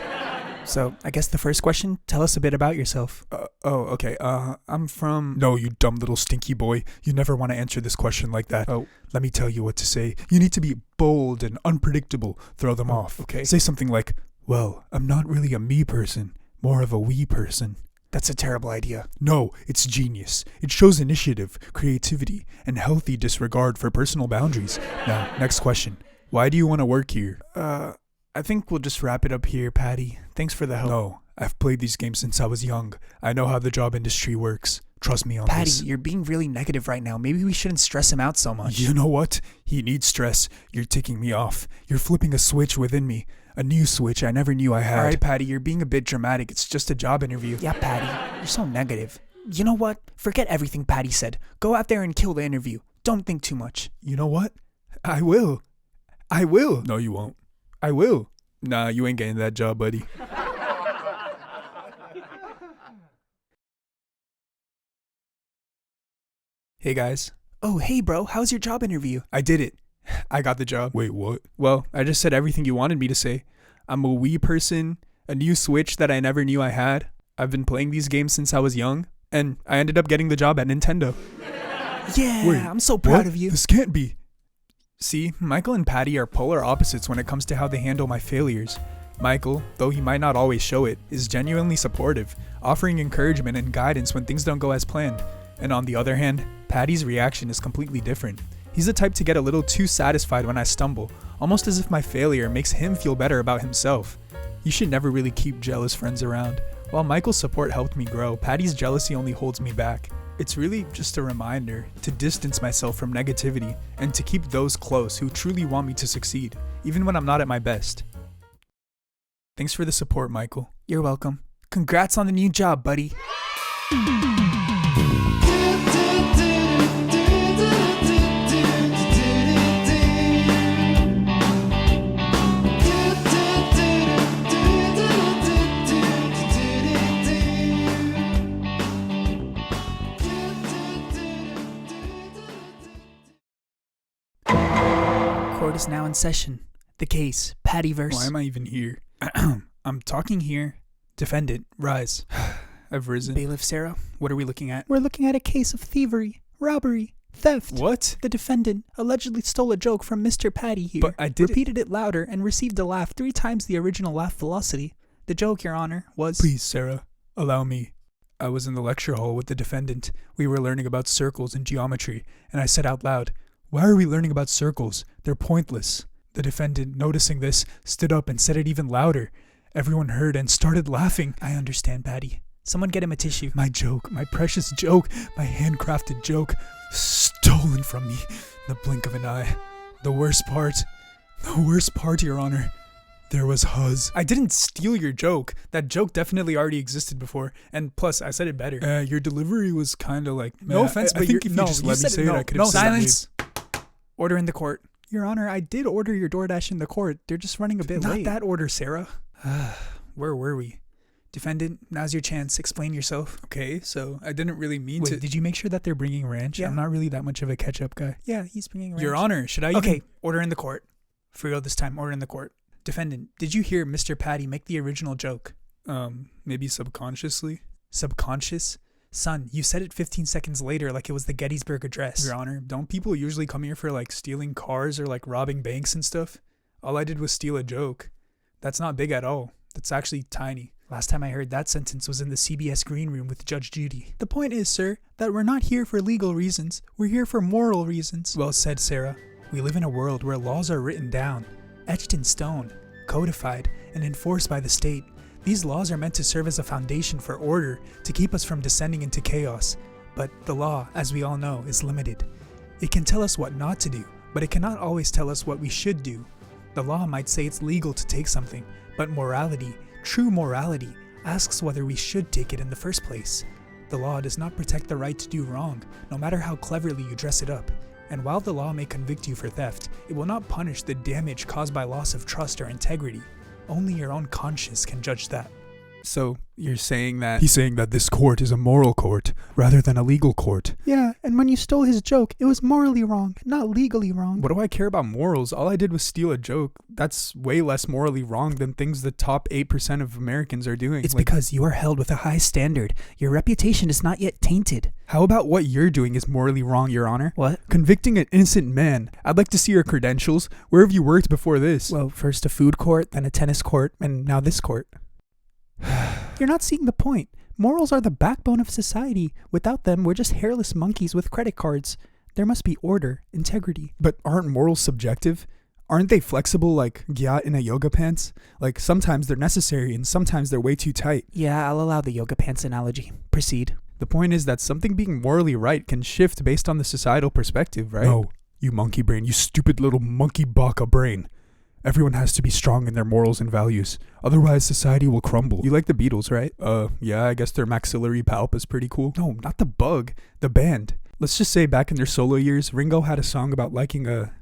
So, I guess the first question, tell us a bit about yourself. Okay. I'm from... No, you dumb little stinky boy. You never want to answer this question like that. Oh. Let me tell you what to say. You need to be bold and unpredictable. Throw them off. Okay. Say something like, "Well, I'm not really a me person, more of a we person." That's a terrible idea. No, it's genius. It shows initiative, creativity, and healthy disregard for personal boundaries. Now, next question. Why do you want to work here? I think we'll just wrap it up here, Patty. Thanks for the help. No, I've played these games since I was young. I know how the job industry works. Trust me on Patty, this. you're being really negative right now. Maybe we shouldn't stress him out so much. You know what? He needs stress. You're ticking me off. You're flipping a switch within me. A new switch I never knew I had. Alright, Patty, you're being a bit dramatic. It's just a job interview. Yeah, Patty, you're so negative. You know what? Forget everything Patty said. Go out there and kill the interview. Don't think too much. You know what? I will. No, you won't. I will. Nah, you ain't getting that job, buddy. Hey guys. Oh, hey bro, how's your job interview? I did it. I got the job. Wait, what? Well, I just said everything you wanted me to say. I'm a Wii person, a new Switch that I never knew I had. I've been playing these games since I was young, and I ended up getting the job at Nintendo. Yeah, Wait, I'm so proud what? of you. This can't be. See, Michael and Patty are polar opposites when it comes to how they handle my failures. Michael, though he might not always show it, is genuinely supportive, offering encouragement and guidance when things don't go as planned. And on the other hand, Patty's reaction is completely different. He's the type to get a little too satisfied when I stumble, almost as if my failure makes him feel better about himself. You should never really keep jealous friends around. While Michael's support helped me grow, Patty's jealousy only holds me back. It's really just a reminder to distance myself from negativity and to keep those close who truly want me to succeed, even when I'm not at my best. Thanks for the support, Michael. You're welcome. Congrats on the new job, buddy. Court is now in session. The case, Patty versus... Why am I even here? I'm talking here. Defendant, rise. I've risen. Bailiff Sarah, what are we looking at? We're looking at a case of thievery, robbery, theft. What? The defendant allegedly stole a joke from Mr. Patty here. But I did repeated it louder and received a laugh 3 times the original laugh velocity. The joke, Your Honor, was... Please, Sarah, allow me. I was in the lecture hall with the defendant. We were learning about circles and geometry, and I said out loud, "Why are we learning about circles? They're pointless." The defendant, noticing this, stood up and said it even louder. Everyone heard and started laughing. I understand, Patty. Someone get him a tissue. My joke, my precious joke, my handcrafted joke, stolen from me in the blink of an eye. The worst part, Your Honor, there was Huz. I didn't steal your joke. That joke definitely already existed before, and plus, I said it better. Your delivery was kind of like... No offense, but I think if you just let me say it, I could have said it. Silence. Order in the court. Your Honor, I did order your DoorDash in the court. They're just running a bit Not late. that order, Sarah. Where were we? Defendant, now's your chance. Explain yourself. Okay, so I didn't really mean Wait, to. did you make sure that they're bringing ranch? Yeah. I'm not really that much of a ketchup guy. Yeah, he's bringing ranch. Your Honor, should I Okay, order in the court. For real this time, order in the court. Defendant, did you hear Mr. Patty make the original joke? Maybe subconsciously. Subconscious? Son, you said it 15 seconds later like it was the Gettysburg Address. Your Honor, don't people usually come here for like stealing cars or like robbing banks and stuff? All I did was steal a joke. That's not big at all. That's actually tiny. Last time I heard that sentence was in the CBS green room with Judge Judy. The point is, sir, that we're not here for legal reasons. We're here for moral reasons. Well said, Sarah. We live in a world where laws are written down, etched in stone, codified, and enforced by the state. These laws are meant to serve as a foundation for order, to keep us from descending into chaos. But the law, as we all know, is limited. It can tell us what not to do, but it cannot always tell us what we should do. The law might say it's legal to take something, but morality, true morality, asks whether we should take it in the first place. The law does not protect the right to do wrong, no matter how cleverly you dress it up. And while the law may convict you for theft, it will not punish the damage caused by loss of trust or integrity. Only your own conscience can judge that. So you're saying that he's saying that this court is a moral court rather than a legal court. Yeah, and when you stole his joke, it was morally wrong, not legally wrong. What do I care about morals? All I did was steal a joke. That's way less morally wrong than things the top 8% of Americans are doing. It's because you are held with a high standard. Your reputation is not yet tainted. How about what you're doing is morally wrong, Your Honor? What? Convicting an innocent man. I'd like to see your credentials. Where have you worked before this? Well, first a food court, then a tennis court, and now this court. You're not seeing the point. Morals are the backbone of society. Without them, we're just hairless monkeys with credit cards. There must be order, integrity. But aren't morals subjective? Aren't they flexible like gyat in a yoga pants? Like sometimes they're necessary and sometimes they're way too tight. Yeah, I'll allow the yoga pants analogy. Proceed. The point is that something being morally right can shift based on the societal perspective, right? No, you monkey brain, you stupid little monkey baka brain. Everyone has to be strong in their morals and values. Otherwise, society will crumble. You like the Beatles, right? Yeah, I guess their maxillary palp is pretty cool. No, not the bug. The band. Let's just say back in their solo years, Ringo had a song about liking a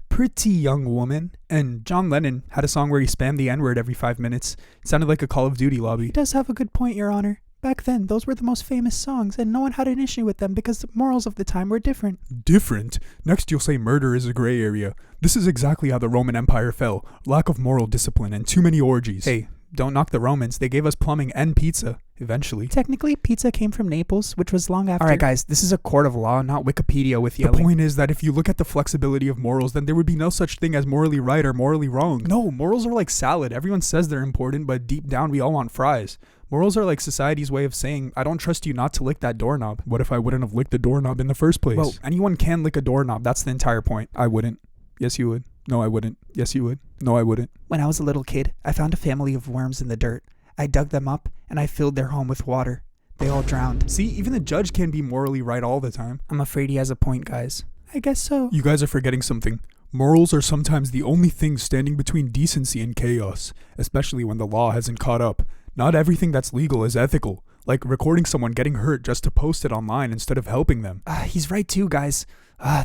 pretty young woman, and John Lennon had a song where he spammed the N-word every 5 minutes. It sounded like a Call of Duty lobby. He does have a good point, Your Honor. Back then, those were the most famous songs, and no one had an issue with them because the morals of the time were different. Different? Next you'll say murder is a gray area. This is exactly how the Roman Empire fell. Lack of moral discipline and too many orgies. Hey, don't knock the Romans. They gave us plumbing and pizza, eventually. Technically, pizza came from Naples, which was long after... Alright guys, this is a court of law, not Wikipedia with yelling. The point is that if you look at the flexibility of morals, then there would be no such thing as morally right or morally wrong. No, morals are like salad. Everyone says they're important, but deep down we all want fries. Morals are like society's way of saying, I don't trust you not to lick that doorknob. What if I wouldn't have licked the doorknob in the first place? Well, anyone can lick a doorknob. That's the entire point. I wouldn't. Yes, you would. No, I wouldn't. Yes, you would. No, I wouldn't. When I was a little kid, I found a family of worms in the dirt. I dug them up, and I filled their home with water. They all drowned. See, even the judge can be morally right all the time. I'm afraid he has a point, guys. I guess so. You guys are forgetting something. Morals are sometimes the only thing standing between decency and chaos, especially when the law hasn't caught up. Not everything that's legal is ethical, like recording someone getting hurt just to post it online instead of helping them. He's right too, guys.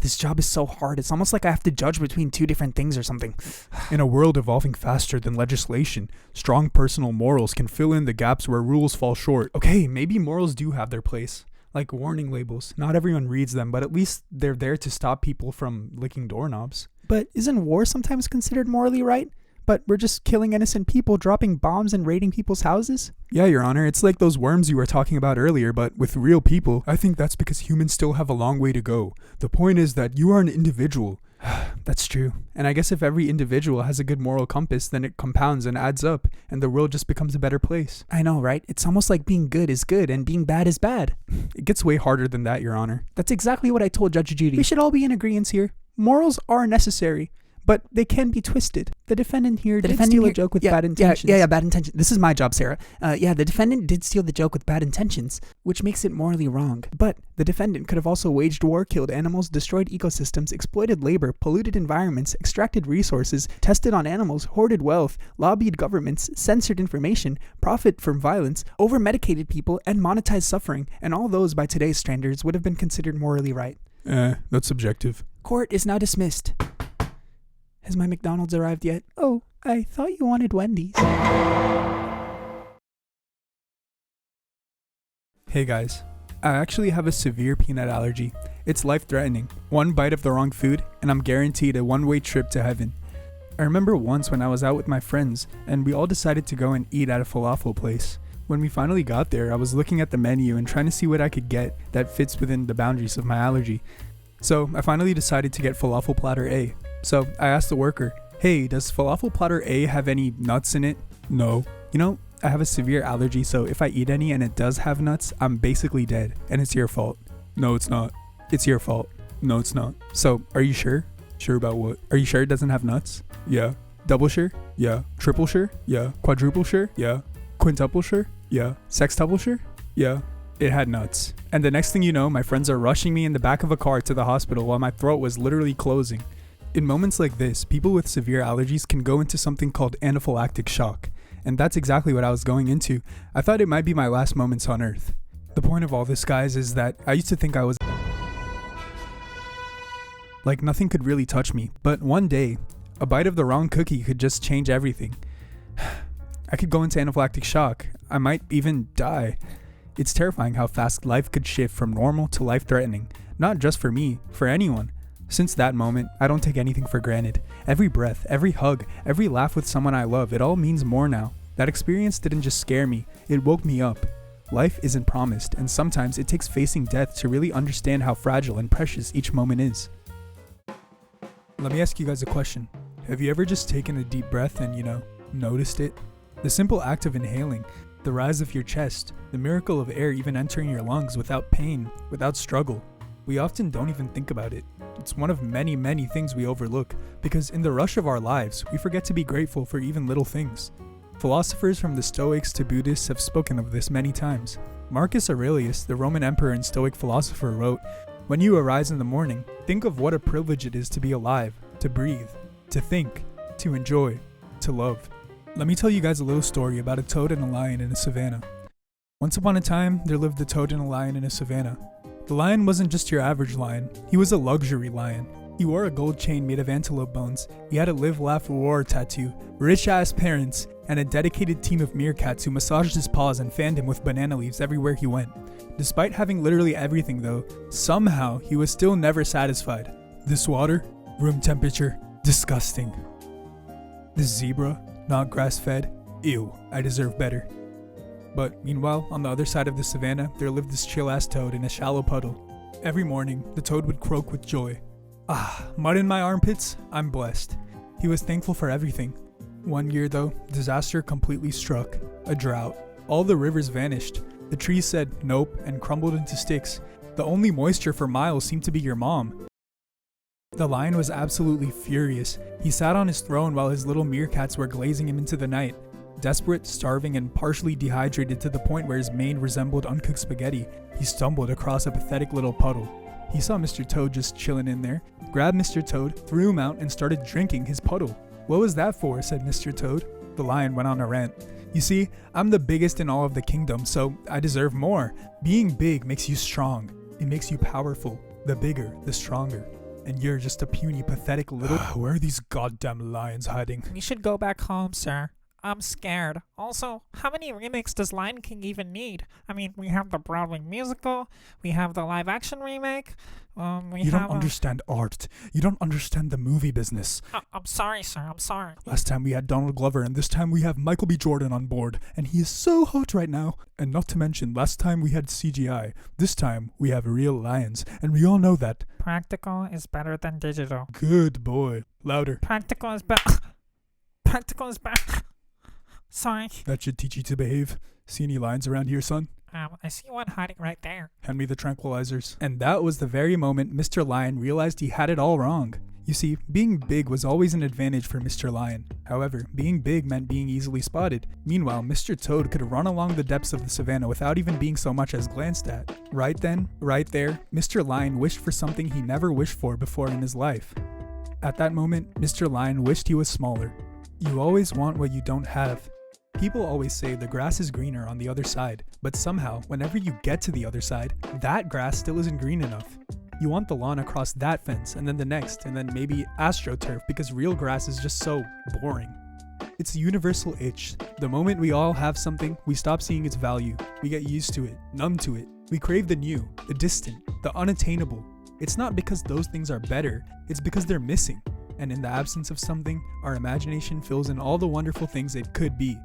This job is so hard. It's almost like I have to judge between two different things or something. In a world evolving faster than legislation, strong personal morals can fill in the gaps where rules fall short. Okay, maybe morals do have their place. Like warning labels. Not everyone reads them, but at least they're there to stop people from licking doorknobs. But isn't war sometimes considered morally right? But we're just killing innocent people, dropping bombs and raiding people's houses? Yeah, Your Honor, it's like those worms you were talking about earlier, but with real people. I think that's because humans still have a long way to go. The point is that you are an individual. That's true. And I guess if every individual has a good moral compass, then it compounds and adds up, and the world just becomes a better place. I know, right? It's almost like being good is good and being bad is bad. It gets way harder than that, Your Honor. That's exactly what I told Judge Judy. We should all be in agreement here. Morals are necessary, but they can be twisted. The defendant here did steal a joke with bad intentions. Yeah, bad intentions. This is my job, Sarah. The defendant did steal the joke with bad intentions, which makes it morally wrong. But the defendant could have also waged war, killed animals, destroyed ecosystems, exploited labor, polluted environments, extracted resources, tested on animals, hoarded wealth, lobbied governments, censored information, profit from violence, over-medicated people, and monetized suffering. And all those, by today's standards, would have been considered morally right. That's subjective. Court is now dismissed. Has my McDonald's arrived yet? Oh, I thought you wanted Wendy's. Hey guys, I actually have a severe peanut allergy. It's life-threatening. One bite of the wrong food, and I'm guaranteed a one-way trip to heaven. I remember once when I was out with my friends, and we all decided to go and eat at a falafel place. When we finally got there, I was looking at the menu and trying to see what I could get that fits within the boundaries of my allergy. So I finally decided to get falafel platter A. So I asked the worker, hey, does falafel platter A have any nuts in it? No. You know, I have a severe allergy, so if I eat any and it does have nuts, I'm basically dead, and it's your fault. No, it's not. It's your fault. No, it's not. So, are you sure? Sure about what? Are you sure it doesn't have nuts? Yeah. Double sure? Yeah. Triple sure? Yeah. Quadruple sure? Yeah. Quintuple sure? Yeah. Sextuple sure? Yeah. It had nuts. And the next thing you know, my friends are rushing me in the back of a car to the hospital while my throat was literally closing. In moments like this, people with severe allergies can go into something called anaphylactic shock. And that's exactly what I was going into. I thought it might be my last moments on Earth. The point of all this, guys, is that I used to think I was like nothing could really touch me. But one day, a bite of the wrong cookie could just change everything. I could go into anaphylactic shock. I might even die. It's terrifying how fast life could shift from normal to life-threatening. Not just for me, for anyone. Since that moment, I don't take anything for granted. Every breath, every hug, every laugh with someone I love, it all means more now. That experience didn't just scare me, it woke me up. Life isn't promised, and sometimes it takes facing death to really understand how fragile and precious each moment is. Let me ask you guys a question. Have you ever just taken a deep breath and, noticed it? The simple act of inhaling, the rise of your chest, the miracle of air even entering your lungs without pain, without struggle. We often don't even think about it. It's one of many, many things we overlook, because in the rush of our lives, we forget to be grateful for even little things. Philosophers from the Stoics to Buddhists have spoken of this many times. Marcus Aurelius, the Roman emperor and Stoic philosopher, wrote, "When you arise in the morning, think of what a privilege it is to be alive, to breathe, to think, to enjoy, to love." Let me tell you guys a little story about a toad and a lion in a savanna. Once upon a time, there lived a toad and a lion in a savanna. The lion wasn't just your average lion, he was a luxury lion. He wore a gold chain made of antelope bones, he had a live, laugh, roar tattoo, rich-ass parents, and a dedicated team of meerkats who massaged his paws and fanned him with banana leaves everywhere he went. Despite having literally everything though, somehow he was still never satisfied. This water? Room temperature. Disgusting. This zebra? Not grass-fed? Ew, I deserve better. But meanwhile, on the other side of the savannah, there lived this chill-ass toad in a shallow puddle. Every morning, the toad would croak with joy. Ah, mud in my armpits? I'm blessed. He was thankful for everything. One year though, disaster completely struck. A drought. All the rivers vanished. The trees said nope and crumbled into sticks. The only moisture for miles seemed to be your mom. The lion was absolutely furious. He sat on his throne while his little meerkats were glazing him into the night. Desperate, starving, and partially dehydrated to the point where his mane resembled uncooked spaghetti, he stumbled across a pathetic little puddle. He saw Mr. Toad just chilling in there, grabbed Mr. Toad, threw him out, and started drinking his puddle. "What was that for?" said Mr. Toad. The lion went on a rant. "You see, I'm the biggest in all of the kingdom, so I deserve more. Being big makes you strong. It makes you powerful. The bigger, the stronger. And you're just a puny, pathetic little..." Where are these goddamn lions hiding? We should go back home, sir. I'm scared. Also, how many remakes does Lion King even need? I mean, we have the Broadway musical, we have the live-action remake, You don't understand art. You don't understand the movie business. I'm sorry, sir, I'm sorry. Last time we had Donald Glover, and this time we have Michael B. Jordan on board, and he is so hot right now. And not to mention, last time we had CGI. This time we have real lions, and we all know that. Practical is better than digital. Good boy. Louder. Practical is better. Practical is better. Sorry. That should teach you to behave. See any lions around here, son? I see one hiding right there. Hand me the tranquilizers. And that was the very moment Mr. Lion realized he had it all wrong. You see, being big was always an advantage for Mr. Lion. However, being big meant being easily spotted. Meanwhile, Mr. Toad could run along the depths of the savannah without even being so much as glanced at. Right then, right there, Mr. Lion wished for something he never wished for before in his life. At that moment, Mr. Lion wished he was smaller. You always want what you don't have. People always say the grass is greener on the other side, but somehow, whenever you get to the other side, that grass still isn't green enough. You want the lawn across that fence, and then the next, and then maybe AstroTurf, because real grass is just so boring. It's a universal itch. The moment we all have something, we stop seeing its value. We get used to it, numb to it. We crave the new, the distant, the unattainable. It's not because those things are better, it's because they're missing. And in the absence of something, our imagination fills in all the wonderful things it could be.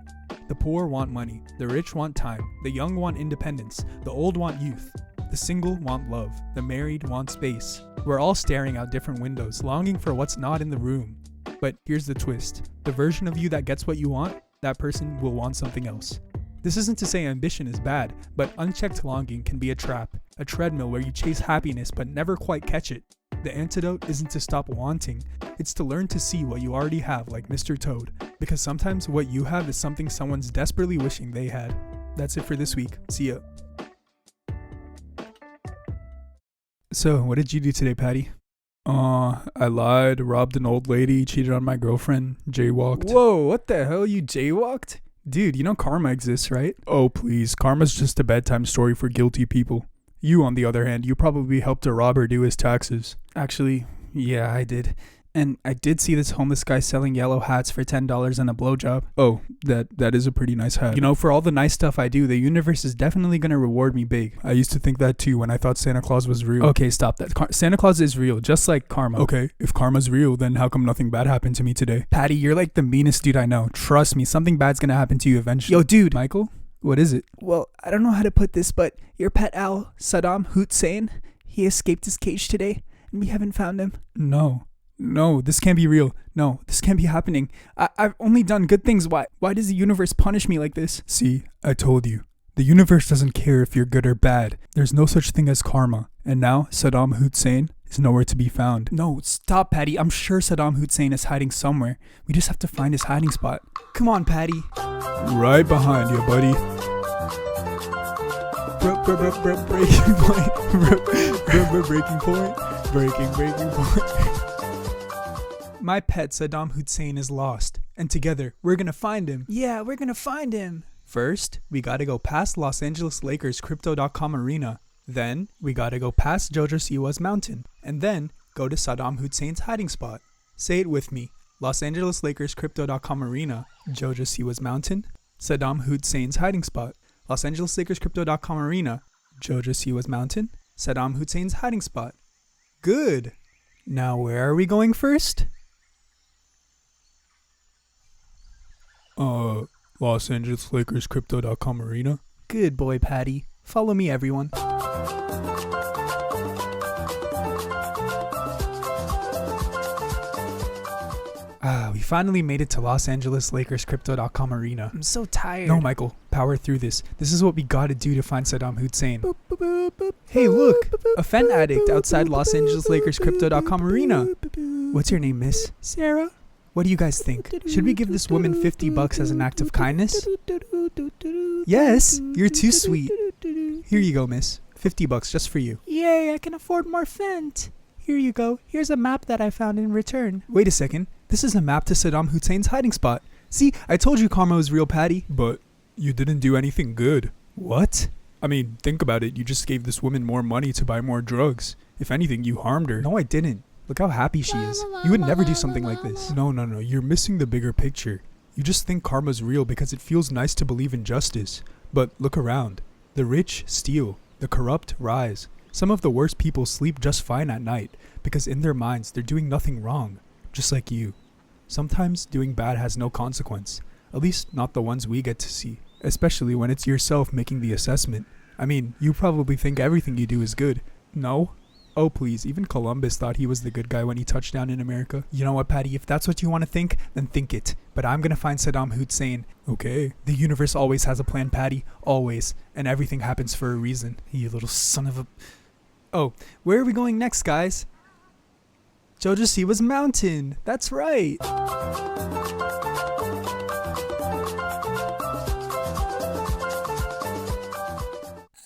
The poor want money, the rich want time, the young want independence, the old want youth, the single want love, the married want space. We're all staring out different windows, longing for what's not in the room. But here's the twist. The version of you that gets what you want, that person will want something else. This isn't to say ambition is bad, but unchecked longing can be a trap, a treadmill where you chase happiness but never quite catch it. The antidote isn't to stop wanting, it's to learn to see what you already have, like Mr. Toad, because sometimes what you have is something someone's desperately wishing they had. That's it for this week. See ya. So, what did you do today, Patty? I lied, robbed an old lady, cheated on my girlfriend, jaywalked. Whoa, what the hell? You jaywalked? Dude, you know karma exists, right? Oh, please. Karma's just a bedtime story for guilty people. You, on the other hand, you probably helped a robber do his taxes. Actually, yeah, I did. And I did see this homeless guy selling yellow hats for $10 and a blowjob. Oh, that is a pretty nice hat. You know, for all the nice stuff I do, the universe is definitely going to reward me big. I used to think that too when I thought Santa Claus was real. Okay, stop that. Santa Claus is real, just like karma. Okay, if karma's real, then how come nothing bad happened to me today? Patty, you're like the meanest dude I know. Trust me, something bad's going to happen to you eventually. Yo, dude. Michael? What is it? Well, I don't know how to put this, but your pet owl, Saddam Hussein, he escaped his cage today, and we haven't found him. No, this can't be real. No, this can't be happening. I've only done good things. Why does the universe punish me like this? See, I told you. The universe doesn't care if you're good or bad. There's no such thing as karma. And now, Saddam Hussein is nowhere to be found. No, stop, Patty. I'm sure Saddam Hussein is hiding somewhere. We just have to find his hiding spot. Come on, Patty. Right behind you, buddy. Breaking point. Breaking point. My pet Saddam Hussein is lost, and together we're gonna find him. Yeah, we're gonna find him. First, we gotta go past Los Angeles Lakers Crypto.com arena. Then, we gotta go past Jojo Siwa's mountain. And then, go to Saddam Hussein's hiding spot. Say it with me. Los Angeles Lakers Crypto.com arena, Jojo Siwa's mountain, Saddam Hussein's hiding spot. Los Angeles Lakers Crypto.com arena, Jojo Siwa's mountain, Saddam Hussein's hiding spot. Good. Now where are we going first? Los Angeles Lakers Crypto.com arena. Good boy, Patty. Follow me, everyone. We finally made it to Los Angeles Lakers Crypto.com arena. I'm so tired. No, Michael, power through this. This is what we gotta do to find Saddam Hussein. Hey, look, a fen addict outside Los Angeles Lakers Crypto.com arena. What's your name, miss? Sarah? What do you guys think? Should we give this woman $50 as an act of kindness? Yes, you're too sweet. Here you go, miss. $50 just for you. Yay, I can afford more Fent. Here you go. Here's a map that I found in return. Wait a second. This is a map to Saddam Hussein's hiding spot. See, I told you karma was real, Patty. But you didn't do anything good. What? I mean, think about it. You just gave this woman more money to buy more drugs. If anything, you harmed her. No, I didn't. Look how happy she is. You would never do something like this. No. You're missing the bigger picture. You just think karma's real because it feels nice to believe in justice. But look around. The rich steal. The corrupt rise. Some of the worst people sleep just fine at night because in their minds they're doing nothing wrong. Just like you. Sometimes doing bad has no consequence. At least not the ones we get to see. Especially when it's yourself making the assessment. I mean, you probably think everything you do is good. No? Oh please, even Columbus thought he was the good guy when he touched down in America. You know what, Patty, if that's what you want to think, then think it. But I'm gonna find Saddam Hussein. Okay. The universe always has a plan, Patty. Always. And everything happens for a reason. You little son of a... Oh, where are we going next, guys? Jojo Siwa's mountain. That's right.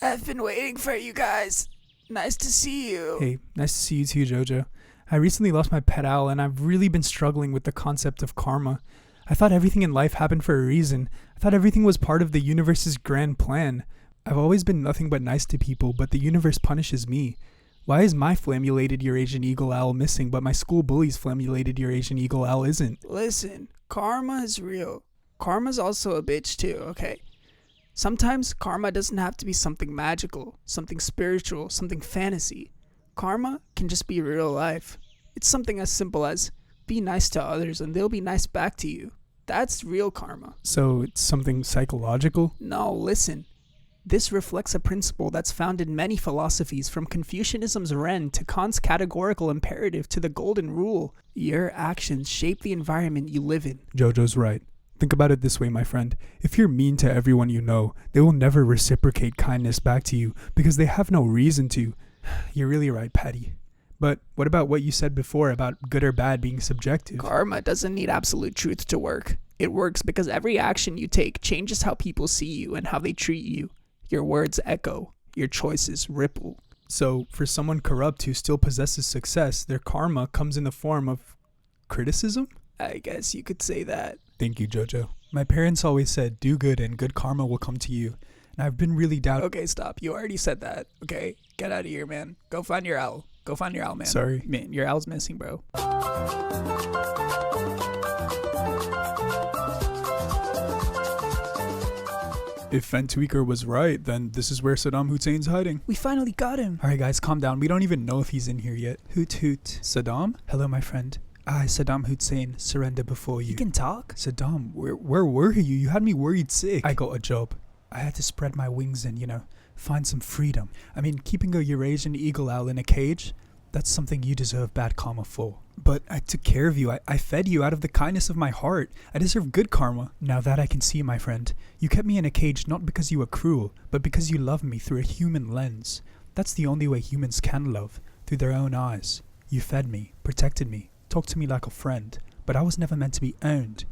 I've been waiting for you guys. Nice to see you. Hey, nice to see you too, Jojo. I recently lost my pet owl and I've really been struggling with the concept of karma. I thought everything in life happened for a reason. I thought everything was part of the universe's grand plan. I've always been nothing but nice to people, but the universe punishes me. Why is my flammulated Eurasian eagle owl missing, but my school bully's flammulated Eurasian eagle owl isn't? Listen, karma is real. Karma's also a bitch too, okay? Sometimes karma doesn't have to be something magical, something spiritual, something fantasy. Karma can just be real life. It's something as simple as be nice to others and they'll be nice back to you. That's real karma. So it's something psychological? No, listen. This reflects a principle that's found in many philosophies, from Confucianism's Ren to Kant's categorical imperative to the golden rule. Your actions shape the environment you live in. Jojo's right. Think about it this way, my friend. If you're mean to everyone you know, they will never reciprocate kindness back to you because they have no reason to. You're really right, Patty. But what about what you said before about good or bad being subjective? Karma doesn't need absolute truth to work. It works because every action you take changes how people see you and how they treat you. Your words echo, your choices ripple. So, for someone corrupt who still possesses success, their karma comes in the form of criticism? I guess you could say that. Thank you, Jojo. My parents always said, do good and good karma will come to you. And I've been really doubting. Okay, stop. You already said that. Okay, get out of here, man. Go find your owl. Go find your owl, man. Sorry. Man, your owl's missing, bro. If Fentweaker was right, then this is where Saddam Hussein's hiding. We finally got him. Alright guys, calm down. We don't even know if he's in here yet. Hoot hoot. Saddam? Hello, my friend. I, Saddam Hussein, surrender before you. You can talk? Saddam, where were you? You had me worried sick. I got a job. I had to spread my wings and, find some freedom. I mean, keeping a Eurasian eagle owl in a cage, that's something you deserve bad karma for. But I took care of you. I fed you out of the kindness of my heart. I deserve good karma. Now that I can see, my friend, you kept me in a cage not because you were cruel, but because you loved me through a human lens. That's the only way humans can love, through their own eyes. You fed me, protected me, talked to me like a friend, but I was never meant to be owned.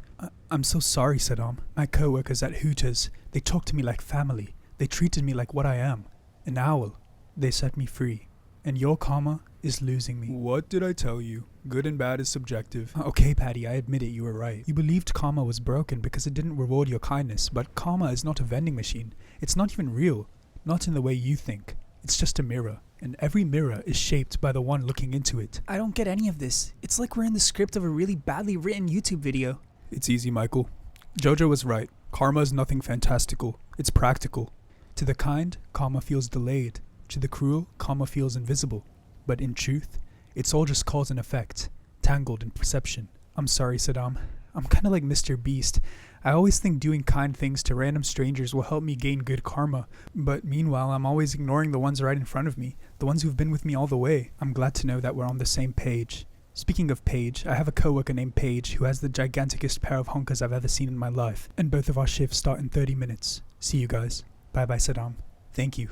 I'm so sorry, Saddam. My co-workers at Hooters, they talked to me like family. They treated me like what I am, an owl. They set me free. And your karma is losing me. What did I tell you? Good and bad is subjective. Okay, Patty, I admit it, you were right. You believed karma was broken because it didn't reward your kindness, but karma is not a vending machine. It's not even real. Not in the way you think. It's just a mirror, and every mirror is shaped by the one looking into it. I don't get any of this. It's like we're in the script of a really badly written YouTube video. It's easy, Michael. Jojo was right. Karma is nothing fantastical. It's practical. To the kind, karma feels delayed. To the cruel, karma feels invisible. But in truth, it's all just cause and effect, tangled in perception. I'm sorry, Saddam. I'm kind of like Mr. Beast. I always think doing kind things to random strangers will help me gain good karma. But meanwhile, I'm always ignoring the ones right in front of me, the ones who've been with me all the way. I'm glad to know that we're on the same page. Speaking of Paige, I have a coworker named Paige who has the giganticest pair of honkers I've ever seen in my life. And both of our shifts start in 30 minutes. See you guys. Bye-bye, Saddam. Thank you.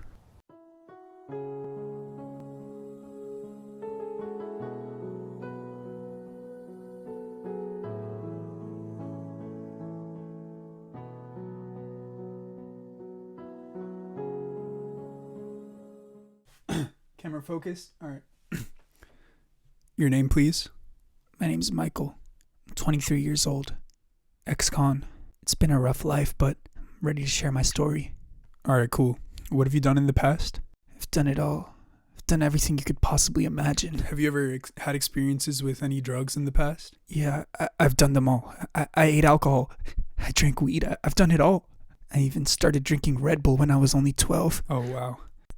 Camera focused. All right. Your name, please? My name's Michael. I'm 23 years old. Ex-con. It's been a rough life, but I'm ready to share my story. All right, cool. What have you done in the past? I've done it all. I've done everything you could possibly imagine. Have you ever had experiences with any drugs in the past? Yeah, I've done them all. I ate alcohol. I drank weed. I've done it all. I even started drinking Red Bull when I was only 12. Oh, wow.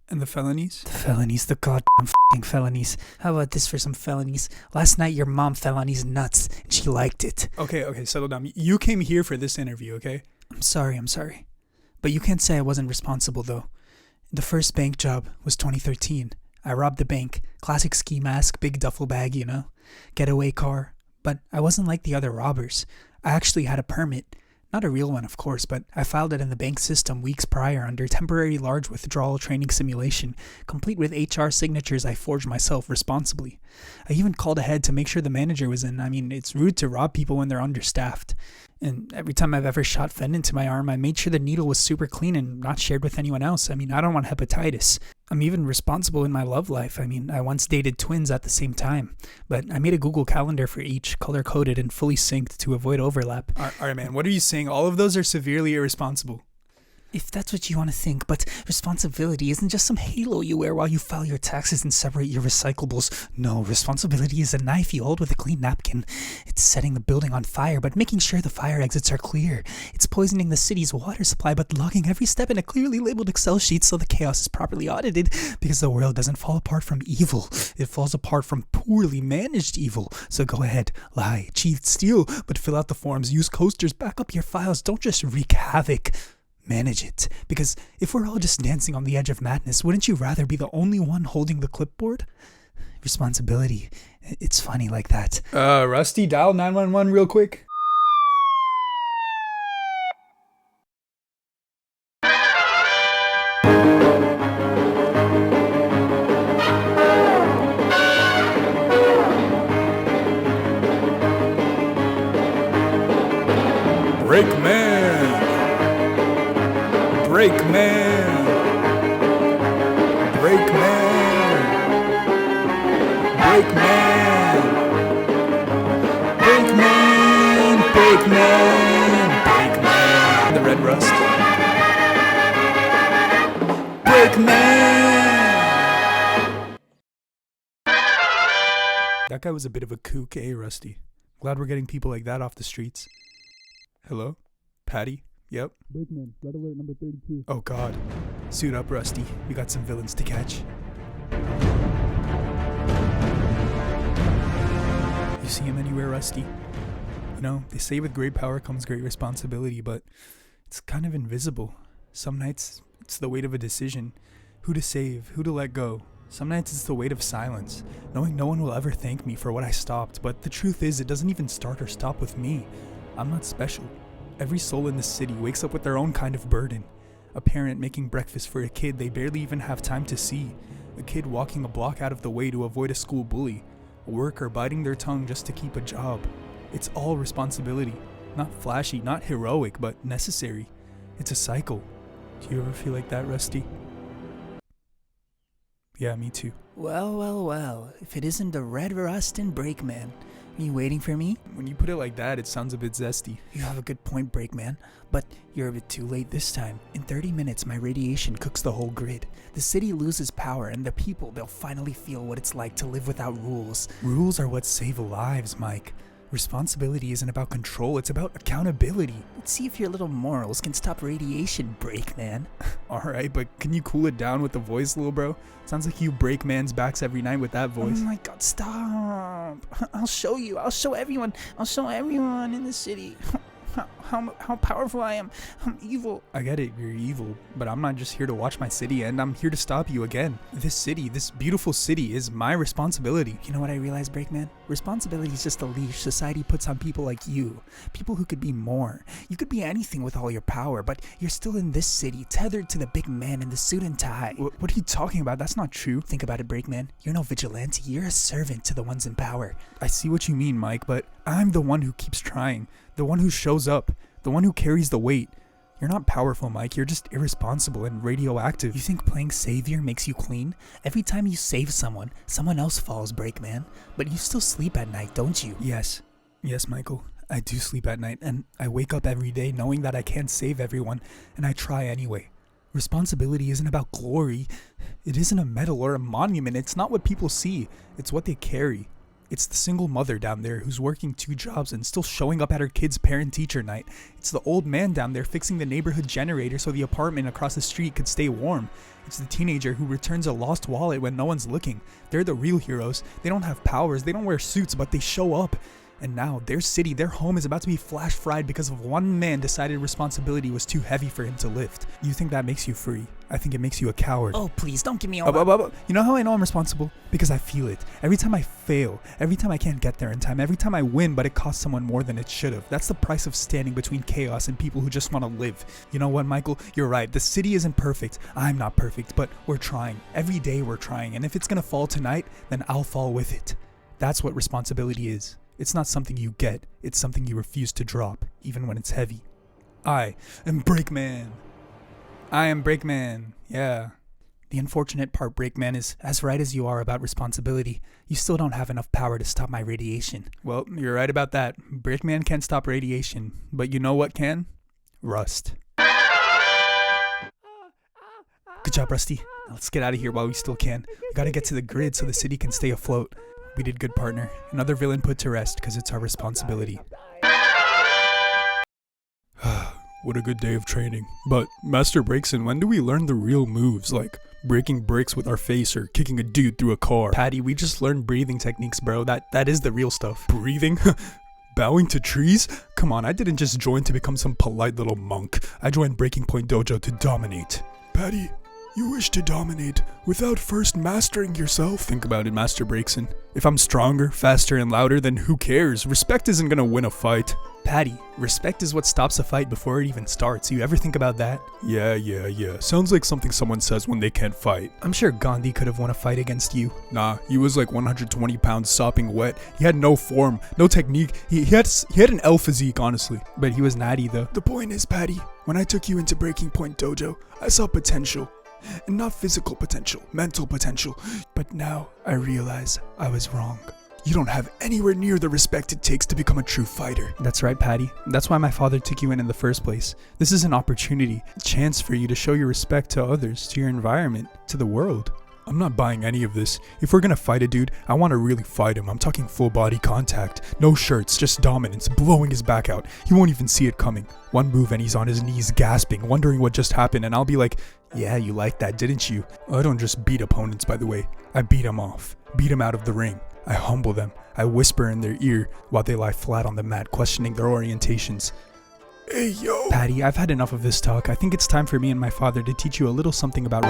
And the felonies? The felonies, the goddamn f***ing felonies. How about this for some felonies? Last night your mom fell on these nuts, and she liked it. Okay, settle down. You came here for this interview, okay? I'm sorry. But you can't say I wasn't responsible, though. The first bank job was 2013. I robbed the bank. Classic ski mask, big duffel bag, Getaway car. But I wasn't like the other robbers. I actually had a permit. Not a real one, of course, but I filed it in the bank system weeks prior under temporary large withdrawal training simulation, complete with HR signatures I forged myself responsibly. I even called ahead to make sure the manager was in. I mean, it's rude to rob people when they're understaffed. And every time I've ever shot Fen into my arm, I made sure the needle was super clean and not shared with anyone else. I mean, I don't want hepatitis. I'm even responsible in my love life. I mean, I once dated twins at the same time. But I made a Google Calendar for each, color-coded and fully synced to avoid overlap. All right, man. What are you saying? All of those are severely irresponsible. If that's what you want to think, but responsibility isn't just some halo you wear while you file your taxes and separate your recyclables. No, responsibility is a knife you hold with a clean napkin. It's setting the building on fire, but making sure the fire exits are clear. It's poisoning the city's water supply, but logging every step in a clearly labeled Excel sheet so the chaos is properly audited, because the world doesn't fall apart from evil. It falls apart from poorly managed evil. So go ahead, lie, cheat, steal, but fill out the forms, use coasters, back up your files, don't just wreak havoc. Manage it. Because if we're all just dancing on the edge of madness, wouldn't you rather be the only one holding the clipboard? Responsibility. It's funny like that. Rusty, dial 911 real quick. Brakeman! Brakeman! Brakeman! Brakeman! Brakeman! Brakeman! Brakeman! The red rust. Brakeman! That guy was a bit of a kook, eh, Rusty? Glad we're getting people like that off the streets. Hello? Patty? Yep. Brakeman, red alert number 32. Oh god. Suit up, Rusty. We got some villains to catch. You see him anywhere, Rusty? You know, they say with great power comes great responsibility, but it's kind of invisible. Some nights, it's the weight of a decision. Who to save, who to let go. Some nights it's the weight of silence, knowing no one will ever thank me for what I stopped, but the truth is it doesn't even start or stop with me. I'm not special. Every soul in this city wakes up with their own kind of burden. A parent making breakfast for a kid they barely even have time to see. A kid walking a block out of the way to avoid a school bully. A worker biting their tongue just to keep a job. It's all responsibility. Not flashy, not heroic, but necessary. It's a cycle. Do you ever feel like that, Rusty? Yeah, me too. Well, if it isn't the red rust and Brakeman. Are you waiting for me? When you put it like that, it sounds a bit zesty. You have a good point, Brakeman, but you're a bit too late this time. In 30 minutes, my radiation cooks the whole grid. The city loses power, and the people, they'll finally feel what it's like to live without rules. Rules are what save lives, Mike. Responsibility isn't about control, it's about accountability. Let's see if your little morals can stop radiation, Brakeman. Alright, but can you cool it down with the voice, little bro? Sounds like you break man's backs every night with that voice. Oh my god, stop. I'll show you. I'll show everyone in the city how powerful I am. I'm evil. I get it, you're evil, but I'm not just here to watch my city end, I'm here to stop you again. This city, this beautiful city, is my responsibility. You know what I realized, Brakeman? Responsibility is just a leash society puts on people like you. People who could be more. You could be anything with all your power, but you're still in this city, tethered to the big man in the suit and tie. What are you talking about? That's not true. Think about it, Brakeman. You're no vigilante. You're a servant to the ones in power. I see what you mean, Mike, but I'm the one who keeps trying. The one who shows up. The one who carries the weight. You're not powerful, Mike. You're just irresponsible and radioactive. You think playing savior makes you clean? Every time you save someone, someone else falls, Brakeman. But you still sleep at night, don't you? Yes, Michael. I do sleep at night, and I wake up every day knowing that I can't save everyone, and I try anyway. Responsibility isn't about glory. It isn't a medal or a monument. It's not what people see. It's what they carry. It's the single mother down there who's working 2 jobs and still showing up at her kid's parent-teacher night. It's the old man down there fixing the neighborhood generator so the apartment across the street could stay warm. It's the teenager who returns a lost wallet when no one's looking. They're the real heroes. They don't have powers, they don't wear suits, but they show up. And now, their city, their home is about to be flash fried because of one man decided responsibility was too heavy for him to lift. You think that makes you free? I think it makes you a coward. Oh, please, don't give me all that. You know how I know I'm responsible? Because I feel it. Every time I fail, every time I can't get there in time, every time I win but it costs someone more than it should have. That's the price of standing between chaos and people who just want to live. You know what, Michael? You're right. The city isn't perfect. I'm not perfect, but we're trying. Every day we're trying. And if it's gonna fall tonight, then I'll fall with it. That's what responsibility is. It's not something you get, it's something you refuse to drop, even when it's heavy. I am Brakeman. I am Brakeman, yeah. The unfortunate part, Brakeman, is as right as you are about responsibility, you still don't have enough power to stop my radiation. Well, you're right about that. Brakeman can't stop radiation, but you know what can? Rust. Good job, Rusty. Now let's get out of here while we still can. We gotta get to the grid so the city can stay afloat. We did good, partner. Another villain put to rest, because it's our responsibility. What a good day of training. But, Master Breakson, when do we learn the real moves, like breaking bricks with our face or kicking a dude through a car? Patty, we just learned breathing techniques, bro. That is the real stuff. Breathing? Bowing to trees? Come on, I didn't just join to become some polite little monk. I joined Breaking Point Dojo to dominate. Patty, you wish to dominate without first mastering yourself? Think about it, Master Breakson. If I'm stronger, faster, and louder, then who cares? Respect isn't gonna win a fight. Patty, respect is what stops a fight before it even starts. You ever think about that? Yeah. Sounds like something someone says when they can't fight. I'm sure Gandhi could have won a fight against you. Nah, he was like 120 pounds sopping wet. He had no form, no technique. He had an L physique, honestly. But he was natty, though. The point is, Patty, when I took you into Breaking Point Dojo, I saw potential. And not physical potential, mental potential. But now I realize I was wrong. You don't have anywhere near the respect it takes to become a true fighter. That's right, Patty. That's why my father took you in the first place. This is an opportunity, a chance for you to show your respect to others, to your environment, to the world. I'm not buying any of this. If we're gonna fight a dude, I wanna really fight him. I'm talking full body contact. No shirts, just dominance, blowing his back out. He won't even see it coming. One move and he's on his knees gasping, wondering what just happened, and I'll be like, yeah, you like that, didn't you? I don't just beat opponents, by the way. I beat them off. Beat them out of the ring. I humble them. I whisper in their ear while they lie flat on the mat, questioning their orientations. Hey, yo! Patty, I've had enough of this talk. I think it's time for me and my father to teach you a little something about...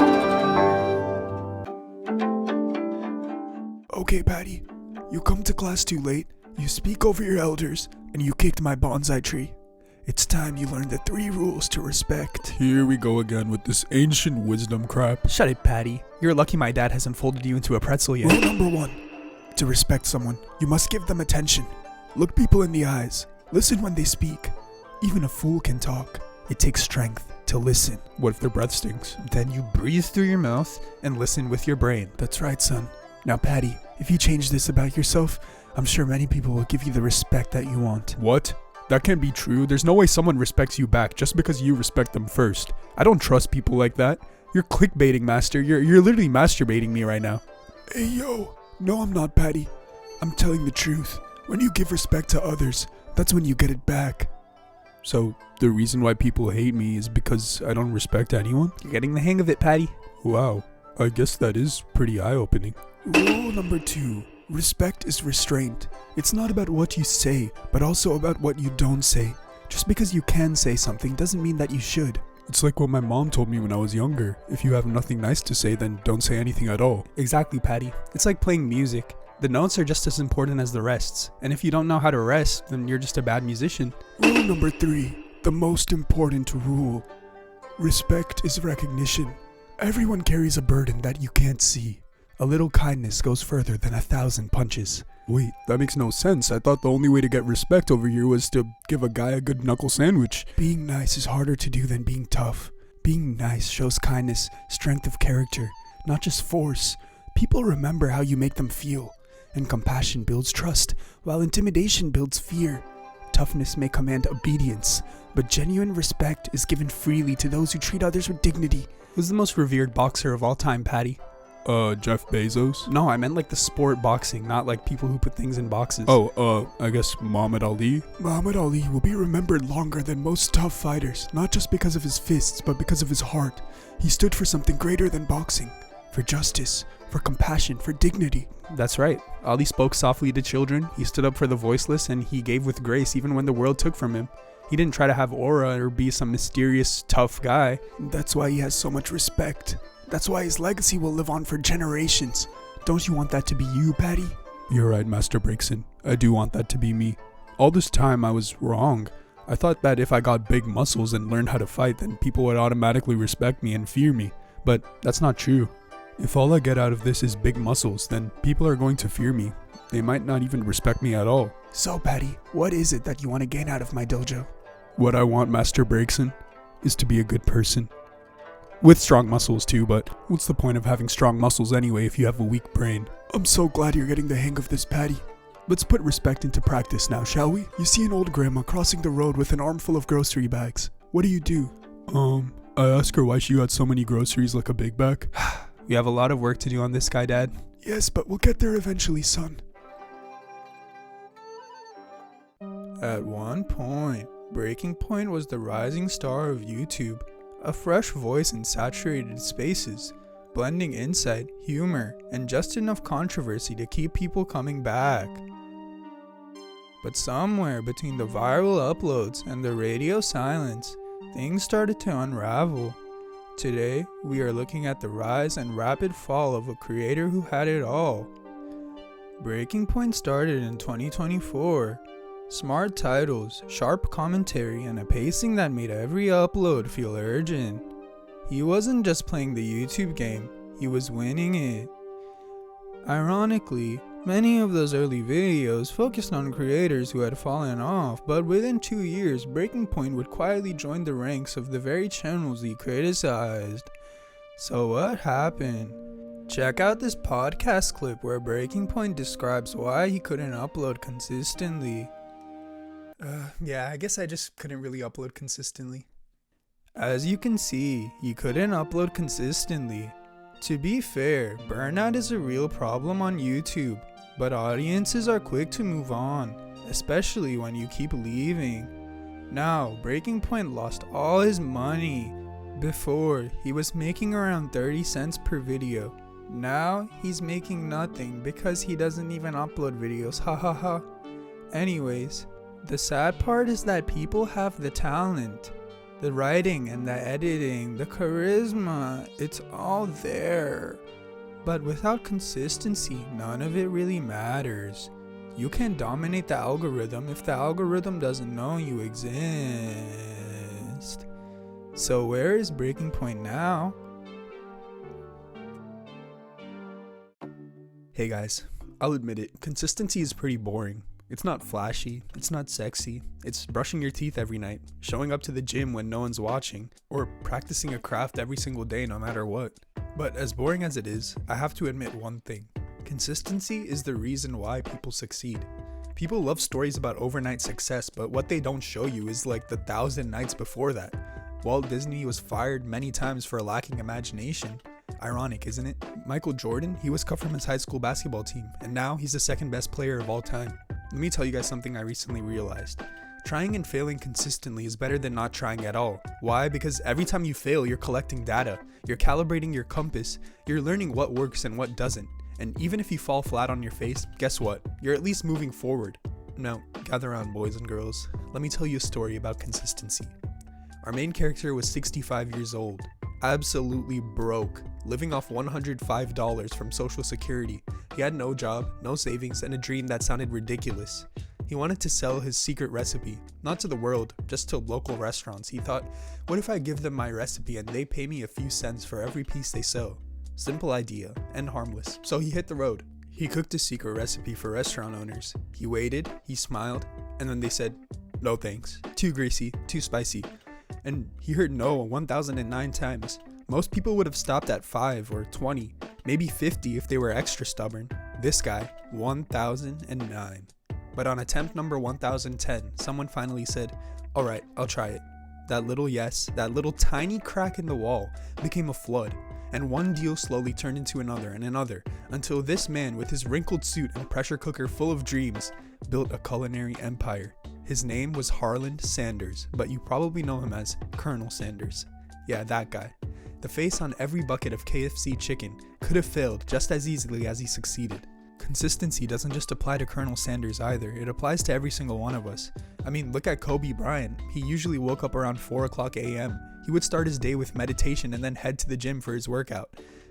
Okay, Patty. You come to class too late, you speak over your elders, and you kicked my bonsai tree. It's time you learn the 3 rules to respect. Here we go again with this ancient wisdom crap. Shut it, Patty. You're lucky my dad hasn't folded you into a pretzel yet. Rule number 1. To respect someone, you must give them attention. Look people in the eyes. Listen when they speak. Even a fool can talk. It takes strength to listen. What if their breath stinks? Then you breathe through your mouth and listen with your brain. That's right, son. Now, Patty, if you change this about yourself, I'm sure many people will give you the respect that you want. What? That can't be true. There's no way someone respects you back just because you respect them first. I don't trust people like that. You're clickbaiting, Master. You're literally masturbating me right now. Hey, yo. No, I'm not, Patty. I'm telling the truth. When you give respect to others, that's when you get it back. So, the reason why people hate me is because I don't respect anyone? You're getting the hang of it, Patty. Wow. I guess that is pretty eye-opening. Rule number 2. Respect is restraint. It's not about what you say, but also about what you don't say. Just because you can say something doesn't mean that you should. It's like what my mom told me when I was younger. If you have nothing nice to say, then don't say anything at all. Exactly, Patty. It's like playing music. The notes are just as important as the rests. And if you don't know how to rest, then you're just a bad musician. Rule number 3. The most important rule. Respect is recognition. Everyone carries a burden that you can't see. A little kindness goes further than 1,000 punches. Wait, that makes no sense. I thought the only way to get respect over here was to give a guy a good knuckle sandwich. Being nice is harder to do than being tough. Being nice shows kindness, strength of character, not just force. People remember how you make them feel. And compassion builds trust, while intimidation builds fear. Toughness may command obedience, but genuine respect is given freely to those who treat others with dignity. Who's the most revered boxer of all time, Patty? Jeff Bezos? No, I meant like the sport boxing, not like people who put things in boxes. I guess Muhammad Ali? Muhammad Ali will be remembered longer than most tough fighters, not just because of his fists, but because of his heart. He stood for something greater than boxing. For justice, for compassion, for dignity. That's right. Ali spoke softly to children, he stood up for the voiceless, and he gave with grace even when the world took from him. He didn't try to have aura or be some mysterious, tough guy. That's why he has so much respect. That's why his legacy will live on for generations. Don't you want that to be you, Patty? You're right, Master Breakson. I do want that to be me. All this time I was wrong. I thought that if I got big muscles and learned how to fight, then people would automatically respect me and fear me. But that's not true. If all I get out of this is big muscles, then people are going to fear me. They might not even respect me at all. So, Patty, what is it that you want to gain out of my dojo? What I want, Master Breakson, is to be a good person. With strong muscles too, but what's the point of having strong muscles anyway if you have a weak brain? I'm so glad you're getting the hang of this, Patty. Let's put respect into practice now, shall we? You see an old grandma crossing the road with an armful of grocery bags. What do? I asked her why she got so many groceries like a big bag. We have a lot of work to do on this guy, Dad. Yes, but we'll get there eventually, son. At one point, Breaking Point was the rising star of YouTube, a fresh voice in saturated spaces, blending insight, humor, and just enough controversy to keep people coming back. But somewhere between the viral uploads and the radio silence, things started to unravel. Today, we are looking at the rise and rapid fall of a creator who had it all. Breaking Point started in 2024. Smart titles, sharp commentary, and a pacing that made every upload feel urgent. He wasn't just playing the YouTube game, he was winning it. Ironically, many of those early videos focused on creators who had fallen off, but within 2 years, Breaking Point would quietly join the ranks of the very channels he criticized. So what happened? Check out this podcast clip where Breaking Point describes why he couldn't upload consistently. Yeah, I guess I just couldn't really upload consistently. As you can see, he couldn't upload consistently. To be fair, burnout is a real problem on YouTube, but audiences are quick to move on, especially when you keep leaving. Now, Breaking Point lost all his money. Before, he was making around 30 cents per video. Now, he's making nothing because he doesn't even upload videos, hahaha. Anyways, the sad part is that people have the talent. The writing and the editing, the charisma, it's all there. But without consistency, none of it really matters. You can dominate the algorithm if the algorithm doesn't know you exist. So where is Breaking Point now? Hey guys, I'll admit it, consistency is pretty boring. It's not flashy, it's not sexy, it's brushing your teeth every night, showing up to the gym when no one's watching, or practicing a craft every single day no matter what. But as boring as it is, I have to admit one thing. Consistency is the reason why people succeed. People love stories about overnight success, but what they don't show you is like the 1,000 nights before that. Walt Disney was fired many times for lacking imagination. Ironic, isn't it? Michael Jordan, he was cut from his high school basketball team, and now he's the second best player of all time. Let me tell you guys something I recently realized. Trying and failing consistently is better than not trying at all. Why? Because every time you fail, you're collecting data, you're calibrating your compass, you're learning what works and what doesn't. And even if you fall flat on your face, guess what? You're at least moving forward. Now, gather around, boys and girls. Let me tell you a story about consistency. Our main character was 65 years old, absolutely broke, living off $105 from Social Security. He had no job, no savings, and a dream that sounded ridiculous. He wanted to sell his secret recipe, not to the world, just to local restaurants. He thought, what if I give them my recipe and they pay me a few cents for every piece they sell? Simple idea, and harmless. So he hit the road. He cooked a secret recipe for restaurant owners. He waited, he smiled, and then they said, no thanks, too greasy, too spicy. And he heard no 1,009 times. Most people would have stopped at 5 or 20, maybe 50 if they were extra stubborn. This guy, 1,009. But on attempt number 1,010, someone finally said, alright, I'll try it. That little yes, that little tiny crack in the wall became a flood, and one deal slowly turned into another and another, until this man with his wrinkled suit and pressure cooker full of dreams built a culinary empire. His name was Harland Sanders, but you probably know him as Colonel Sanders. Yeah, that guy. The face on every bucket of KFC chicken could have failed just as easily as he succeeded. Consistency doesn't just apply to Colonel Sanders either, it applies to every single one of us. I mean, look at Kobe Bryant. He usually woke up around 4 o'clock a.m. He would start his day with meditation and then head to the gym for his workout.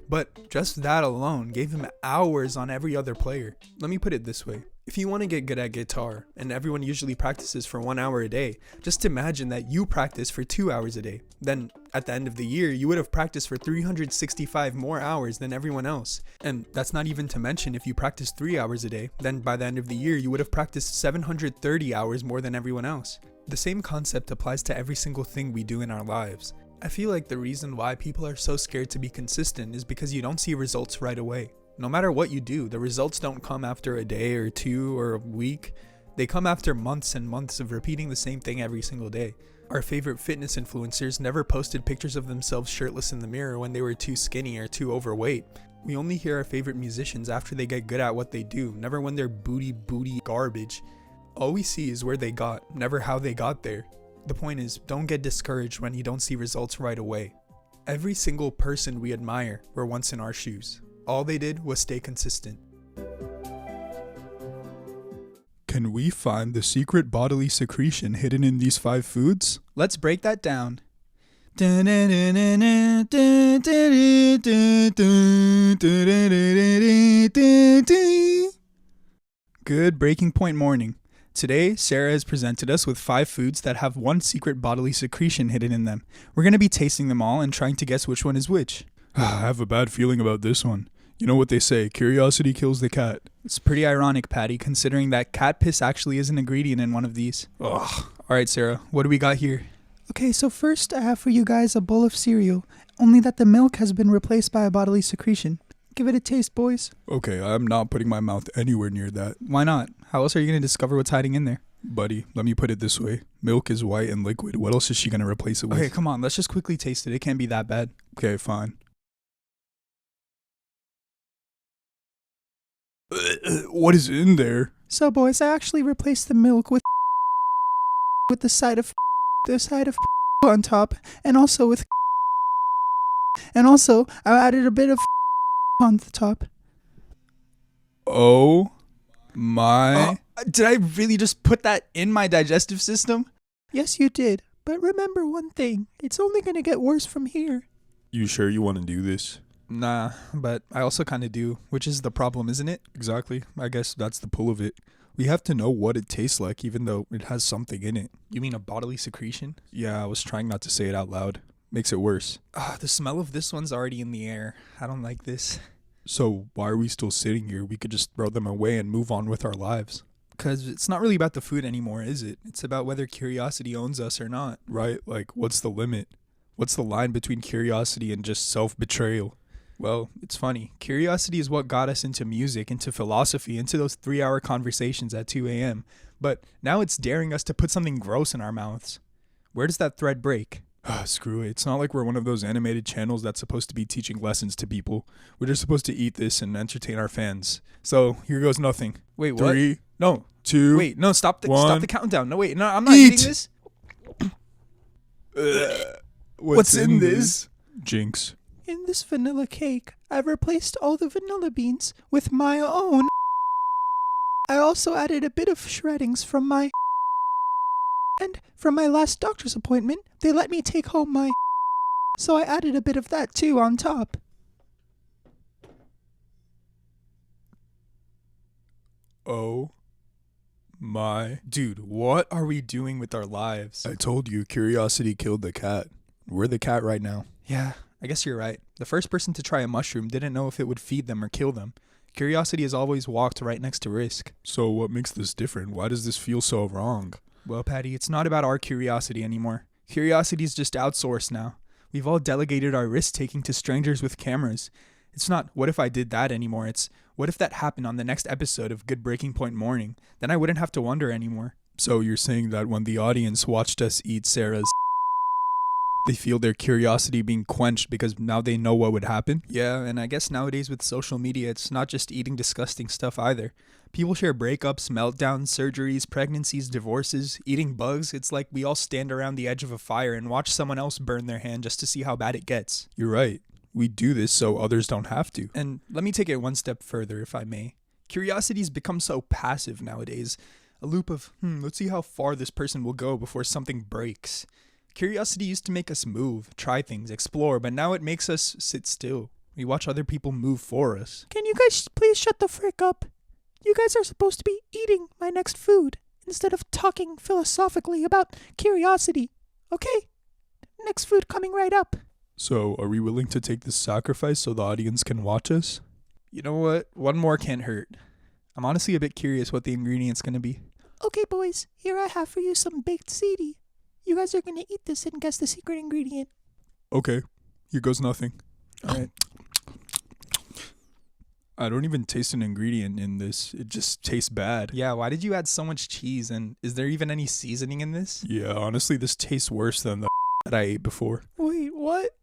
But just that alone gave him hours on every other player. Let me put it this way. If you want to get good at guitar, and everyone usually practices for 1 hour a day, just imagine that you practice for 2 hours a day. Then, at the end of the year, you would have practiced for 365 more hours than everyone else. And that's not even to mention if you practice 3 hours a day, then by the end of the year, you would have practiced 730 hours more than everyone else. The same concept applies to every single thing we do in our lives. I feel like the reason why people are so scared to be consistent is because you don't see results right away. No matter what you do, the results don't come after a day or two or a week. They come after months and months of repeating the same thing every single day. Our favorite fitness influencers never posted pictures of themselves shirtless in the mirror when they were too skinny or too overweight. We only hear our favorite musicians after they get good at what they do, never when they're booty garbage. All we see is where they got, never how they got there. The point is, don't get discouraged when you don't see results right away. Every single person we admire were once in our shoes. All they did was stay consistent. Can we find the secret bodily secretion hidden in these 5 foods? Let's break that down. Good breaking point morning. Today, Sarah has presented us with 5 foods that have one secret bodily secretion hidden in them. We're going to be tasting them all and trying to guess which one is which. I have a bad feeling about this one. You know what they say, curiosity kills the cat. It's pretty ironic, Patty, considering that cat piss actually is an ingredient in one of these. Ugh. Alright, Sarah, what do we got here? Okay, so first I have for you guys a bowl of cereal, only that the milk has been replaced by a bodily secretion. Give it a taste, boys. Okay, I'm not putting my mouth anywhere near that. Why not? How else are you going to discover what's hiding in there? Buddy, let me put it this way. Milk is white and liquid. What else is she going to replace it with? Okay, come on, let's just quickly taste it. It can't be that bad. Okay, fine. What is in there? So boys, I actually replaced the milk with the side of on top, and also with I added a bit of on the top. Oh my. Did I really just put that in my digestive system? Yes, you did. But remember one thing, it's only gonna get worse from here. You sure you want to do this? Nah, but I also kind of do, which is the problem, isn't it? Exactly. I guess that's the pull of it. We have to know what it tastes like, even though it has something in it. You mean a bodily secretion? Yeah, I was trying not to say it out loud. Makes it worse. The smell of this one's already in the air. I don't like this. So why are we still sitting here? We could just throw them away and move on with our lives. Because it's not really about the food anymore, is it? It's about whether curiosity owns us or not. Right? Like, what's the limit? What's the line between curiosity and just self-betrayal? Well, it's funny. Curiosity is what got us into music, into philosophy, into those 3-hour conversations at 2 a.m. But now it's daring us to put something gross in our mouths. Where does that thread break? Screw it. It's not like we're one of those animated channels that's supposed to be teaching lessons to people. We're just supposed to eat this and entertain our fans. So, here goes nothing. Wait, what? 3, no, 2, Wait, no, stop the 1. countdown. No, wait, no, I'm not Eat! eating this. What's in this? Jinx. In this vanilla cake, I've replaced all the vanilla beans with my own. I also added a bit of shreddings from my. And from my last doctor's appointment, they let me take home my. So I added a bit of that too on top. Oh my. Dude, what are we doing with our lives? I told you, curiosity killed the cat. We're the cat right now. Yeah, I guess you're right. The first person to try a mushroom didn't know if it would feed them or kill them. Curiosity has always walked right next to risk. So what makes this different? Why does this feel so wrong? Well, Patty, it's not about our curiosity anymore. Curiosity is just outsourced now. We've all delegated our risk-taking to strangers with cameras. It's not, what if I did that anymore? It's, what if that happened on the next episode of Good Breaking Point Morning? Then I wouldn't have to wonder anymore. So you're saying that when the audience watched us eat Sarah's, they feel their curiosity being quenched because now they know what would happen? Yeah, and I guess nowadays with social media, it's not just eating disgusting stuff either. People share breakups, meltdowns, surgeries, pregnancies, divorces, eating bugs. It's like we all stand around the edge of a fire and watch someone else burn their hand just to see how bad it gets. You're right. We do this so others don't have to. And let me take it one step further, if I may. Curiosity's become so passive nowadays. A loop of, let's see how far this person will go before something breaks. Curiosity used to make us move, try things, explore, but now it makes us sit still. We watch other people move for us. Can you guys please shut the frick up? You guys are supposed to be eating my next food instead of talking philosophically about curiosity. Okay? Next food coming right up. So, are we willing to take this sacrifice so the audience can watch us? You know what? One more can't hurt. I'm honestly a bit curious what the ingredient's gonna be. Okay, boys, here I have for you some baked ziti. You guys are gonna eat this and guess the secret ingredient. Okay, here goes nothing. Alright. I don't even taste an ingredient in this. It just tastes bad. Yeah, why did you add so much cheese? And is there even any seasoning in this? Yeah, honestly, this tastes worse than the that I ate before. Wait, what?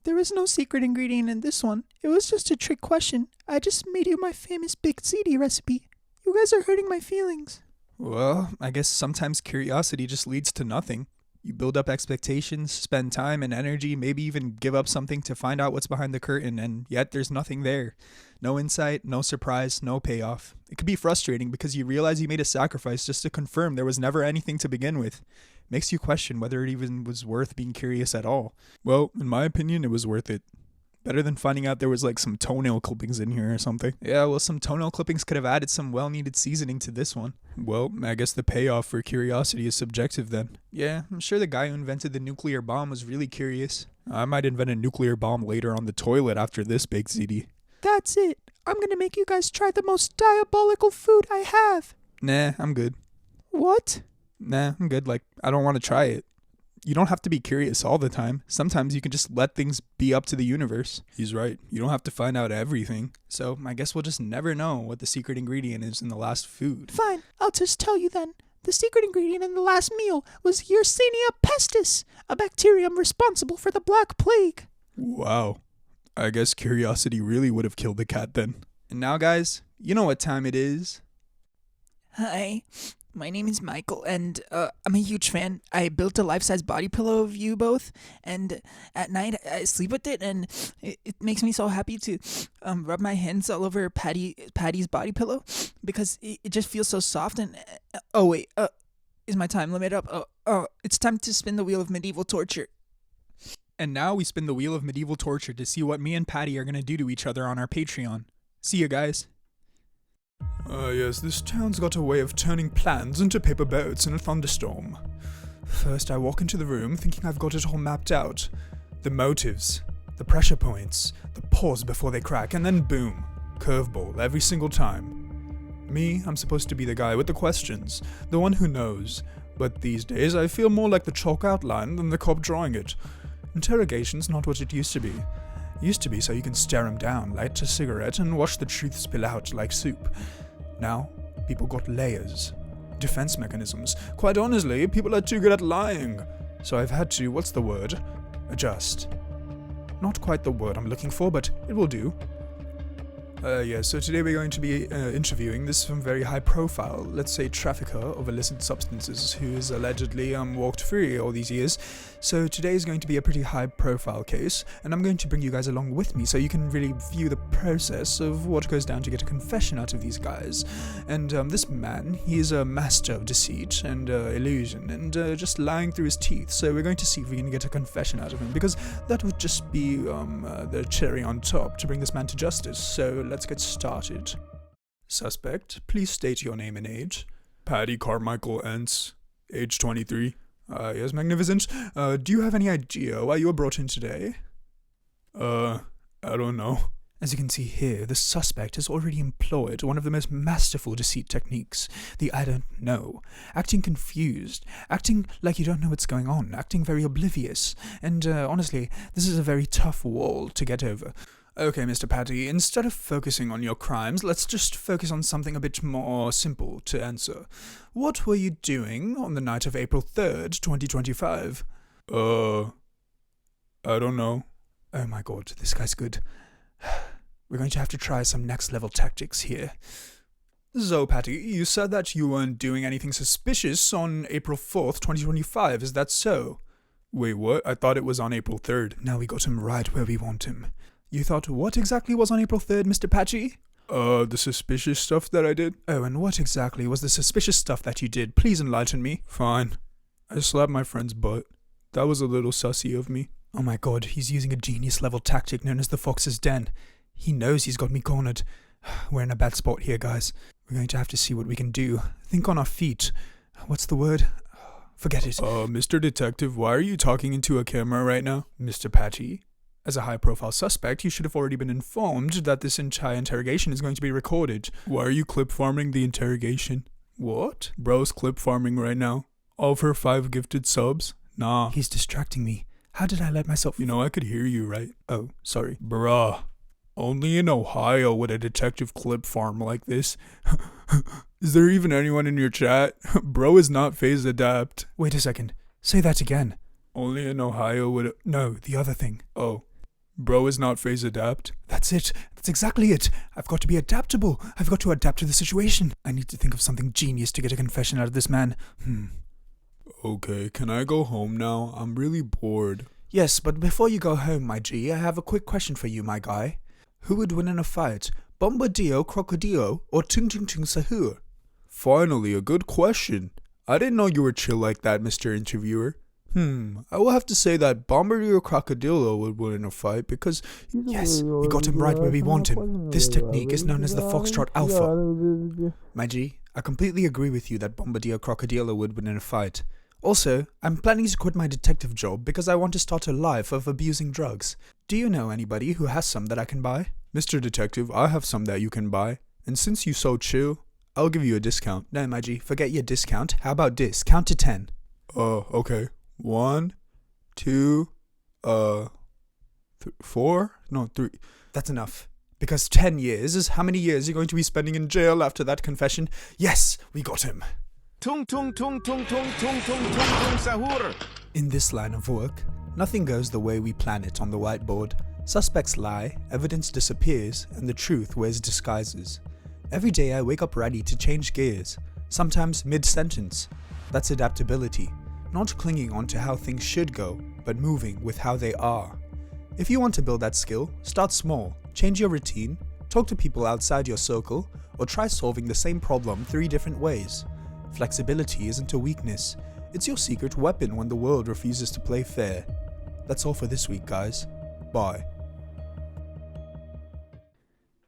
There is no secret ingredient in this one. It was just a trick question. I just made you my famous Big ziti recipe. You guys are hurting my feelings. Well, I guess sometimes curiosity just leads to nothing. You build up expectations, spend time and energy, maybe even give up something to find out what's behind the curtain, and yet there's nothing there. No insight, no surprise, no payoff. It could be frustrating because you realize you made a sacrifice just to confirm there was never anything to begin with. Makes you question whether it even was worth being curious at all. Well, in my opinion, it was worth it. Better than finding out there was like some toenail clippings in here or something. Yeah, well, some toenail clippings could have added some well-needed seasoning to this one. Well, I guess the payoff for curiosity is subjective then. Yeah, I'm sure the guy who invented the nuclear bomb was really curious. I might invent a nuclear bomb later on the toilet after this Big ziti. That's it. I'm gonna make you guys try the most diabolical food I have. Nah, I'm good. What? Nah, I'm good. Like, I don't want to try it. You don't have to be curious all the time. Sometimes you can just let things be up to the universe. He's right. You don't have to find out everything. So I guess we'll just never know what the secret ingredient is in the last food. Fine, I'll just tell you then. The secret ingredient in the last meal was Yersinia pestis, a bacterium responsible for the Black Plague. Wow. I guess curiosity really would have killed the cat then. And now, guys, you know what time it is. Hi, my name is Michael, and I'm a huge fan. I built a life-size body pillow of you both, and at night I sleep with it, and it makes me so happy to rub my hands all over Patty's body pillow, because it just feels so soft. And oh wait, is my time limit up? It's time to spin the wheel of medieval torture. And now we spin the wheel of medieval torture to see what me and Patty are gonna do to each other on our Patreon. See you guys. Yes, this town's got a way of turning plans into paper boats in a thunderstorm. First, I walk into the room thinking I've got it all mapped out. The motives, the pressure points, the pause before they crack, and then boom, curveball every single time. Me, I'm supposed to be the guy with the questions, the one who knows, but these days I feel more like the chalk outline than the cop drawing it. Interrogation's not what it used to be. Used to be so you can stare 'em down, light a cigarette, and watch the truth spill out like soup. Now, people got layers, defense mechanisms. Quite honestly, people are too good at lying. So I've had to, what's the word? Adjust. Not quite the word I'm looking for, but it will do. So today we're going to be interviewing this very high profile, let's say trafficker of illicit substances who is allegedly walked free all these years. So today is going to be a pretty high profile case, and I'm going to bring you guys along with me so you can really view the process of what goes down to get a confession out of these guys. And this man, he is a master of deceit and illusion and just lying through his teeth. So we're going to see if we can get a confession out of him, because that would just be the cherry on top to bring this man to justice. So let's get started. Suspect, please state your name and age. Patty Carmichael Entz, age 23. Yes, magnificent. Do you have any idea why you were brought in today? I don't know. As you can see here, the suspect has already employed one of the most masterful deceit techniques, the I don't know. Acting confused, acting like you don't know what's going on, acting very oblivious. And honestly, this is a very tough wall to get over. Okay, Mr. Patty, instead of focusing on your crimes, let's just focus on something a bit more simple to answer. What were you doing on the night of April 3rd, 2025? I don't know. Oh my god, this guy's good. We're going to have to try some next level tactics here. So, Patty, you said that you weren't doing anything suspicious on April 4th, 2025, is that so? Wait, what? I thought it was on April 3rd. Now we got him right where we want him. You thought what exactly was on April 3rd, Mr. Patchy? The suspicious stuff that I did. Oh, and what exactly was the suspicious stuff that you did? Please enlighten me. Fine. I slapped my friend's butt. That was a little sussy of me. Oh my god, he's using a genius-level tactic known as the Fox's Den. He knows he's got me cornered. We're in a bad spot here, guys. We're going to have to see what we can do. Think on our feet. What's the word? Forget it. Mr. Detective, why are you talking into a camera right now? Mr. Patchy? As a high-profile suspect, you should have already been informed that this entire interrogation is going to be recorded. Why are you clip-farming the interrogation? What? Bro's clip-farming right now. All for 5 gifted subs? Nah. He's distracting me. How did I let myself... You know, I could hear you, right? Oh, sorry. Bruh. Only in Ohio would a detective clip farm like this. Is there even anyone in your chat? Bro is not phase adapt. Wait a second. Say that again. Only in Ohio would... No, the other thing. Oh. Bro is not phase adapt? That's it. That's exactly it. I've got to be adaptable. I've got to adapt to the situation. I need to think of something genius to get a confession out of this man. Okay, can I go home now? I'm really bored. Yes, but before you go home, my G, I have a quick question for you, my guy. Who would win in a fight? Bombadillo Crocodillo or Tung Tung Tung Sahur? Finally, a good question. I didn't know you were chill like that, Mr. Interviewer. I will have to say that Bombadillo Crocodillo would win in a fight because... Yes, we got him right where we want him. This technique is known as the Foxtrot Alpha. My G, I completely agree with you that Bombadillo Crocodillo would win in a fight. Also, I'm planning to quit my detective job because I want to start a life of abusing drugs. Do you know anybody who has some that I can buy? Mr. Detective, I have some that you can buy. And since you so chill, I'll give you a discount. No, my G, forget your discount. How about this? Count to 10. Okay. 1, 2, 4? No, 3. That's enough. Because 10 years is how many years you're going to be spending in jail after that confession? Yes, we got him. Tung tung tung tung tung tung tung tung tung sahur. In this line of work, nothing goes the way we plan it on the whiteboard. Suspects lie, evidence disappears, and the truth wears disguises. Every day I wake up ready to change gears, sometimes mid-sentence. That's adaptability. Not clinging on to how things should go, but moving with how they are. If you want to build that skill, start small, change your routine, talk to people outside your circle, or try solving the same problem 3 different ways. Flexibility isn't a weakness, it's your secret weapon when the world refuses to play fair. That's all for this week, guys. Bye.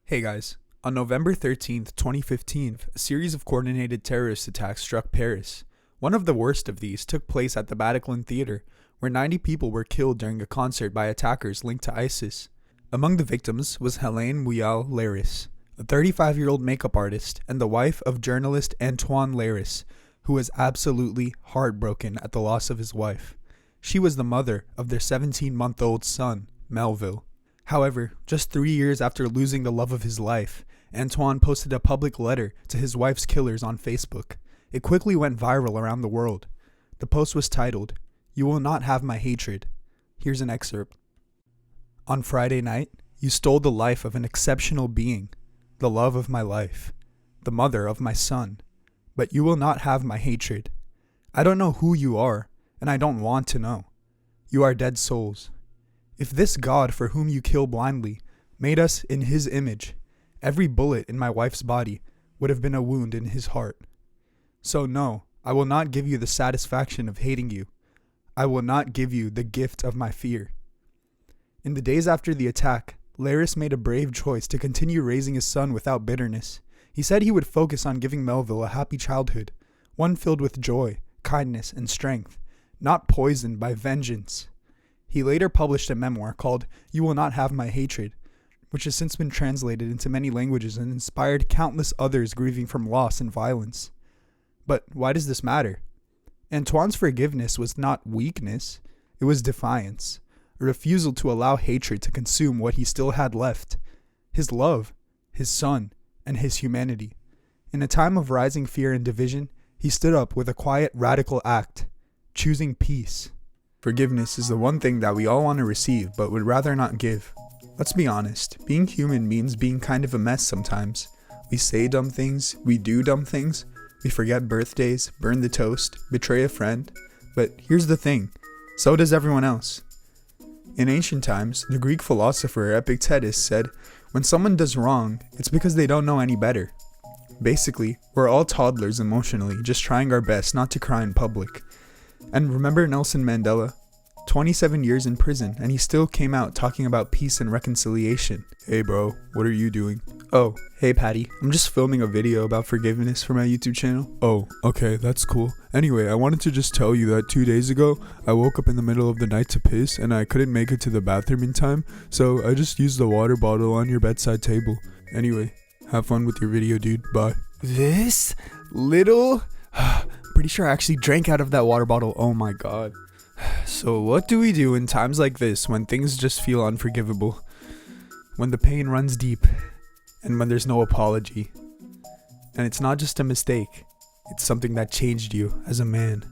Hey guys, on November 13th, 2015, a series of coordinated terrorist attacks struck Paris. One of the worst of these took place at the Bataclan Theater, where 90 people were killed during a concert by attackers linked to ISIS. Among the victims was Helene Muyal Laris, a 35-year-old makeup artist and the wife of journalist Antoine Laris, who was absolutely heartbroken at the loss of his wife. She was the mother of their 17-month-old son, Melville. However, just 3 years after losing the love of his life, Antoine posted a public letter to his wife's killers on Facebook. It quickly went viral around the world. The post was titled, "You will not have my hatred." Here's an excerpt. On Friday night, you stole the life of an exceptional being, the love of my life, the mother of my son. But you will not have my hatred. I don't know who you are, and I don't want to know. You are dead souls. If this God for whom you kill blindly made us in his image, every bullet in my wife's body would have been a wound in his heart. So no, I will not give you the satisfaction of hating you. I will not give you the gift of my fear. In the days after the attack, Laris made a brave choice to continue raising his son without bitterness. He said he would focus on giving Melville a happy childhood, one filled with joy, kindness, and strength, not poisoned by vengeance. He later published a memoir called You Will Not Have My Hatred, which has since been translated into many languages and inspired countless others grieving from loss and violence. But why does this matter? Antoine's forgiveness was not weakness, it was defiance, a refusal to allow hatred to consume what he still had left, his love, his son, and his humanity. In a time of rising fear and division, he stood up with a quiet, radical act, choosing peace. Forgiveness is the one thing that we all want to receive but would rather not give. Let's be honest, being human means being kind of a mess sometimes. We say dumb things, we do dumb things, we forget birthdays, burn the toast, betray a friend. But here's the thing, so does everyone else. In ancient times, the Greek philosopher Epictetus said, when someone does wrong, it's because they don't know any better. Basically, we're all toddlers emotionally, just trying our best not to cry in public. And remember Nelson Mandela? 27 years in prison, and he still came out talking about peace and reconciliation. Hey bro, what are you doing? Oh, hey Patty, I'm just filming a video about forgiveness for my YouTube channel. Oh, okay, that's cool. Anyway, I wanted to just tell you that 2 days ago, I woke up in the middle of the night to piss, and I couldn't make it to the bathroom in time, so I just used the water bottle on your bedside table. Anyway, have fun with your video, dude. Bye. This little... Pretty sure I actually drank out of that water bottle. Oh my god. So what do we do in times like this when things just feel unforgivable? when the pain runs deep and when there's no apology. And it's not just a mistake, it's something that changed you as a man.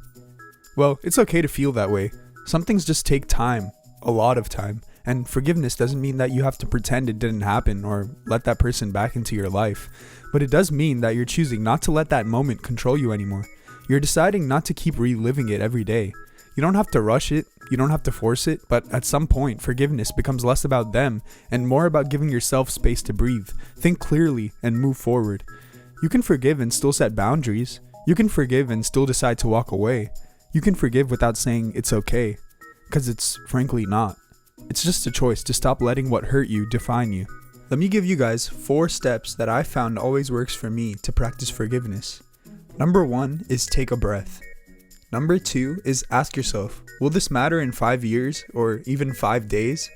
Well, it's okay to feel that way. Some things just take time, a lot of time. And forgiveness doesn't mean that you have to pretend it didn't happen or let that person back into your life. But it does mean that you're choosing not to let that moment control you anymore. You're deciding not to keep reliving it every day. You don't have to rush it, you don't have to force it, but at some point, forgiveness becomes less about them and more about giving yourself space to breathe, think clearly, and move forward. You can forgive and still set boundaries. You can forgive and still decide to walk away. You can forgive without saying it's okay, because it's frankly not. It's just a choice to stop letting what hurt you define you. Let me give you guys 4 steps that I found always works for me to practice forgiveness. Number 1 is take a breath. Number 2 is ask yourself, will this matter in 5 years or even 5 days?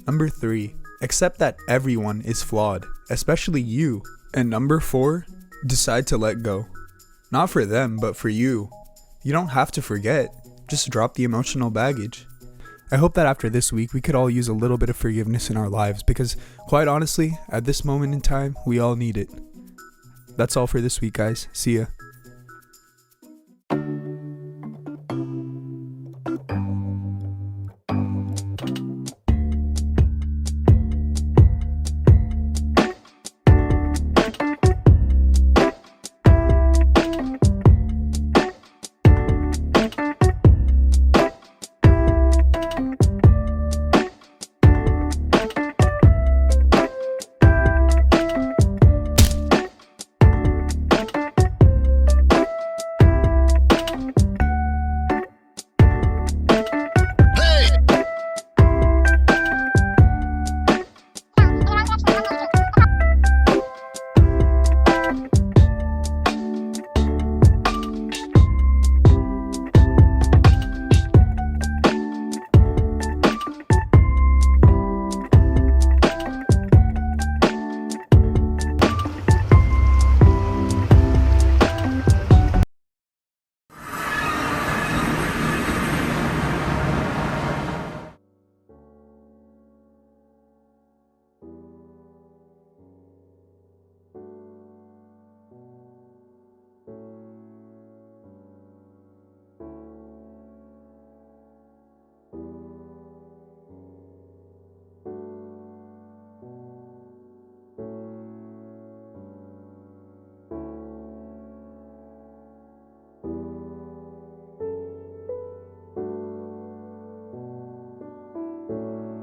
Number 3, accept that everyone is flawed, especially you. And number 4, decide to let go. Not for them, but for you. You don't have to forget, just drop the emotional baggage. I hope that after this week, we could all use a little bit of forgiveness in our lives because, quite honestly, at this moment in time, we all need it. That's all for this week, guys. See ya.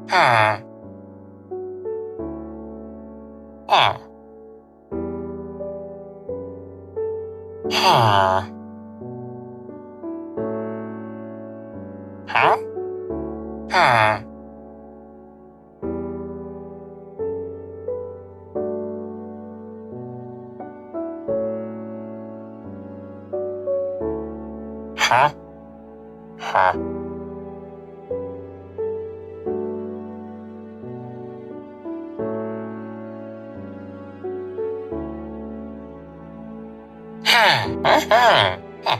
Ah. Ah. Ah. Huh? Ah. Huh? Huh. Huh.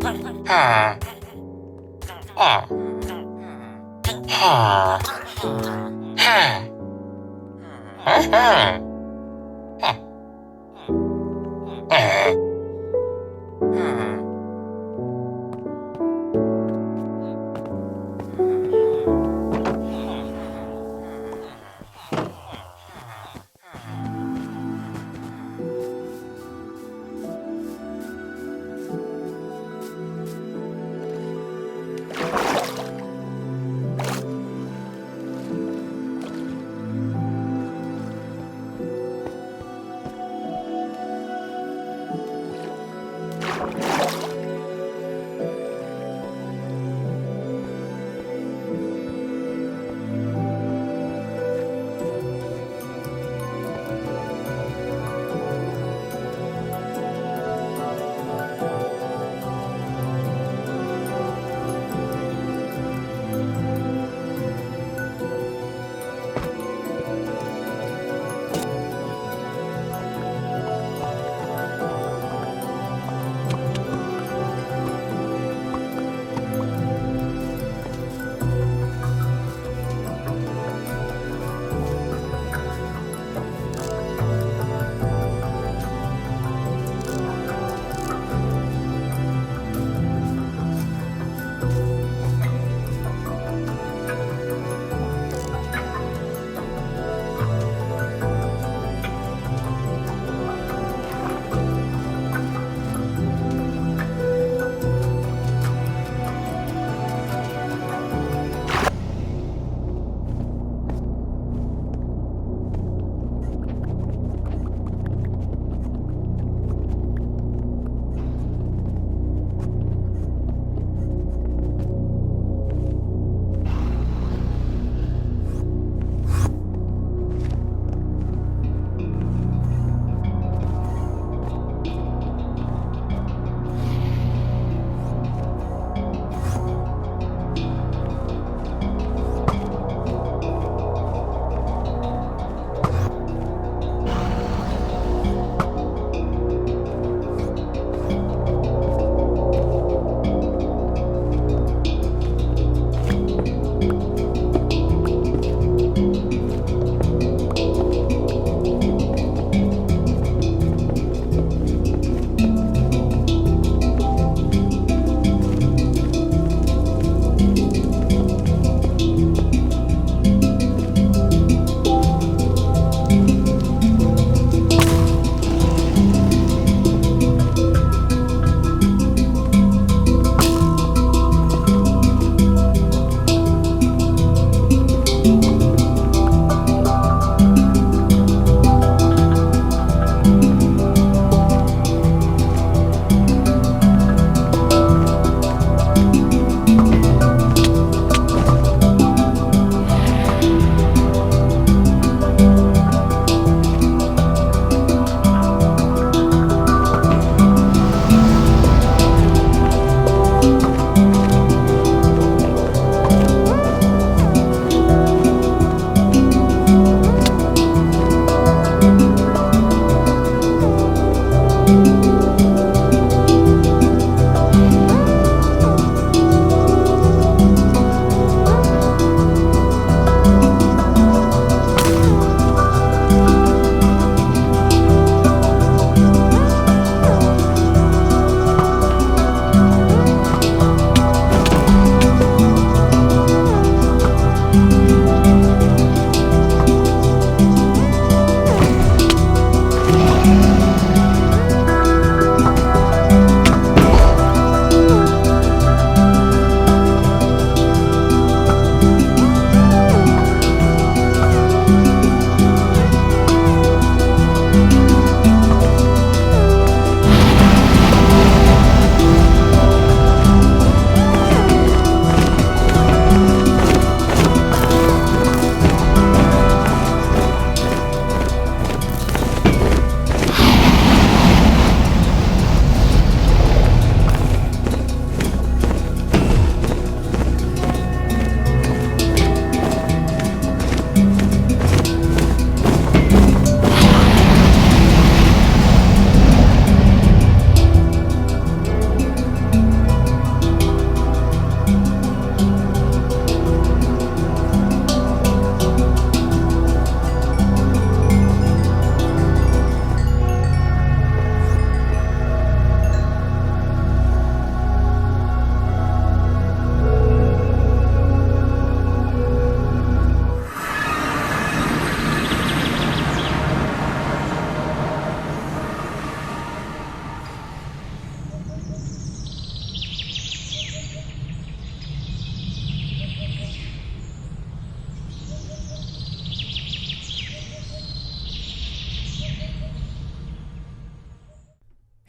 Ha. Ah. Ha. Ha. Ha.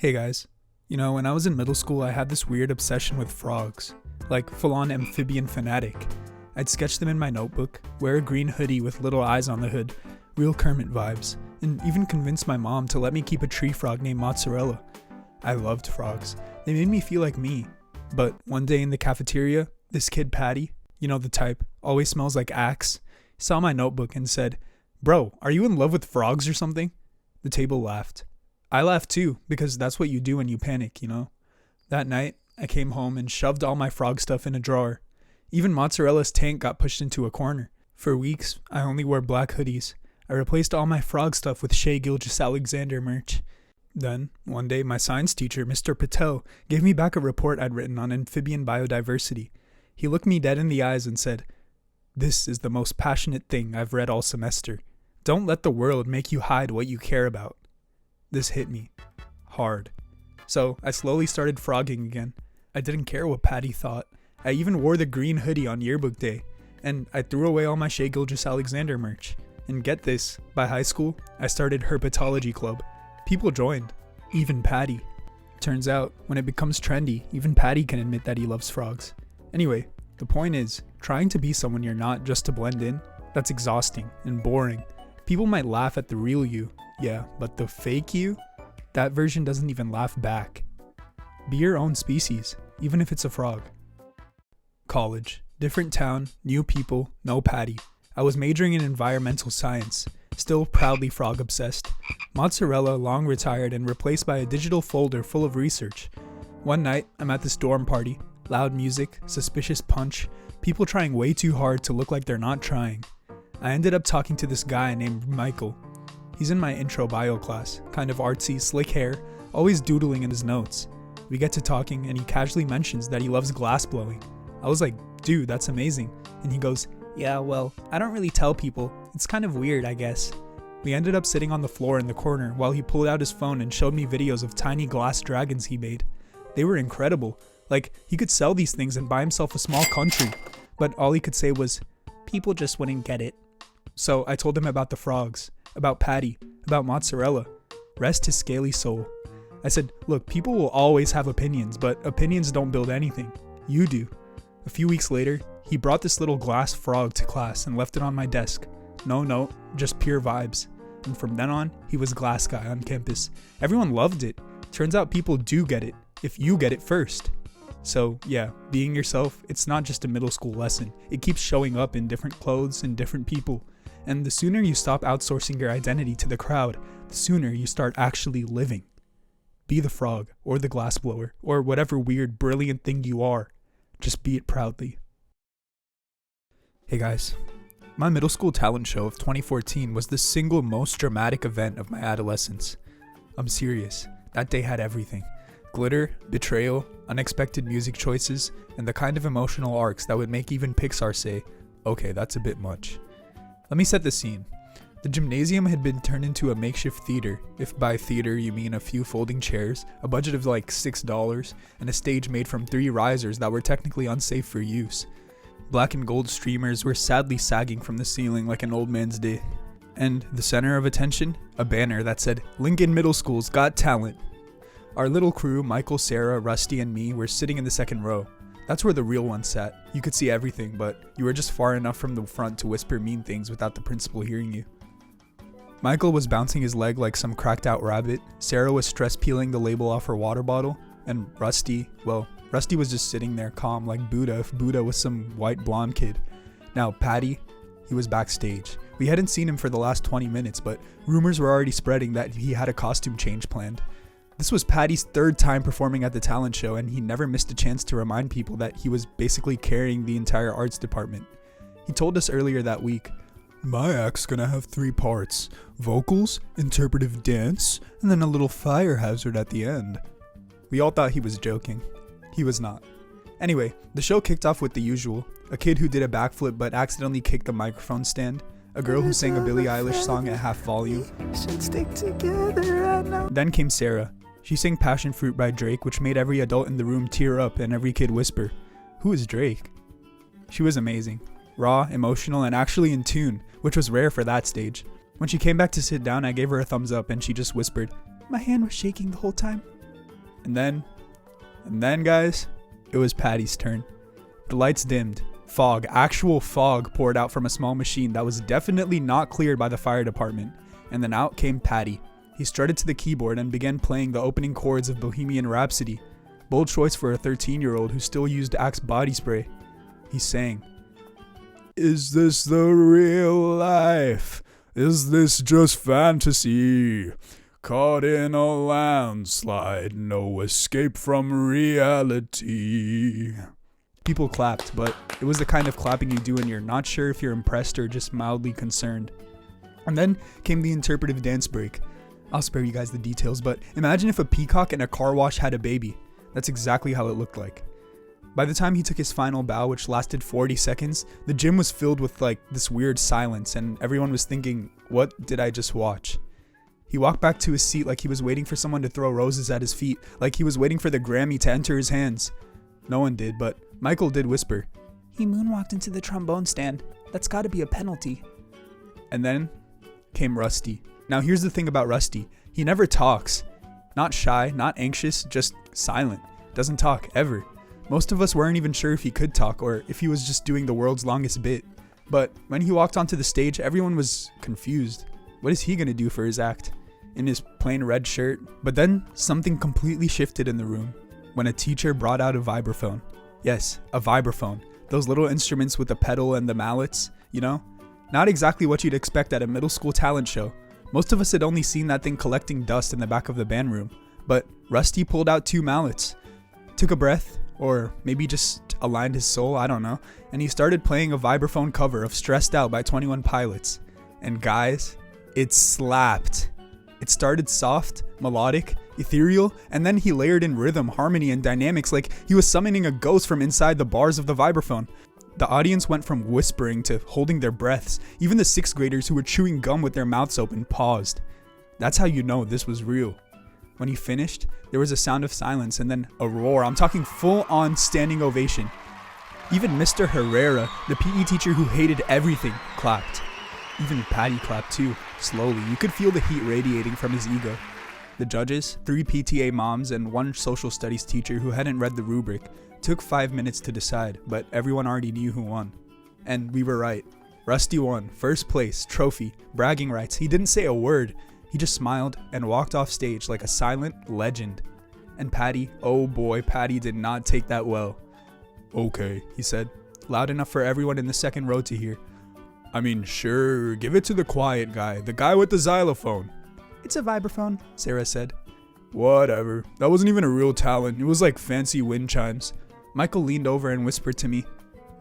Hey guys, when I was in middle school, I had this weird obsession with frogs, like full-on amphibian fanatic. I'd sketch them in my notebook, wear a green hoodie with little eyes on the hood, real Kermit vibes, and even convince my mom to let me keep a tree frog named Mozzarella. I loved frogs. They made me feel like me. But one day in the cafeteria, this kid Patty, the type, always smells like Axe, saw my notebook and said, "Bro, are you in love with frogs or something?" The table laughed. I laughed too, because that's what you do when you panic, That night, I came home and shoved all my frog stuff in a drawer. Even Mozzarella's tank got pushed into a corner. For weeks, I only wore black hoodies. I replaced all my frog stuff with Shea Gilgeous-Alexander merch. Then, one day, my science teacher, Mr. Patel, gave me back a report I'd written on amphibian biodiversity. He looked me dead in the eyes and said, "This is the most passionate thing I've read all semester. Don't let the world make you hide what you care about." This hit me. Hard. So, I slowly started frogging again. I didn't care what Patty thought. I even wore the green hoodie on yearbook day. And I threw away all my Shea Gilgeous-Alexander merch. And get this, by high school, I started Herpetology Club. People joined. Even Patty. Turns out, when it becomes trendy, even Patty can admit that he loves frogs. Anyway, the point is, trying to be someone you're not just to blend in, that's exhausting and boring. People might laugh at the real you, yeah, but the fake you? That version doesn't even laugh back. Be your own species, even if it's a frog. College. Different town, new people, no Patty. I was majoring in environmental science, still proudly frog obsessed. Mozzarella long retired and replaced by a digital folder full of research. One night, I'm at this dorm party. Loud music, suspicious punch, people trying way too hard to look like they're not trying. I ended up talking to this guy named Michael. He's in my intro bio class, kind of artsy, slick hair, always doodling in his notes. We get to talking and he casually mentions that he loves glass blowing. I was like, "Dude, that's amazing." And he goes, "Yeah, well, I don't really tell people. It's kind of weird, I guess." We ended up sitting on the floor in the corner while he pulled out his phone and showed me videos of tiny glass dragons he made. They were incredible. Like, he could sell these things and buy himself a small country. But all he could say was, "People just wouldn't get it." So I told him about the frogs, about Patty, about Mozzarella. Rest his scaly soul. I said, "Look, people will always have opinions, but opinions don't build anything. You do." A few weeks later, he brought this little glass frog to class and left it on my desk. No note, just pure vibes. And from then on, he was glass guy on campus. Everyone loved it. Turns out people do get it, if you get it first. So yeah, being yourself, it's not just a middle school lesson. It keeps showing up in different clothes and different people. And the sooner you stop outsourcing your identity to the crowd, the sooner you start actually living. Be the frog, or the glassblower, or whatever weird, brilliant thing you are. Just be it proudly. Hey guys, my middle school talent show of 2014 was the single most dramatic event of my adolescence. I'm serious, that day had everything. Glitter, betrayal, unexpected music choices, and the kind of emotional arcs that would make even Pixar say, "Okay, that's a bit much." Let me set the scene. The gymnasium had been turned into a makeshift theater, if by theater you mean a few folding chairs, a budget of like $6, and a stage made from 3 risers that were technically unsafe for use. Black and gold streamers were sadly sagging from the ceiling like an old man's day. And the center of attention? A banner that said, "Lincoln Middle School's got talent." Our little crew, Michael, Sarah, Rusty, and me, were sitting in the second row. That's where the real ones sat. You could see everything, but you were just far enough from the front to whisper mean things without the principal hearing you. Michael was bouncing his leg like some cracked out rabbit, Sarah was stress peeling the label off her water bottle, and Rusty was just sitting there calm like Buddha if Buddha was some white blonde kid. Now Patty, he was backstage. We hadn't seen him for the last 20 minutes, but rumors were already spreading that he had a costume change planned. This was Patty's 3rd time performing at the talent show, and he never missed a chance to remind people that he was basically carrying the entire arts department. He told us earlier that week, "My act's gonna have 3 parts, vocals, interpretive dance, and then a little fire hazard at the end." We all thought he was joking. He was not. Anyway, the show kicked off with the usual. A kid who did a backflip but accidentally kicked the microphone stand. A girl who sang a Billie Eilish song at half volume. Then came Sarah. She sang Passion Fruit by Drake, which made every adult in the room tear up and every kid whisper, "Who is Drake?" She was amazing. Raw, emotional, and actually in tune, which was rare for that stage. When she came back to sit down, I gave her a thumbs up and she just whispered, "My hand was shaking the whole time." And then guys, it was Patty's turn. The lights dimmed. Fog, actual fog poured out from a small machine that was definitely not cleared by the fire department. And then out came Patty. He strutted to the keyboard and began playing the opening chords of Bohemian Rhapsody. Bold choice for a 13-year-old who still used Axe body spray. He sang, "Is this the real life? Is this just fantasy? Caught in a landslide, no escape from reality." People clapped, but it was the kind of clapping you do when you're not sure if you're impressed or just mildly concerned. And then came the interpretive dance break. I'll spare you guys the details, but imagine if a peacock and a car wash had a baby. That's exactly how it looked like. By the time he took his final bow, which lasted 40 seconds, the gym was filled with this weird silence, and everyone was thinking, what did I just watch? He walked back to his seat like he was waiting for someone to throw roses at his feet, like he was waiting for the Grammy to enter his hands. No one did, but Michael did whisper, He moonwalked into the trombone stand. That's gotta be a penalty. And then came Rusty. Now here's the thing about Rusty. He never talks. Not shy, not anxious, just silent. Doesn't talk, ever. Most of us weren't even sure if he could talk or if he was just doing the world's longest bit. But when he walked onto the stage, everyone was confused. What is he gonna do for his act? In his plain red shirt? But then something completely shifted in the room when a teacher brought out a vibraphone. Yes, a vibraphone. Those little instruments with the pedal and the mallets, you know? Not exactly what you'd expect at a middle school talent show. Most of us had only seen that thing collecting dust in the back of the band room. But Rusty pulled out 2 mallets, took a breath, or maybe just aligned his soul, I don't know, and he started playing a vibraphone cover of Stressed Out by 21 Pilots. And guys, it slapped. It started soft, melodic, ethereal, and then he layered in rhythm, harmony, and dynamics like he was summoning a ghost from inside the bars of the vibraphone. The audience went from whispering to holding their breaths. Even the 6th graders who were chewing gum with their mouths open paused. That's how you know this was real. When he finished, there was a sound of silence and then a roar. I'm talking full-on standing ovation. Even Mr. Herrera, the PE teacher who hated everything, clapped. Even Patty clapped too, slowly. You could feel the heat radiating from his ego. The judges, 3 PTA moms, and 1 social studies teacher who hadn't read the rubric, took 5 minutes to decide, but everyone already knew who won. And we were right. Rusty won, first place, trophy, bragging rights. He didn't say a word. He just smiled and walked off stage like a silent legend. And Patty, oh boy, Patty did not take that well. "Okay," he said, loud enough for everyone in the second row to hear. "I mean, sure, give it to the quiet guy, the guy with the xylophone." It's a vibraphone, Sarah said. "Whatever, that wasn't even a real talent, it was like fancy wind chimes." Michael leaned over and whispered to me,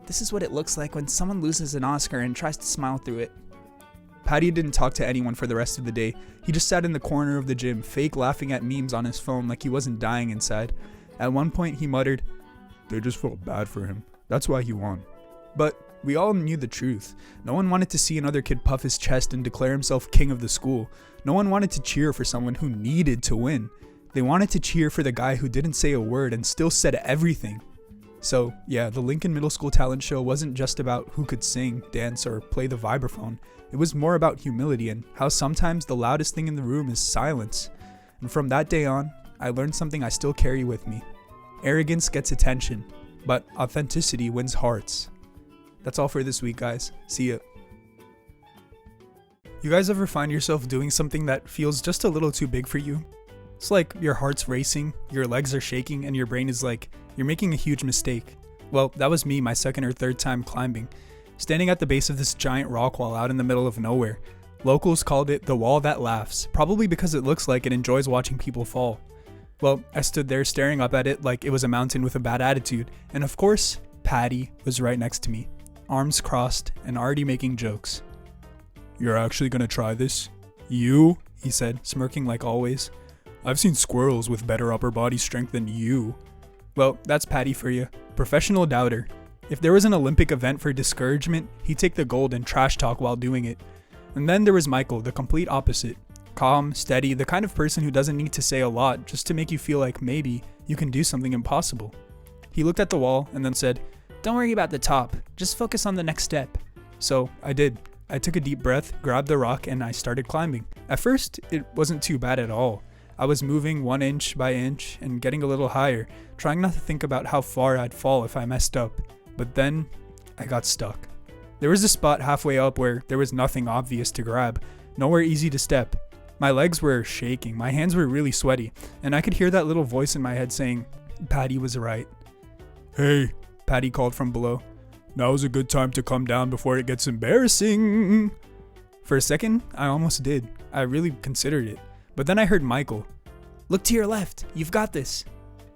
This is what it looks like when someone loses an Oscar and tries to smile through it. Patty didn't talk to anyone for the rest of the day. He just sat in the corner of the gym, fake laughing at memes on his phone like he wasn't dying inside. At one point he muttered, "They just felt bad for him. That's why he won." But we all knew the truth. No one wanted to see another kid puff his chest and declare himself king of the school. No one wanted to cheer for someone who needed to win. They wanted to cheer for the guy who didn't say a word and still said everything. So yeah, the Lincoln Middle School talent show wasn't just about who could sing, dance, or play the vibraphone. It was more about humility and how sometimes the loudest thing in the room is silence. And from that day on, I learned something I still carry with me. Arrogance gets attention, but authenticity wins hearts. That's all for this week, guys. See ya. You guys ever find yourself doing something that feels just a little too big for you? It's like your heart's racing, your legs are shaking, and your brain is like, you're making a huge mistake. Well, that was me my 2nd or 3rd time climbing. Standing at the base of this giant rock wall out in the middle of nowhere. Locals called it the wall that laughs, probably because it looks like it enjoys watching people fall. Well, I stood there staring up at it like it was a mountain with a bad attitude, and of course, Patty was right next to me, arms crossed and already making jokes. "You're actually gonna try this? You?" he said, smirking like always. "I've seen squirrels with better upper body strength than you." Well, that's Patty for you. Professional doubter. If there was an Olympic event for discouragement, he'd take the gold and trash talk while doing it. And then there was Michael, the complete opposite. Calm, steady, the kind of person who doesn't need to say a lot just to make you feel like maybe you can do something impossible. He looked at the wall and then said, "Don't worry about the top, just focus on the next step." So I did. I took a deep breath, grabbed the rock, and I started climbing. At first, it wasn't too bad at all. I was moving 1 inch by inch and getting a little higher, trying not to think about how far I'd fall if I messed up. But then, I got stuck. There was a spot halfway up where there was nothing obvious to grab, nowhere easy to step. My legs were shaking, my hands were really sweaty, and I could hear that little voice in my head saying, Patty was right. Hey, Patty called from below. now's a good time to come down before it gets embarrassing. For a second, I almost did. I really considered it. But then I heard Michael. Look to your left, you've got this.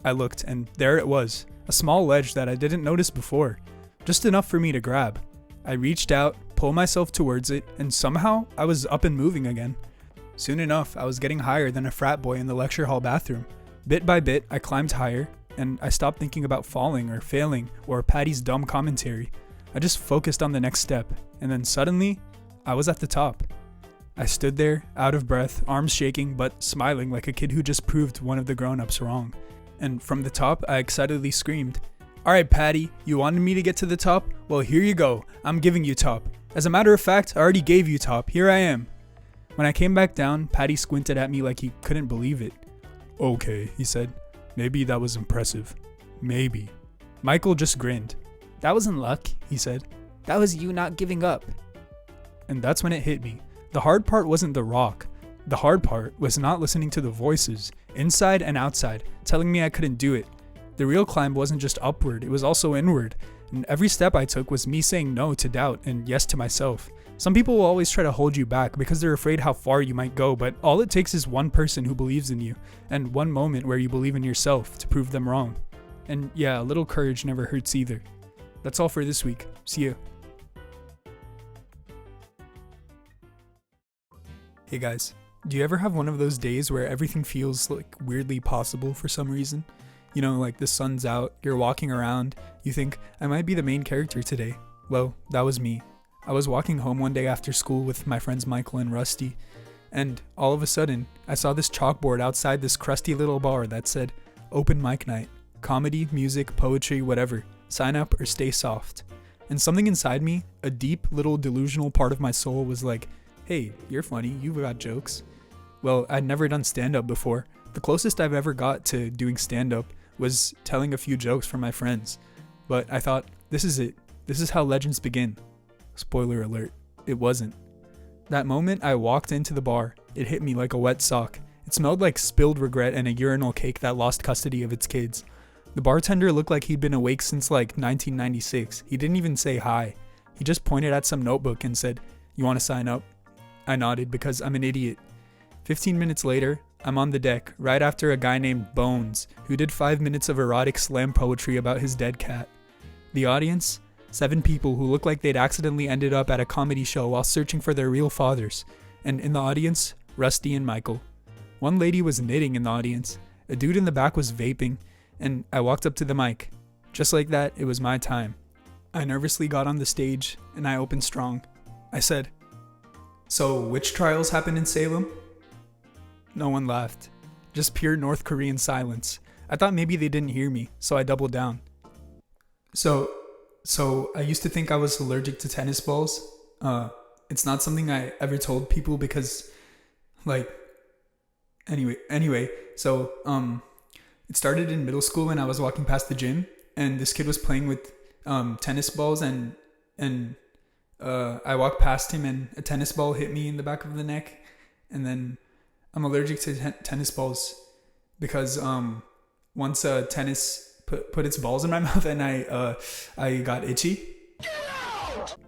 I looked, and there it was, a small ledge that I didn't notice before, just enough for me to grab. I reached out, pulled myself towards it, and somehow I was up and moving again. Soon enough, I was getting higher than a frat boy in the lecture hall bathroom. Bit by bit, I climbed higher, and I stopped thinking about falling or failing or Patty's dumb commentary. I just focused on the next step, and then suddenly, I was at the top. I stood there, out of breath, arms shaking, but smiling like a kid who just proved one of the grown-ups wrong. And from the top, I excitedly screamed, Alright, Patty, you wanted me to get to the top? Well, here you go. I'm giving you top. As a matter of fact, I already gave you top. Here I am. When I came back down, Patty squinted at me like he couldn't believe it. Okay, he said. Maybe that was impressive. Maybe. Michael just grinned. That wasn't luck, he said. That was you not giving up. And that's when it hit me. The hard part wasn't the rock. The hard part was not listening to the voices, inside and outside, telling me I couldn't do it. The real climb wasn't just upward, it was also inward. And every step I took was me saying no to doubt and yes to myself. Some people will always try to hold you back because they're afraid how far you might go, but all it takes is one person who believes in you, and one moment where you believe in yourself to prove them wrong. And yeah, a little courage never hurts either. That's all for this week. See ya. Hey guys, do you ever have one of those days where everything feels like weirdly possible for some reason? You know, like the sun's out, you're walking around, you think, I might be the main character today. Well, that was me. I was walking home one day after school with my friends Michael and Rusty, and all of a sudden, I saw this chalkboard outside this crusty little bar that said, Open Mic Night. Comedy, music, poetry, whatever. Sign up or stay soft. And something inside me, a deep little delusional part of my soul was like, hey, you're funny, you've got jokes. Well, I'd never done stand-up before. The closest I've ever got to doing stand-up was telling a few jokes for my friends. But I thought, this is it. This is how legends begin. Spoiler alert, it wasn't. That moment I walked into the bar, it hit me like a wet sock. It smelled like spilled regret and a urinal cake that lost custody of its kids. The bartender looked like he'd been awake since like 1996. He didn't even say hi. He just pointed at some notebook and said, You want to sign up? I nodded because I'm an idiot. 15 minutes later, I'm on the deck, right after a guy named Bones, who did 5 minutes of erotic slam poetry about his dead cat. The audience? 7 people who looked like they'd accidentally ended up at a comedy show while searching for their real fathers. And in the audience, Rusty and Michael. One lady was knitting in the audience. A dude in the back was vaping. And I walked up to the mic. Just like that, it was my time. I nervously got on the stage, and I opened strong. I said, So, witch trials happened in Salem? No one laughed. Just pure North Korean silence. I thought maybe they didn't hear me, so I doubled down. So I used to think I was allergic to tennis balls. It's not something I ever told people because, like, anyway, so, it started in middle school and I was walking past the gym and this kid was playing with, tennis balls and I walked past him and a tennis ball hit me in the back of the neck, and then I'm allergic to tennis balls because, once tennis put its balls in my mouth and I got itchy.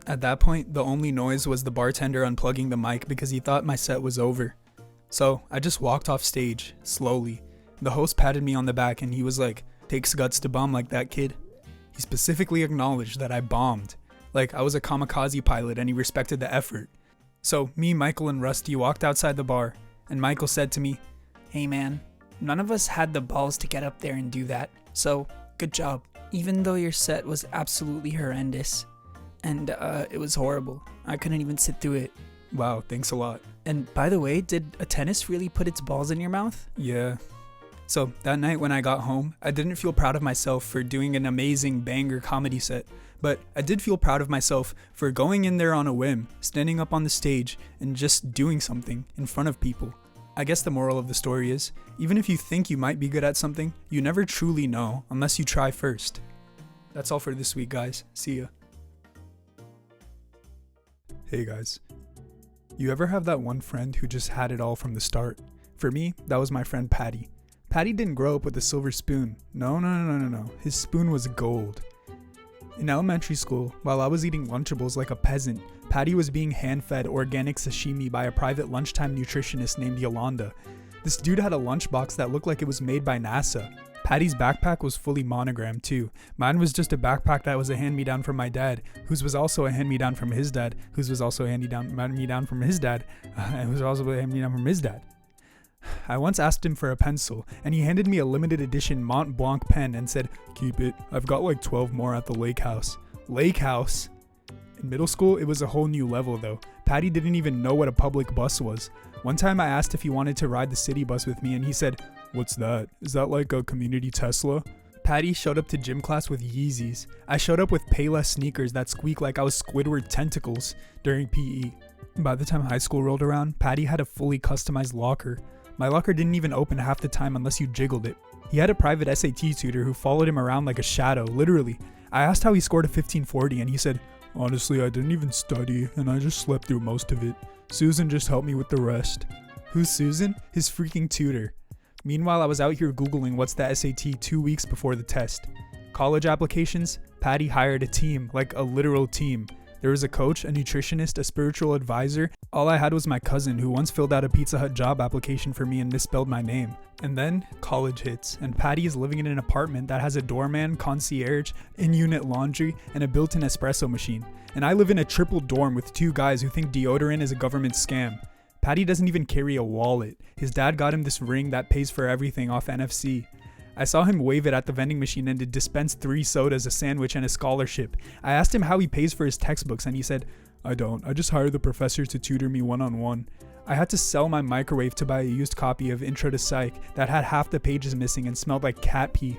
At that point, the only noise was the bartender unplugging the mic because he thought my set was over. So I just walked off stage, slowly. The host patted me on the back and he was like, Takes guts to bomb like that, kid. He specifically acknowledged that I bombed. Like I was a kamikaze pilot and he respected the effort. So me, Michael, and Rusty walked outside the bar and Michael said to me, Hey man, none of us had the balls to get up there and do that. So, good job. Even though your set was absolutely horrendous. And it was horrible. I couldn't even sit through it. Wow, thanks a lot. And by the way, did a tennis really put its balls in your mouth? Yeah. So, that night when I got home, I didn't feel proud of myself for doing an amazing banger comedy set. But I did feel proud of myself for going in there on a whim, standing up on the stage, and just doing something in front of people. I guess the moral of the story is, even if you think you might be good at something, you never truly know unless you try first. That's all for this week, guys. See ya. Hey guys. You ever have that one friend who just had it all from the start? For me, that was my friend Patty. Patty didn't grow up with a silver spoon. No. His spoon was gold. In elementary school, while I was eating Lunchables like a peasant, Patty was being hand-fed organic sashimi by a private lunchtime nutritionist named Yolanda. This dude had a lunchbox that looked like it was made by NASA. Patty's backpack was fully monogrammed too. Mine was just a backpack that was a hand-me-down from my dad, whose was also a hand-me-down from his dad, whose was also a hand-me-down from his dad, and whose was also a hand-me-down from his dad. I once asked him for a pencil, and he handed me a limited edition Mont Blanc pen and said, "Keep it, I've got like 12 more at the lake house." Lake house? In middle school, it was a whole new level though. Patty didn't even know what a public bus was. One time I asked if he wanted to ride the city bus with me, and he said, "What's that? Is that like a community Tesla?" Patty showed up to gym class with Yeezys. I showed up with Payless sneakers that squeak like I was Squidward tentacles during PE. By the time high school rolled around, Patty had a fully customized locker. My locker didn't even open half the time unless you jiggled it. He had a private SAT tutor who followed him around like a shadow, literally. I asked how he scored a 1540 and he said, "Honestly, I didn't even study and I just slept through most of it. Susan just helped me with the rest." Who's Susan? His freaking tutor. Meanwhile, I was out here Googling what's the SAT 2 weeks before the test. College applications? Patty hired a team, like a literal team. There was a coach, a nutritionist, a spiritual advisor. All I had was my cousin who once filled out a Pizza Hut job application for me and misspelled my name. And then college hits, and Patty is living in an apartment that has a doorman, concierge, in-unit laundry, and a built-in espresso machine. And I live in a triple dorm with 2 guys who think deodorant is a government scam. Patty doesn't even carry a wallet. His dad got him this ring that pays for everything off NFC. I saw him wave it at the vending machine and it dispensed 3 sodas, a sandwich, and a scholarship. I asked him how he pays for his textbooks and he said, "I don't. I just hire the professor to tutor me one-on-one." I had to sell my microwave to buy a used copy of Intro to Psych that had half the pages missing and smelled like cat pee.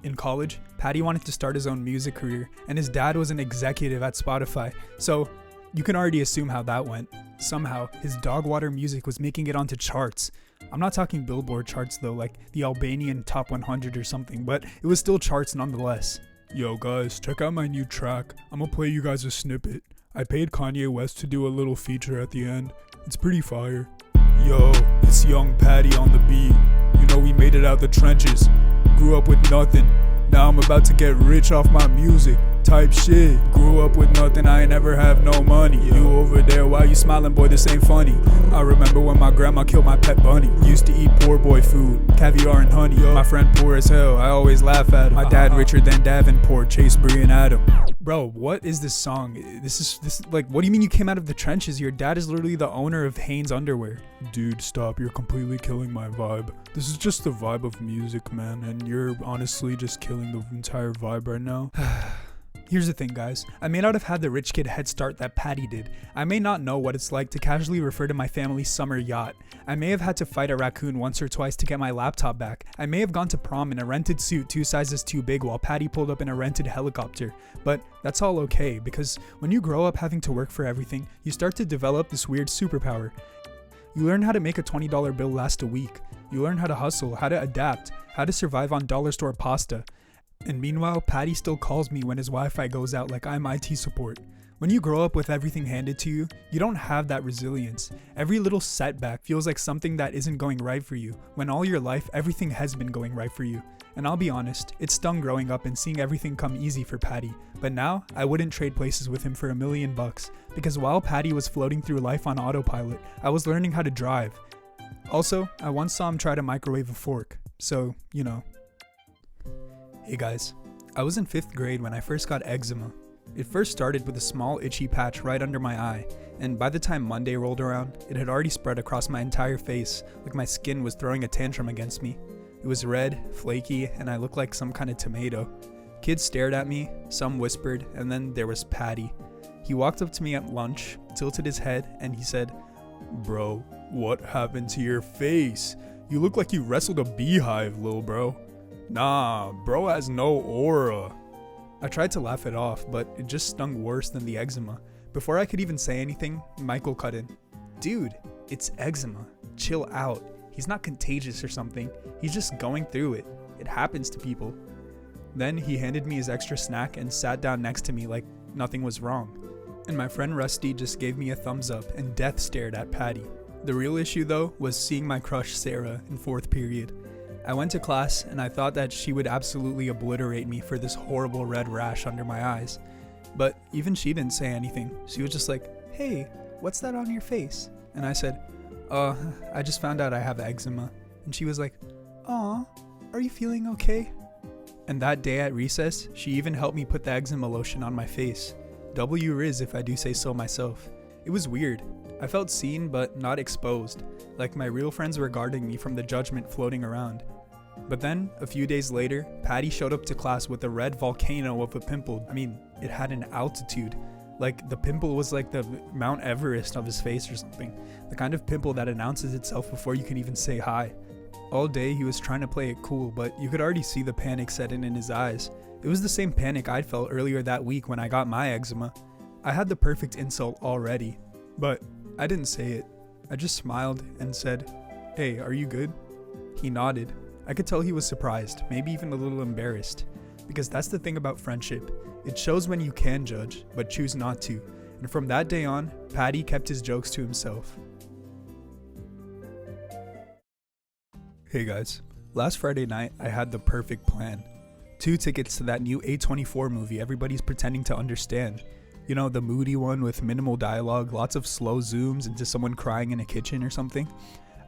In college, Patty wanted to start his own music career, and his dad was an executive at Spotify, so you can already assume how that went. Somehow, his Dogwater music was making it onto charts. I'm not talking Billboard charts though, like the Albanian Top 100 or something, but it was still charts nonetheless. Yo guys, check out my new track. I'm gonna play you guys a snippet. I paid Kanye West to do a little feature at the end. It's pretty fire. Yo, it's young Patty on the beat. You know we made it out the trenches. Grew up with nothing. Now I'm about to get rich off my music. Type shit. Grew up with nothing, I ain't never have no money. You over there, why you smiling, boy? This ain't funny. I remember when my grandma killed my pet bunny. Used to eat poor boy food, caviar and honey. My friend poor as hell, I always laugh at him. My dad richer than Davenport, Chase, Bree, and Adam. Bro, what is this song? This is like, what do you mean you came out of the trenches? Your dad is literally the owner of Hanes Underwear. Dude, stop, you're completely killing my vibe. This is just the vibe of music, man, and you're honestly just killing the entire vibe right now. Here's the thing, guys. I may not have had the rich kid head start that Patty did. I may not know what it's like to casually refer to my family's summer yacht. I may have had to fight a raccoon once or twice to get my laptop back. I may have gone to prom in a rented suit 2 sizes too big while Patty pulled up in a rented helicopter. But that's all okay, because when you grow up having to work for everything, you start to develop this weird superpower. You learn how to make a $20 bill last a week. You learn how to hustle, how to adapt, how to survive on dollar store pasta. And meanwhile, Patty still calls me when his Wi-Fi goes out like I'm IT support. When you grow up with everything handed to you, you don't have that resilience. Every little setback feels like something that isn't going right for you, when all your life, everything has been going right for you. And I'll be honest, it stung growing up and seeing everything come easy for Patty. But now, I wouldn't trade places with him for $1 million, because while Patty was floating through life on autopilot, I was learning how to drive. Also, I once saw him try to microwave a fork, so, you know. Hey guys, I was in 5th grade when I first got eczema. It first started with a small itchy patch right under my eye, and by the time Monday rolled around, it had already spread across my entire face, like my skin was throwing a tantrum against me. It was red, flaky, and I looked like some kind of tomato. Kids stared at me, some whispered, and then there was Patty. He walked up to me at lunch, tilted his head, and he said, "Bro, what happened to your face? You look like you wrestled a beehive, lil bro." Nah, bro has no aura. I tried to laugh it off, but it just stung worse than the eczema. Before I could even say anything, Michael cut in. "Dude, it's eczema." chill out. He's not contagious or something. He's just going through it. It happens to people. Then he handed me his extra snack and sat down next to me like nothing was wrong. And my friend Rusty just gave me a thumbs up and death stared at Patty. The real issue though was seeing my crush Sarah in 4th period. I went to class and I thought that she would absolutely obliterate me for this horrible red rash under my eyes. But even she didn't say anything. She was just like, "Hey, what's that on your face?" And I said, I just found out I have eczema." And she was like, "Aw, are you feeling okay?" And that day at recess, she even helped me put the eczema lotion on my face. W Riz if I do say so myself. It was weird. I felt seen but not exposed, like my real friends were guarding me from the judgment floating around. But then, a few days later, Patty showed up to class with a red volcano of a pimple. I mean, it had an altitude. Like, the pimple was like the Mount Everest of his face or something. The kind of pimple that announces itself before you can even say hi. All day he was trying to play it cool, but you could already see the panic setting in his eyes. It was the same panic I'd felt earlier that week when I got my eczema. I had the perfect insult already, but I didn't say it. I just smiled and said, "Hey, are you good?" He nodded. I could tell he was surprised, maybe even a little embarrassed. Because that's the thing about friendship. It shows when you can judge, but choose not to. And from that day on, Patty kept his jokes to himself. Hey guys, last Friday night I had the perfect plan. 2 tickets to that new A24 movie everybody's pretending to understand. You know, the moody one with minimal dialogue, lots of slow zooms into someone crying in a kitchen or something.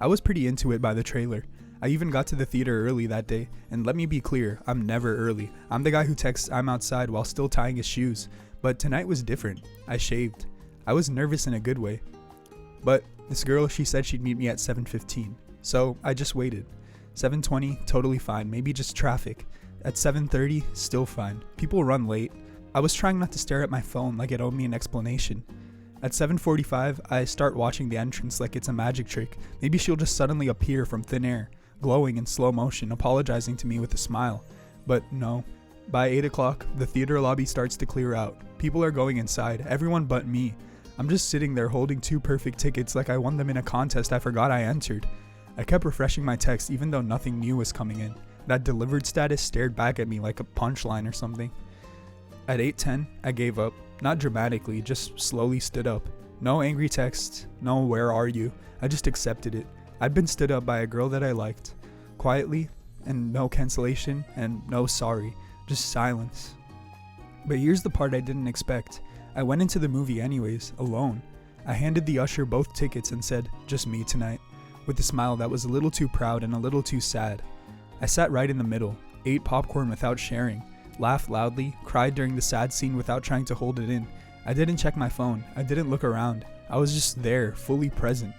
I was pretty into it by the trailer. I even got to the theater early that day, and let me be clear, I'm never early. I'm the guy who texts "I'm outside" while still tying his shoes. But tonight was different. I shaved. I was nervous in a good way. But this girl, she said she'd meet me at 7:15. So I just waited. 7:20, totally fine, maybe just traffic. At 7:30, still fine. People run late. I was trying not to stare at my phone like it owed me an explanation. At 7:45, I start watching the entrance like it's a magic trick. Maybe she'll just suddenly appear from thin air, glowing in slow motion, apologizing to me with a smile. But no. By 8 o'clock, the theater lobby starts to clear out. People are going inside, everyone but me. I'm just sitting there holding 2 perfect tickets like I won them in a contest I forgot I entered. I kept refreshing my text even though nothing new was coming in. That delivered status stared back at me like a punchline or something. At 8:10, I gave up. Not dramatically, just slowly stood up. No angry texts, no "where are you?" I just accepted it. I'd been stood up by a girl that I liked. Quietly, and no cancellation, and no sorry. Just silence. But here's the part I didn't expect. I went into the movie anyways, alone. I handed the usher both tickets and said, "Just me tonight," with a smile that was a little too proud and a little too sad. I sat right in the middle, ate popcorn without sharing, laughed loudly, cried during the sad scene without trying to hold it in. I didn't check my phone. I didn't look around. I was just there, fully present.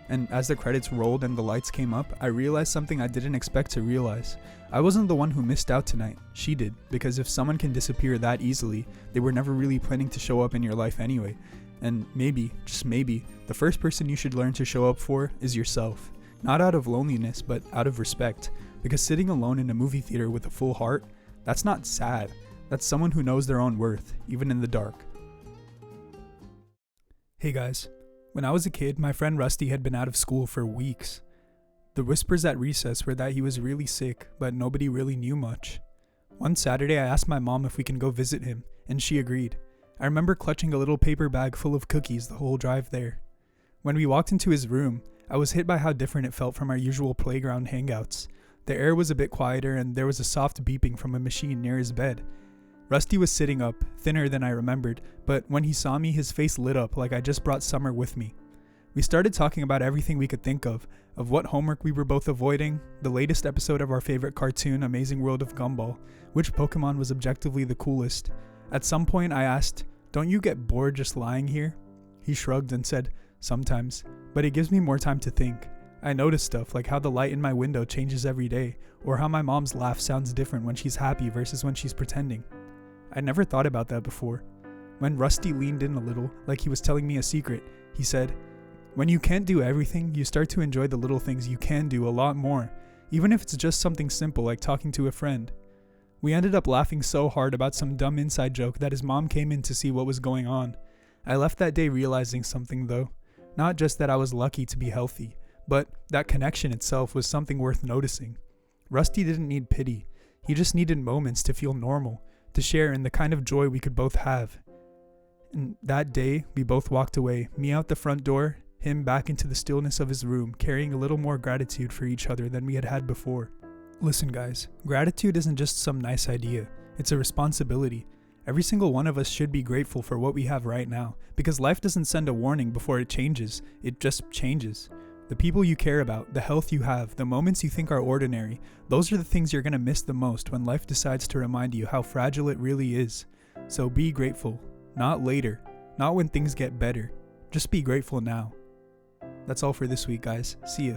And as the credits rolled and the lights came up, I realized something I didn't expect to realize. I wasn't the one who missed out tonight. She did, because if someone can disappear that easily, they were never really planning to show up in your life anyway. And maybe, just maybe, the first person you should learn to show up for is yourself. Not out of loneliness, but out of respect. Because sitting alone in a movie theater with a full heart, that's not sad. That's someone who knows their own worth, even in the dark. Hey guys, when I was a kid, my friend Rusty had been out of school for weeks. The whispers at recess were that he was really sick, but nobody really knew much. One Saturday, I asked my mom if we can go visit him, and she agreed. I remember clutching a little paper bag full of cookies the whole drive there. When we walked into his room, I was hit by how different it felt from our usual playground hangouts. The air was a bit quieter, and there was a soft beeping from a machine near his bed. Rusty was sitting up, thinner than I remembered, but when he saw me, his face lit up like I just brought summer with me. We started talking about everything we could think of what homework we were both avoiding, the latest episode of our favorite cartoon, Amazing World of Gumball, which Pokemon was objectively the coolest. At some point I asked, "Don't you get bored just lying here?" He shrugged and said, "Sometimes, but it gives me more time to think. I notice stuff like how the light in my window changes every day, or how my mom's laugh sounds different when she's happy versus when she's pretending." I never thought about that before. When Rusty leaned in a little, like he was telling me a secret, he said, "When you can't do everything, you start to enjoy the little things you can do a lot more, even if it's just something simple like talking to a friend." We ended up laughing so hard about some dumb inside joke that his mom came in to see what was going on. I left that day realizing something though. Not just that I was lucky to be healthy, but that connection itself was something worth noticing. Rusty didn't need pity. He just needed moments to feel normal, to share in the kind of joy we could both have. And that day, we both walked away, me out the front door, him back into the stillness of his room, carrying a little more gratitude for each other than we had had before. Listen guys, gratitude isn't just some nice idea, it's a responsibility. Every single one of us should be grateful for what we have right now, because life doesn't send a warning before it changes, it just changes. The people you care about, the health you have, the moments you think are ordinary, those are the things you're going to miss the most when life decides to remind you how fragile it really is. So be grateful, not later, not when things get better, just be grateful now. That's all for this week guys, see ya.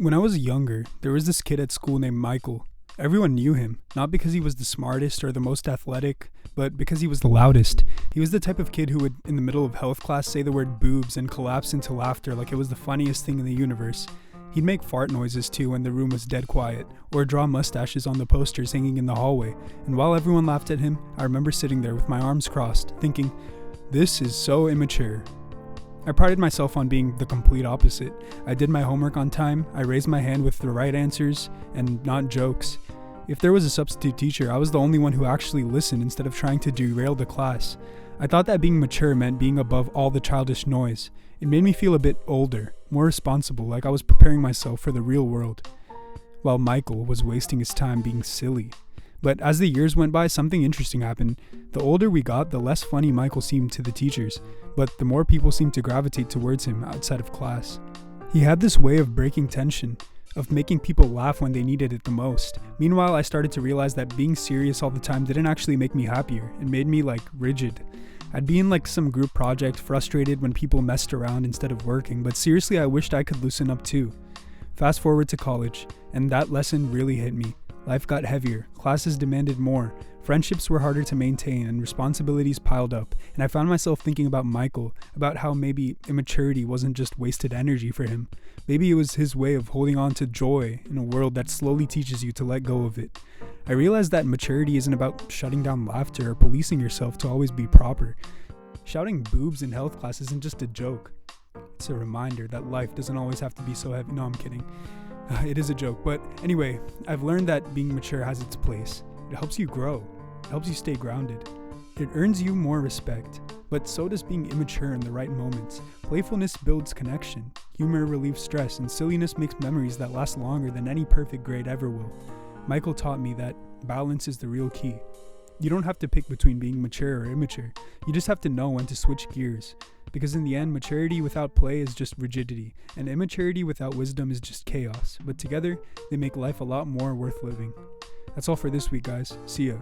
When I was younger, there was this kid at school named Michael. Everyone knew him, not because he was the smartest or the most athletic, but because he was the loudest. He was the type of kid who would, in the middle of health class, say the word boobs and collapse into laughter like it was the funniest thing in the universe. He'd make fart noises too when the room was dead quiet, or draw mustaches on the posters hanging in the hallway, and while everyone laughed at him, I remember sitting there with my arms crossed, thinking, this is so immature. I prided myself on being the complete opposite. I did my homework on time, I raised my hand with the right answers, and not jokes. If there was a substitute teacher, I was the only one who actually listened instead of trying to derail the class. I thought that being mature meant being above all the childish noise. It made me feel a bit older, more responsible, like I was preparing myself for the real world. While Michael was wasting his time being silly. But as the years went by, something interesting happened. The older we got, the less funny Michael seemed to the teachers, but the more people seemed to gravitate towards him outside of class. He had this way of breaking tension, of making people laugh when they needed it the most. Meanwhile, I started to realize that being serious all the time didn't actually make me happier. It made me rigid. I'd be in some group project, frustrated when people messed around instead of working, but seriously I wished I could loosen up too. Fast forward to college, and that lesson really hit me. Life got heavier, classes demanded more, friendships were harder to maintain, and responsibilities piled up, and I found myself thinking about Michael, about how maybe immaturity wasn't just wasted energy for him. Maybe it was his way of holding on to joy in a world that slowly teaches you to let go of it. I realized that maturity isn't about shutting down laughter or policing yourself to always be proper. Shouting boobs in health class isn't just a joke. It's a reminder that life doesn't always have to be so heavy. No, I'm kidding. It is a joke. But anyway, I've learned that being mature has its place. It helps you grow. It helps you stay grounded. It earns you more respect. But so does being immature in the right moments. Playfulness builds connection. Humor relieves stress, and silliness makes memories that last longer than any perfect grade ever will. Michael taught me that balance is the real key. You don't have to pick between being mature or immature. You just have to know when to switch gears. Because in the end, maturity without play is just rigidity, and immaturity without wisdom is just chaos. But together, they make life a lot more worth living. That's all for this week, guys. See ya.